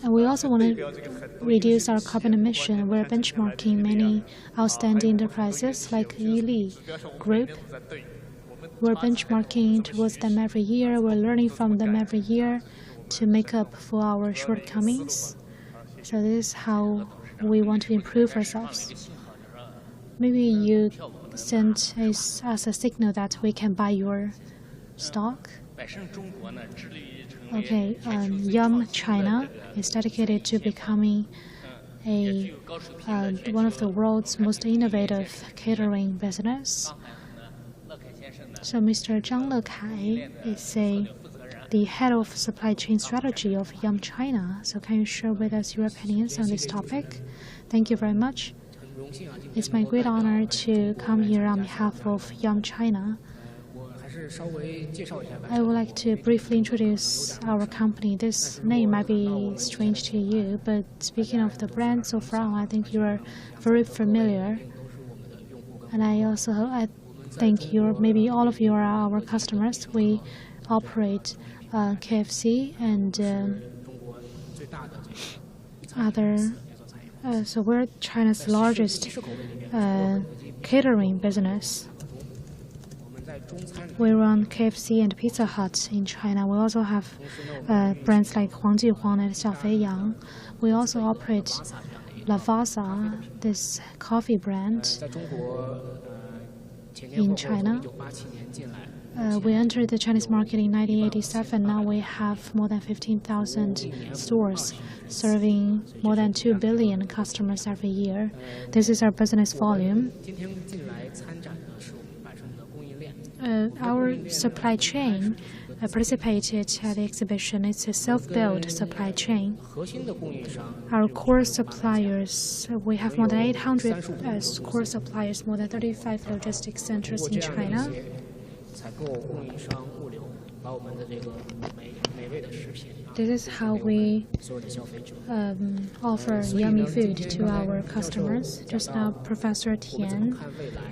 And we also want to reduce our carbon emission. We're benchmarking many outstanding enterprises like Yili Group. We're benchmarking towards them every year. We're learning from them every year to make up for our shortcomings. So this is how we want to improve ourselves. Maybe you send us a signal that we can buy your stock. Okay, Yum China is dedicated to becoming one of the world's most innovative catering business. So Mr. Zhang Lekai is the head of supply chain strategy of Yum China. So can you share with us your opinions on this topic? Thank you very much. It's my great honor to come here on behalf of Yum China. I would like to briefly introduce our company. This name might be strange to you, but speaking of the brand so far, I think you are very familiar. And I think maybe all of you are our customers. We operate KFC and So we're China's largest catering business. We run KFC and Pizza Hut in China. We also have brands like Huang Jihuang and Xiaofei Yang. We also operate Lavazza, this coffee brand in China. We entered the Chinese market in 1987. Now we have more than 15,000 stores, serving more than 2 billion customers every year. This is our business volume. Our supply chain participated at the exhibition. It's a self-built supply chain. Our core suppliers, we have more than 800 core suppliers, more than 35 logistics centers in China. This is how we offer yummy food to our customers. Just now, Professor Tian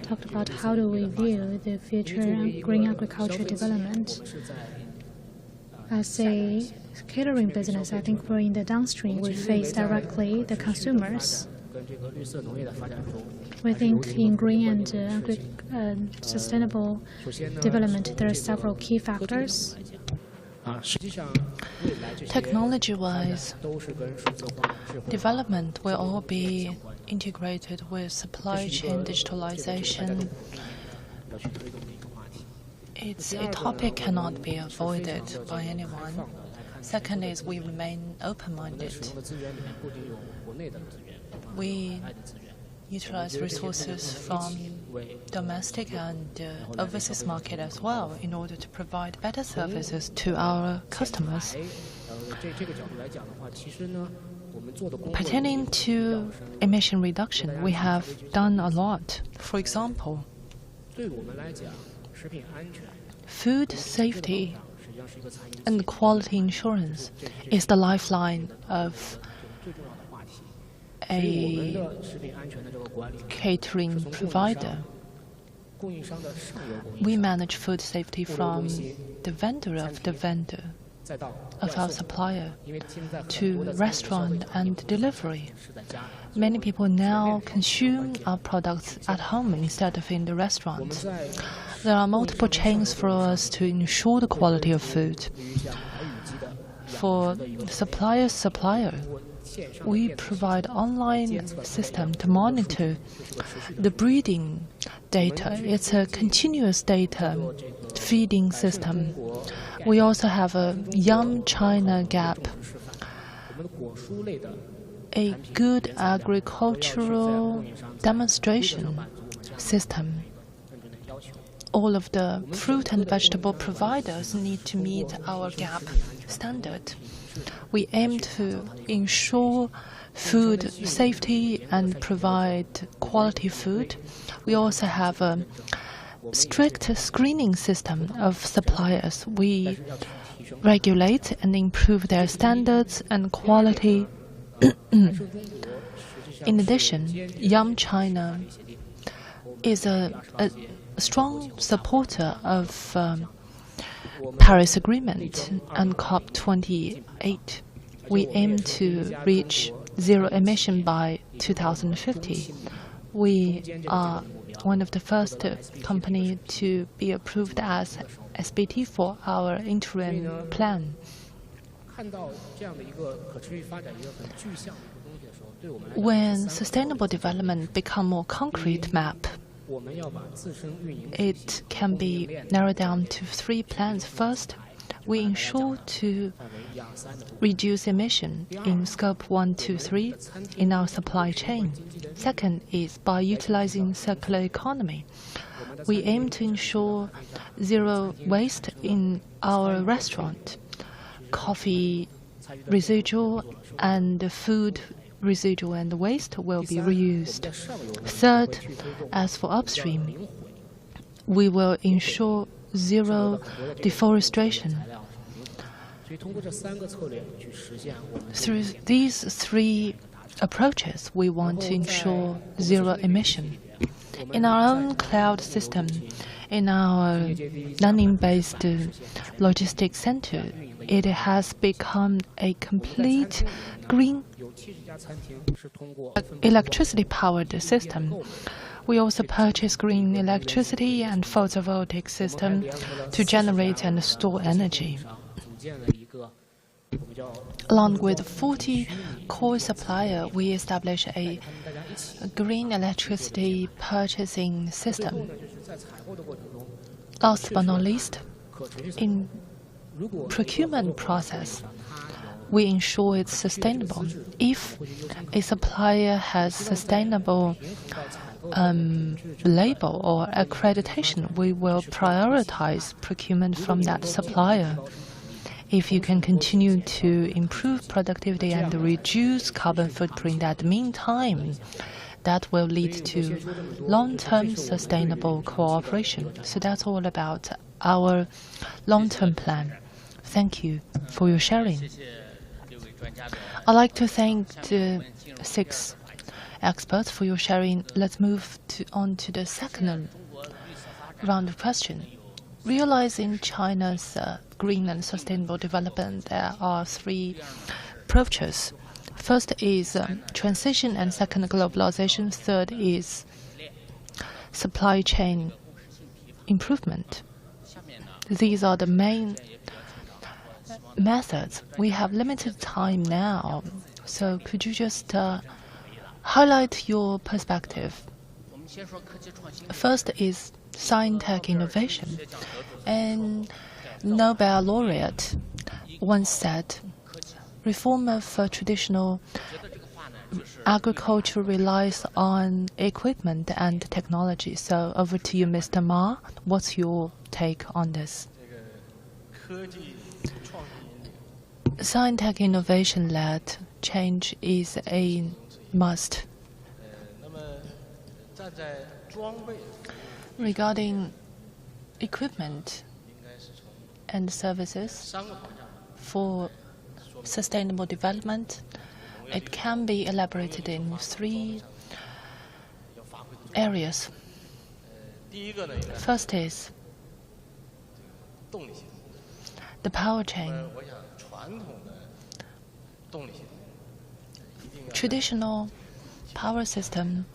talked about how do we view the future green agriculture development. As a catering business, I think we're in the downstream. We face directly the consumers. We think in green and sustainable development, there are several key factors. Technology-wise, development will all be integrated with supply chain digitalization. It's a topic cannot be avoided by anyone. Second is we remain open-minded. We utilize resources from domestic and overseas market as well in order to provide better services to our customers. Pertaining to emission reduction, we have done a lot. For example, food safety and quality insurance is the lifeline of a catering provider. We manage food safety from the vendor of our supplier to restaurant and delivery. Many people now consume our products at home instead of in the restaurant. There are multiple chains for us to ensure the quality of food. For supplier, we provide online system to monitor the breeding data. It's a continuous data feeding system. We also have a Young China Gap, a good agricultural demonstration system. All of the fruit and vegetable providers need to meet our GAP standard. We aim to ensure food safety and provide quality food. We also have a strict screening system of suppliers. We regulate and improve their standards and quality. In addition, Young China is a strong supporter of Paris Agreement and COP28. We aim to reach zero emission by 2050. We are one of the first companies to be approved as SBT for our interim plan. When sustainable development becomes more concrete map, it can be narrowed down to 3 plans. First, we ensure to reduce emission in scope 1, 2, 3 in our supply chain. Second is by utilizing circular economy. We aim to ensure zero waste in our restaurant. Coffee residual and food residual and waste will be reused. Third, as for upstream, we will ensure zero deforestation. Through these 3 approaches, we want to ensure zero emission. In our own cloud system, in our Nanning-based logistics center, it has become a complete green electricity-powered system. We also purchase green electricity and photovoltaic system to generate and store energy. Along with 40 core suppliers, we establish a green electricity purchasing system. Last but not least, in procurement process, we ensure it's sustainable. If a supplier has sustainable label or accreditation, we will prioritize procurement from that supplier. If you can continue to improve productivity and reduce carbon footprint at the meantime, that will lead to long-term sustainable cooperation. So that's all about our long-term plan. Thank you for your sharing. I'd like to thank the 6 experts for your sharing. Let's move on to the second round of questions. Realizing China's green and sustainable development, there are 3 approaches. First is transition, and second, globalization. Third is supply chain improvement. These are the main methods. We have limited time now, so could you just highlight your perspective? First is science-tech innovation. And Nobel laureate once said, reform of traditional agriculture relies on equipment and technology. So over to you, Mr. Ma. What's your take on this? Science-tech innovation-led change is a must. Regarding equipment and services for sustainable development, it can be elaborated in 3 areas. First is the power chain. Traditional power system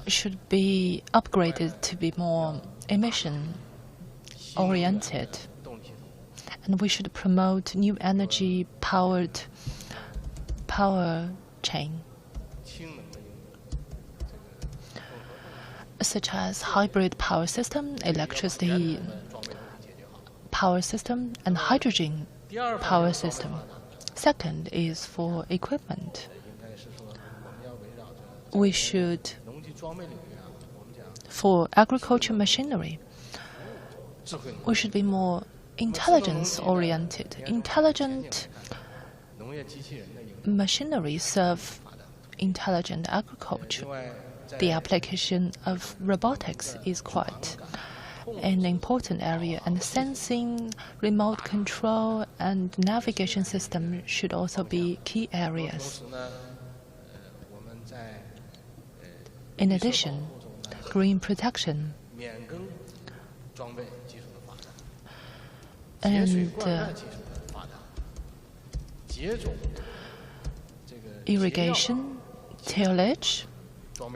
should be upgraded to be more emission-oriented, and we should promote new energy-powered power chain, such as hybrid power system, electricity power system, and hydrogen power system. Second is for equipment. We should, for agriculture machinery, we should be more intelligence-oriented. Intelligent machinery serve intelligent agriculture. The application of robotics is quite an important area, and sensing, remote control, and navigation system should also be key areas. In addition, green protection and irrigation, tillage,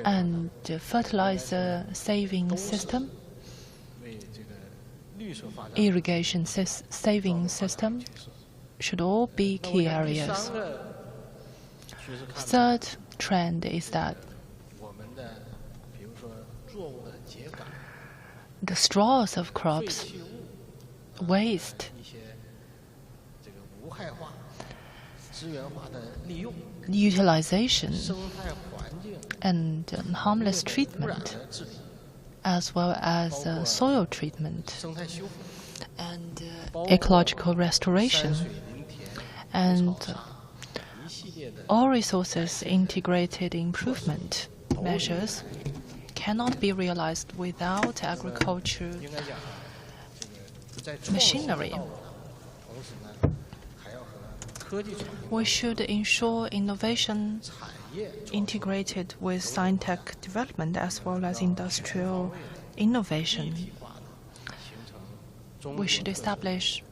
and fertilizer saving system, irrigation saving system should all be key areas. Third trend is that the straws of crops, waste, utilization, and harmless treatment, as well as soil treatment and ecological restoration, and all resources integrated improvement measures cannot be realized without agriculture machinery. We should ensure innovation integrated with science-tech development as well as industrial innovation. We should establish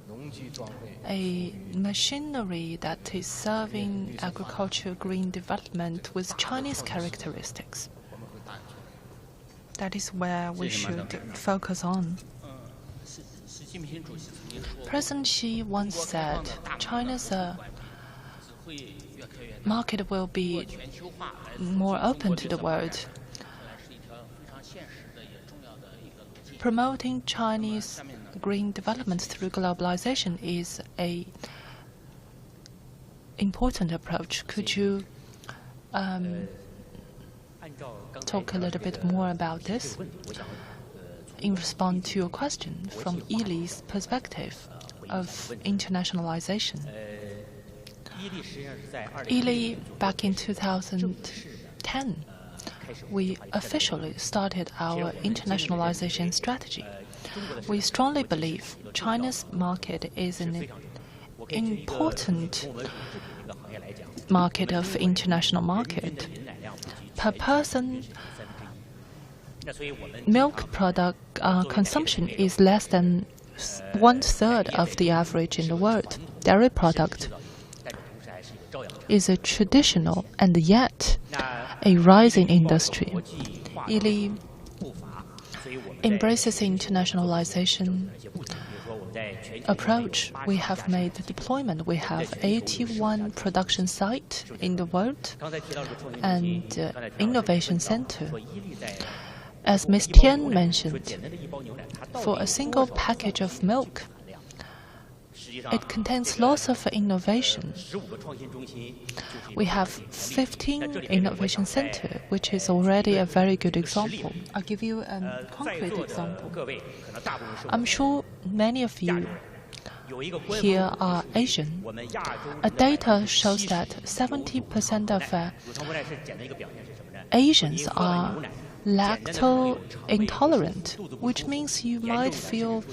a machinery that is serving agriculture green development with Chinese characteristics. That is where we should focus on. President Xi once said, China's market will be more open to the world. Promoting Chinese green development through globalization is an important approach. Could you talk a little bit more about this? In response to your question, from Yili's perspective of internationalization. Yili, back in 2010, we officially started our internationalization strategy. We strongly believe China's market is an important market of international market. Per person, milk product consumption is less than 1/3 of the average in the world. Dairy product is a traditional and yet a rising industry. Yili embraces the internationalization approach. We have made the deployment. We have 81 production sites in the world and innovation center. As Ms. Tian mentioned, for a single package of milk, it contains lots of innovation. We have 15 innovation centers, which is already a very good example. I'll give you a concrete example. I'm sure many of you here are Asian. Data shows that 70% of Asians are lactose intolerant, which means you might feel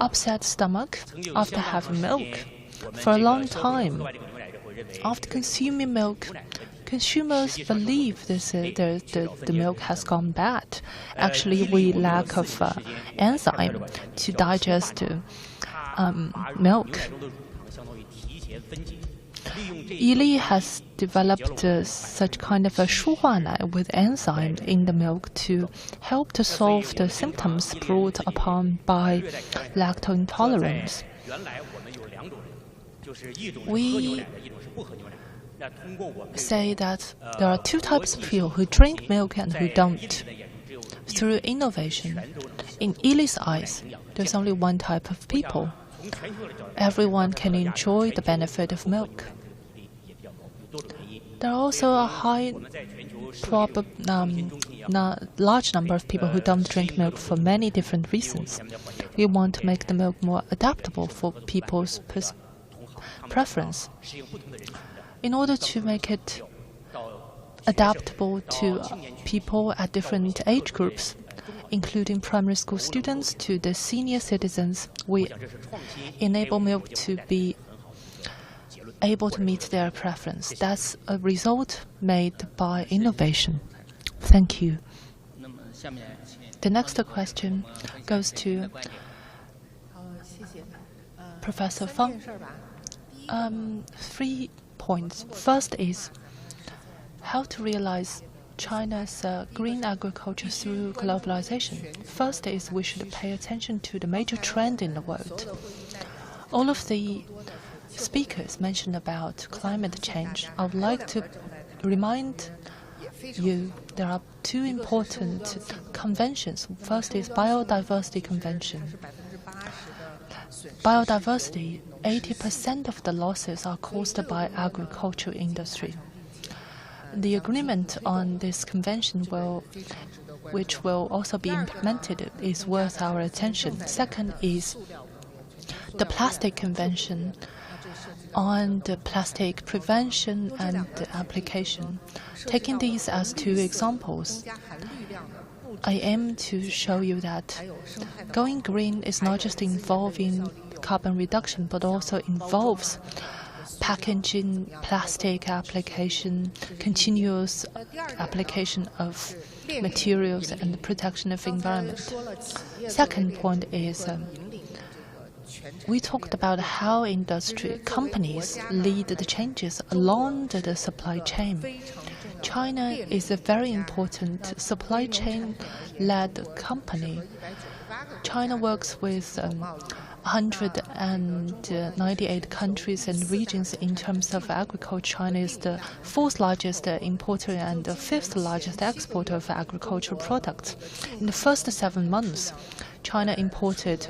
upset stomach after having milk for a long time. After consuming milk, consumers believe the milk has gone bad. Actually, we lack of enzyme to digest milk. Yili has developed such kind of a shuhuanai with enzyme in the milk to help to solve the symptoms brought upon by lactose intolerance. We say that there are two types of people who drink milk and who don't. Through innovation, in Yili's eyes, there's only one type of people. Everyone can enjoy the benefit of milk. There are also a large number of people who don't drink milk for many different reasons. We want to make the milk more adaptable for people's preference. In order to make it adaptable to people at different age groups, including primary school students to the senior citizens, we enable milk to be able to meet their preference. That's a result made by innovation. Thank you. The next question goes to Professor Fang. 3 points. First is how to realize China's green agriculture through globalization. First is we should pay attention to the major trend in the world. All of the speakers mentioned about climate change. I would like to remind you there are 2 important conventions. First is Biodiversity Convention. Biodiversity, 80% of the losses are caused by agricultural industry. The agreement on this convention which will also be implemented is worth our attention. Second is the Plastic Convention on the plastic prevention and application. Taking these as 2 examples, I aim to show you that going green is not just involving carbon reduction, but also involves packaging, plastic application, continuous application of materials, and the protection of environment. Second point is we talked about how industry companies lead the changes along the supply chain. China is a very important supply chain-led company. China works with 198 countries and regions in terms of agriculture. China is the 4th largest importer and the 5th largest exporter of agricultural products. In the first 7 months, China imported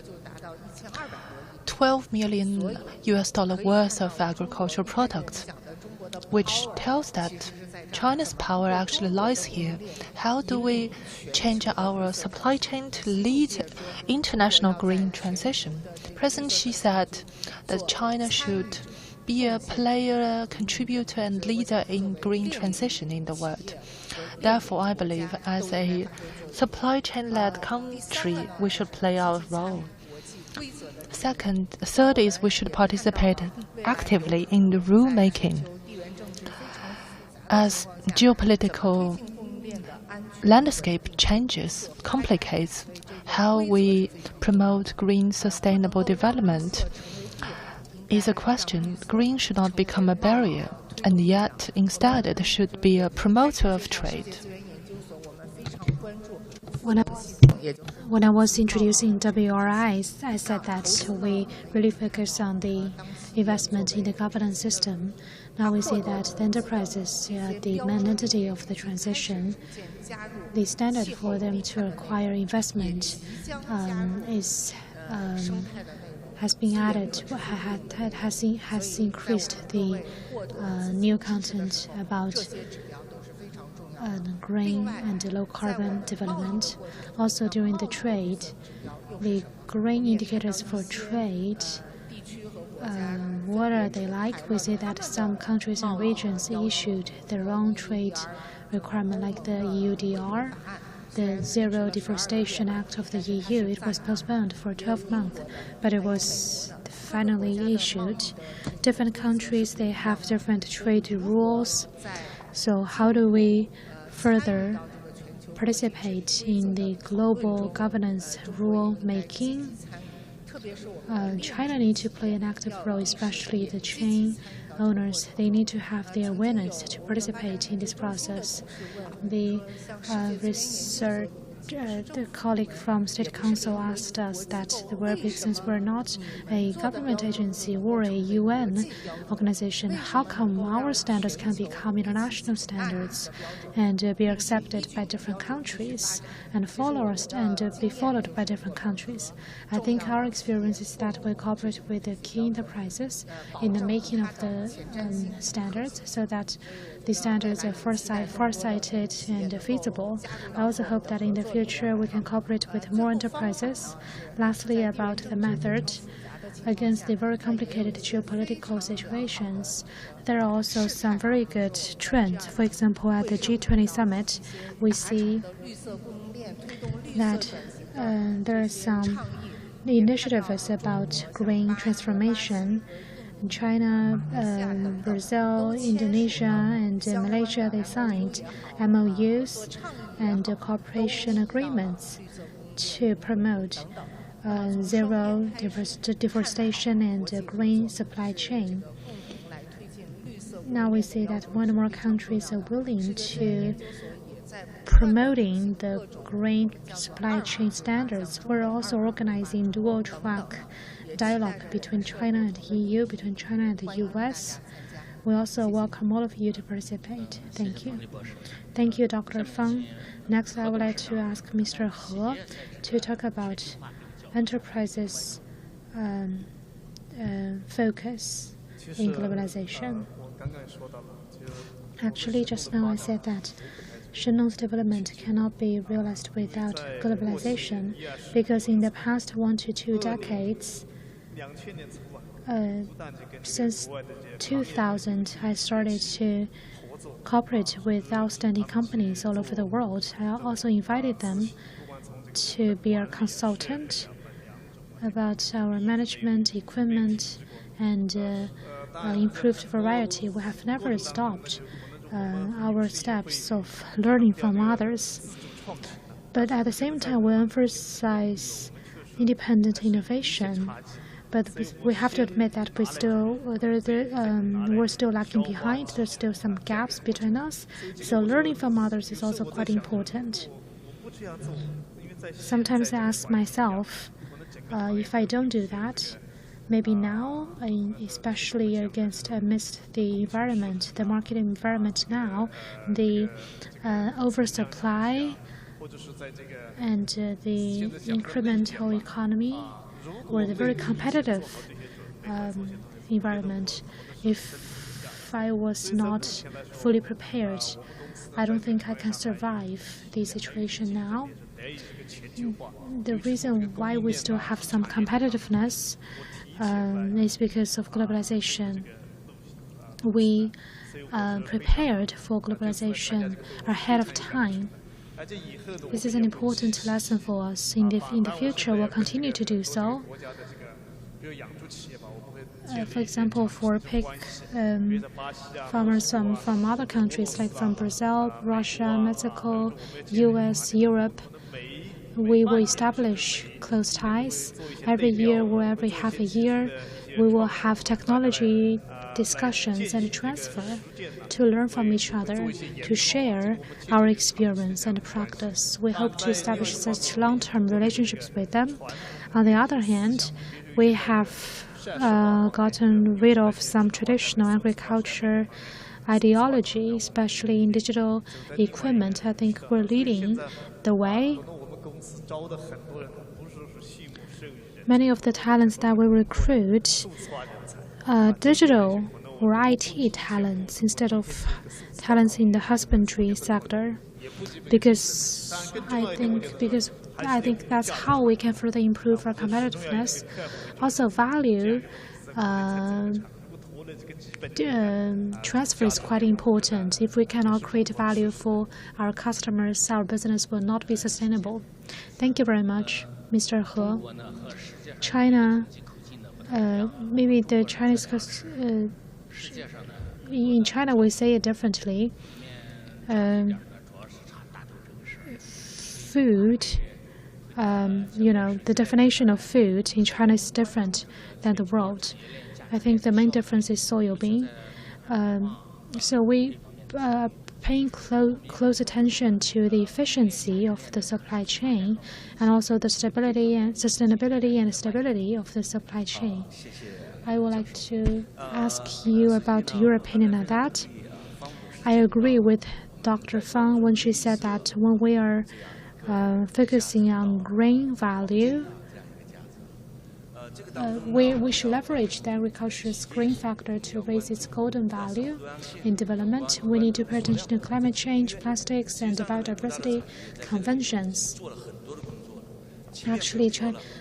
$12 million worth of agricultural products, which tells that China's power actually lies here. How do we change our supply chain to lead international green transition? President Xi said that China should be a player, contributor, and leader in green transition in the world. Therefore, I believe as a supply chain-led country, we should play our role. Third is we should participate actively in the rule-making. As geopolitical landscape changes, complicates how we promote green sustainable development is a question. Green should not become a barrier, and yet instead it should be a promoter of trade. When I was introducing WRI, I said that we really focus on the investment in the governance system. Now we see that the enterprises are the main entity of the transition. The standard for them to acquire investment has been added, has increased the new content about green and low carbon development. Also during the trade, the green indicators for trade, what are they like? We see that some countries and regions issued their own trade requirement, like the EUDR, the Zero Deforestation Act of the EU. It was postponed for 12 months, but it was finally issued. Different countries, they have different trade rules. So how do we further participate in the global governance rule making? China needs to play an active role, especially the chain owners. They need to have the awareness to participate in this process. The colleague from State Council asked us that since we're not a government agency or a UN organization, how come our standards can become international standards and be accepted by different countries and be followed by different countries? I think our experience is that we cooperate with the key enterprises in the making of the standards so that the standards are far-sighted and feasible. I also hope that in the future we can cooperate with more enterprises. Lastly, about the method, against the very complicated geopolitical situations, there are also some very good trends. For example, at the G20 summit, we see that there are some initiatives about green transformation. China, Brazil, Indonesia, and Malaysia, they signed MOUs and cooperation agreements to promote zero deforestation and green supply chain. Now we see that more and more countries are willing to promoting the green supply chain standards. We're also organizing dual-track dialogue between China and the EU, between China and the US. We also welcome all of you to participate. Thank you. Thank you, Dr. Fang. Next, I would like to ask Mr. He to talk about enterprises' focus in globalization. Actually, just now I said that Shenlong's development cannot be realized without globalization, because in the past 1 to 2 decades, since 2000, I started to cooperate with outstanding companies all over the world. I also invited them to be our consultant about our management, equipment, and improved variety. We have never stopped our steps of learning from others. But at the same time, we emphasize independent innovation. But we have to admit that we're still lagging behind. There's still some gaps between us. So learning from others is also quite important. Sometimes I ask myself, if I don't do that, maybe now, especially amidst the environment, the market environment now, the oversupply and the incremental economy, or the very competitive environment, if I was not fully prepared, I don't think I can survive the situation now. The reason why we still have some competitiveness is because of globalization. We prepared for globalization ahead of time. This is an important lesson for us. In the future, we'll continue to do so. For example, for pig farmers from other countries, like from Brazil, Russia, Mexico, US, Europe, we will establish close ties. Every year or every half a year, we will have technology discussions and transfer to learn from each other, to share our experience and practice. We hope to establish such long-term relationships with them. On the other hand, we have gotten rid of some traditional agriculture ideology, especially in digital equipment. I think we're leading the way. Many of the talents that we recruit digital or IT talents instead of talents in the husbandry sector, because I think that's how we can further improve our competitiveness. Also, value transfer is quite important. If we cannot create value for our customers, our business will not be sustainable. Thank you very much, Mr. He. China, maybe the Chinese, in China we say it differently. Food, the definition of food in China is different than the world. I think the main difference is soybean. So we paying close attention to the efficiency of the supply chain and also the stability and sustainability and stability of the supply chain. I would like to ask you about your opinion on that. I agree with Dr. Fang when she said that when we are focusing on grain value, we should leverage the agriculture's green factor to raise its golden value in development. We need to pay attention to climate change, plastics, and biodiversity conventions. Actually,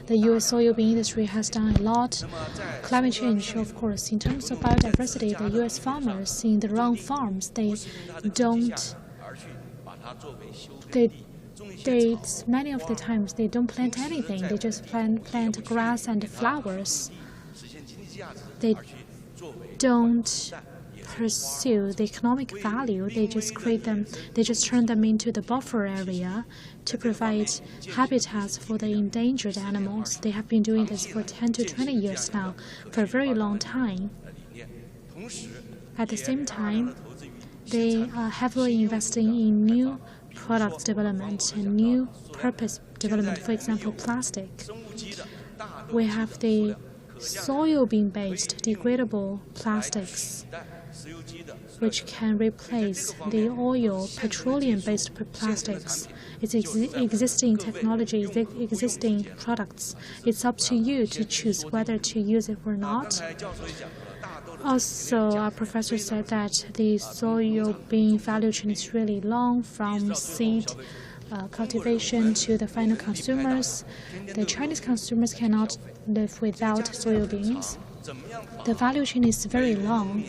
the U.S. soybean industry has done a lot. Climate change, of course. In terms of biodiversity, the U.S. farmers in their own farms, many of the times they don't plant anything. They just plant grass and flowers. They don't pursue the economic value. They just create them. They just turn them into the buffer area to provide habitats for the endangered animals. They have been doing this for 10 to 20 years now, for a very long time. At the same time, they are heavily investing in new product development and new purpose development, for example, plastic. We have the soybean-based degradable plastics, which can replace the oil, petroleum-based plastics. It's existing technology, existing products. It's up to you to choose whether to use it or not. Also, our professor said that the soybean value chain is really long, from seed cultivation to the final consumers. The Chinese consumers cannot live without soybeans. The value chain is very long.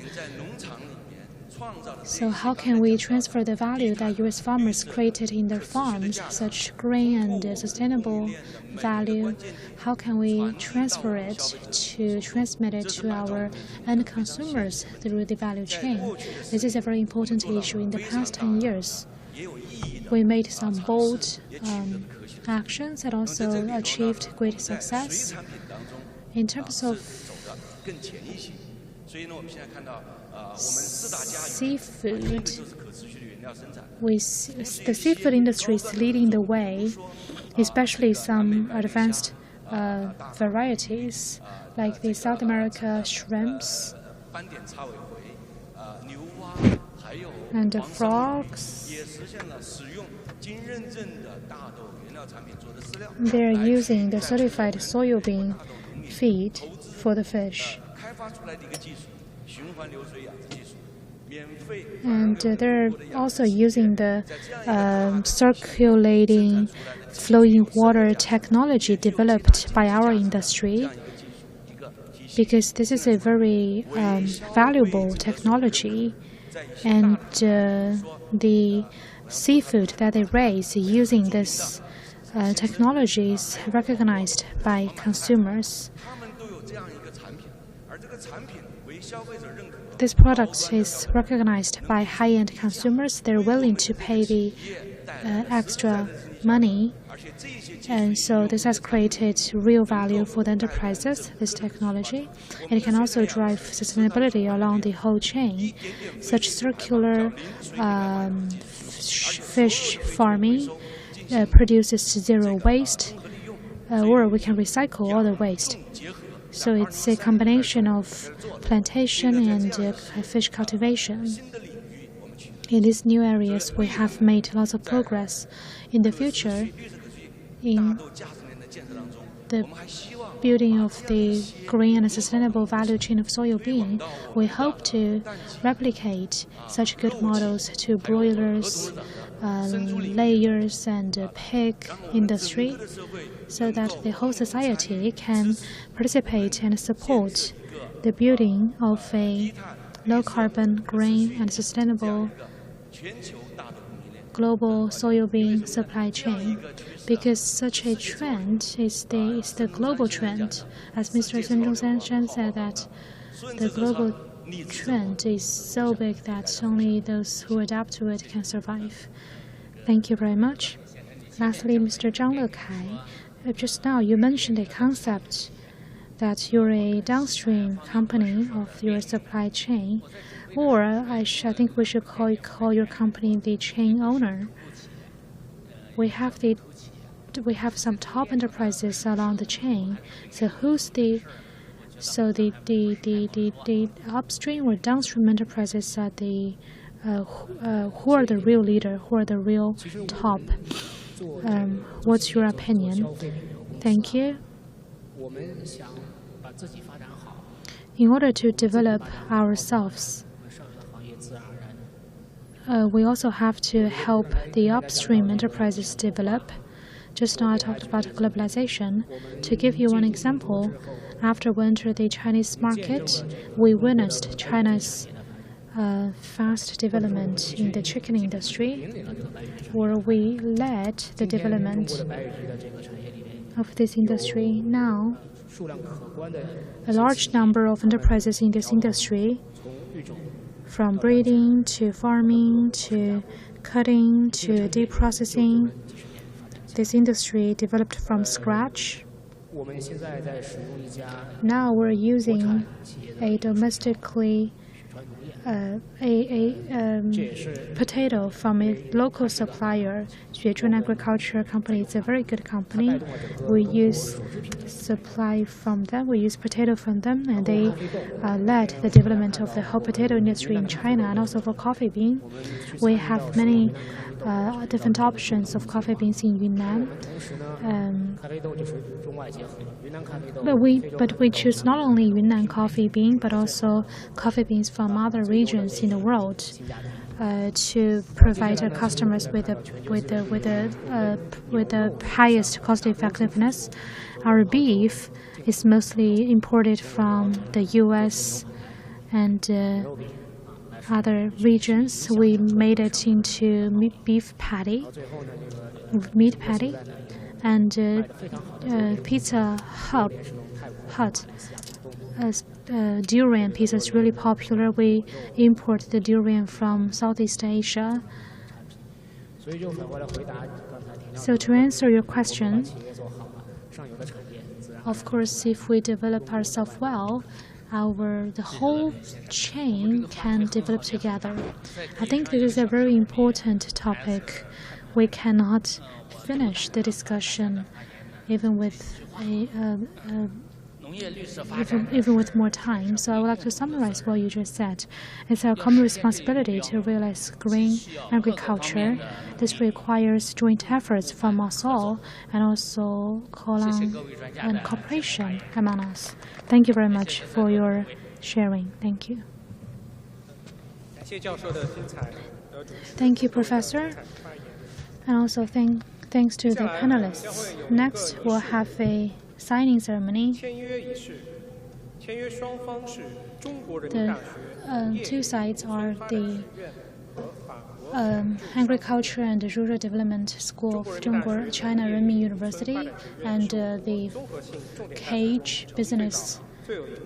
So how can we transfer the value that U.S. farmers created in their farms, such green and sustainable value? How can we transfer it to transmit it to our end consumers through the value chain? This is a very important issue. In the past 10 years, we made some bold actions and also achieved great success. In terms of seafood, the seafood industry is leading the way, especially some advanced varieties like the South America shrimps and the frogs. They're using the certified soybean feed for the fish. And they're also using the circulating flowing water technology developed by our industry, because this is a very valuable technology, and the seafood that they raise using this technology is recognized by consumers. This product is recognized by high-end consumers. They're willing to pay the extra money, and so this has created real value for the enterprises, this technology. And it can also drive sustainability along the whole chain. Such circular fish farming produces zero waste, or we can recycle all the waste. So it's a combination of plantation and fish cultivation. In these new areas, we have made lots of progress. In the future, in the building of the green and sustainable value chain of soybean, we hope to replicate such good models to broilers, layers, and pig industry, so that the whole society can participate and support the building of a low-carbon, green, and sustainable global soybean supply chain, because such a trend is the global trend. As Mr. Sun Zhongshan said, that the global trend is so big that only those who adapt to it can survive. Thank you very much. Lastly, Mr. Zhang Lekai, just now you mentioned a concept that you're a downstream company of your supply chain, or I think we should call your company the chain owner. We have some top enterprises along the chain. So who's the upstream or downstream enterprises are the who are the real leader, who are the real top? What's your opinion? Thank you. In order to develop ourselves, we also have to help the upstream enterprises develop. Just now I talked about globalization. To give you one example, after we entered the Chinese market, we witnessed China's fast development in the chicken industry, where we led the development of this industry. Now, a large number of enterprises in this industry, from breeding to farming to cutting to deep processing, this industry developed from scratch. Now we're using a domestically potato from a local supplier, Xuejun Agriculture Company. It's a very good company. We use supply from them. We use potato from them, and they led the development of the whole potato industry in China. And also for coffee bean, we have many different options of coffee beans in Yunnan. But we choose not only Yunnan coffee bean, but also coffee beans from other regions in the world to provide our customers with the highest cost effectiveness. Our beef is mostly imported from the U.S. and other regions. We made it into meat patty, and Pizza Hut. Durian pizza is really popular. We import the durian from Southeast Asia. So to answer your question, Of course, if we develop ourselves well, the whole chain can develop together. I think this is a very important topic. We cannot finish the discussion even with even with more time. So I would like to summarize what you just said. It's our common responsibility to realize green agriculture. This requires joint efforts from us all and also cooperation among us. Thank you very much for your sharing. Thank you. Thank you, Professor. And also thanks to the panelists. Next, we'll have a signing ceremony. The two sides are the Agriculture and Rural Development School of China Renmin University and the Cage Business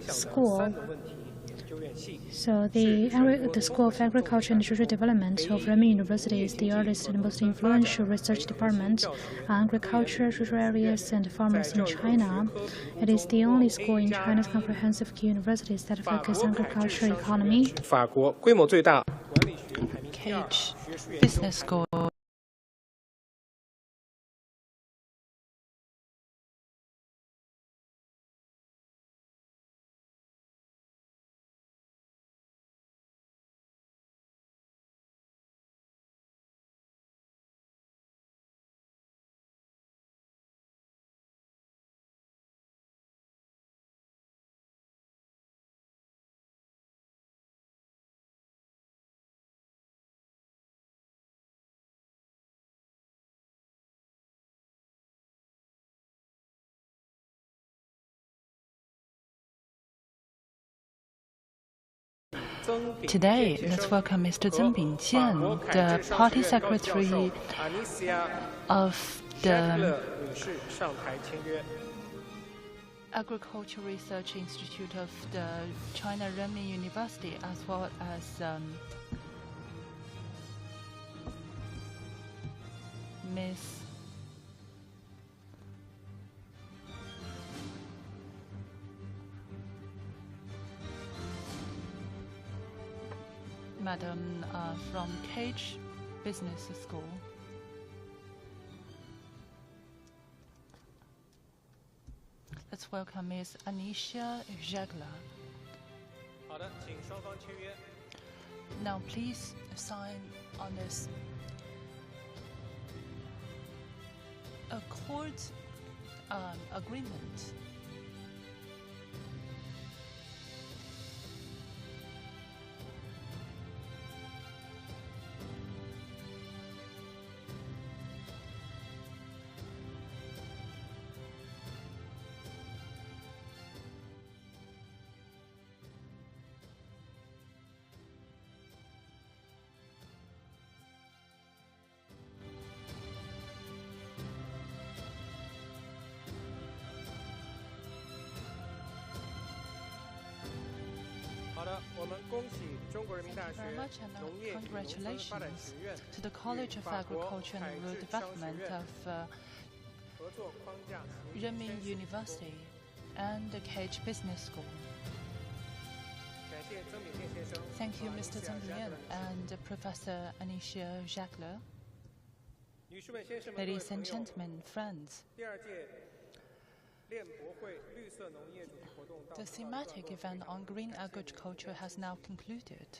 School. So the School of Agriculture and Rural Development of Renmin University is the earliest and most influential research department on agriculture, rural areas, and farmers in China. It is the only school in China's comprehensive key universities that focuses on agriculture economy. Cage Business School. Today, let's welcome Mr. Zeng Bingjian, the Party Secretary of the Agricultural Research Institute of the China Renmin University, as well as Ms. Madam from Cage Business School. Let's welcome Ms. Anisha Jagler. Now please sign on this accord agreement. Thank you very much, and congratulations to the College of Agriculture and Rural Development of Renmin University and the Cage Business School. Thank you, Mr. Zeng Bingjian and Professor Anisha Jagler. Ladies and gentlemen, friends, the thematic event on green agriculture has now concluded.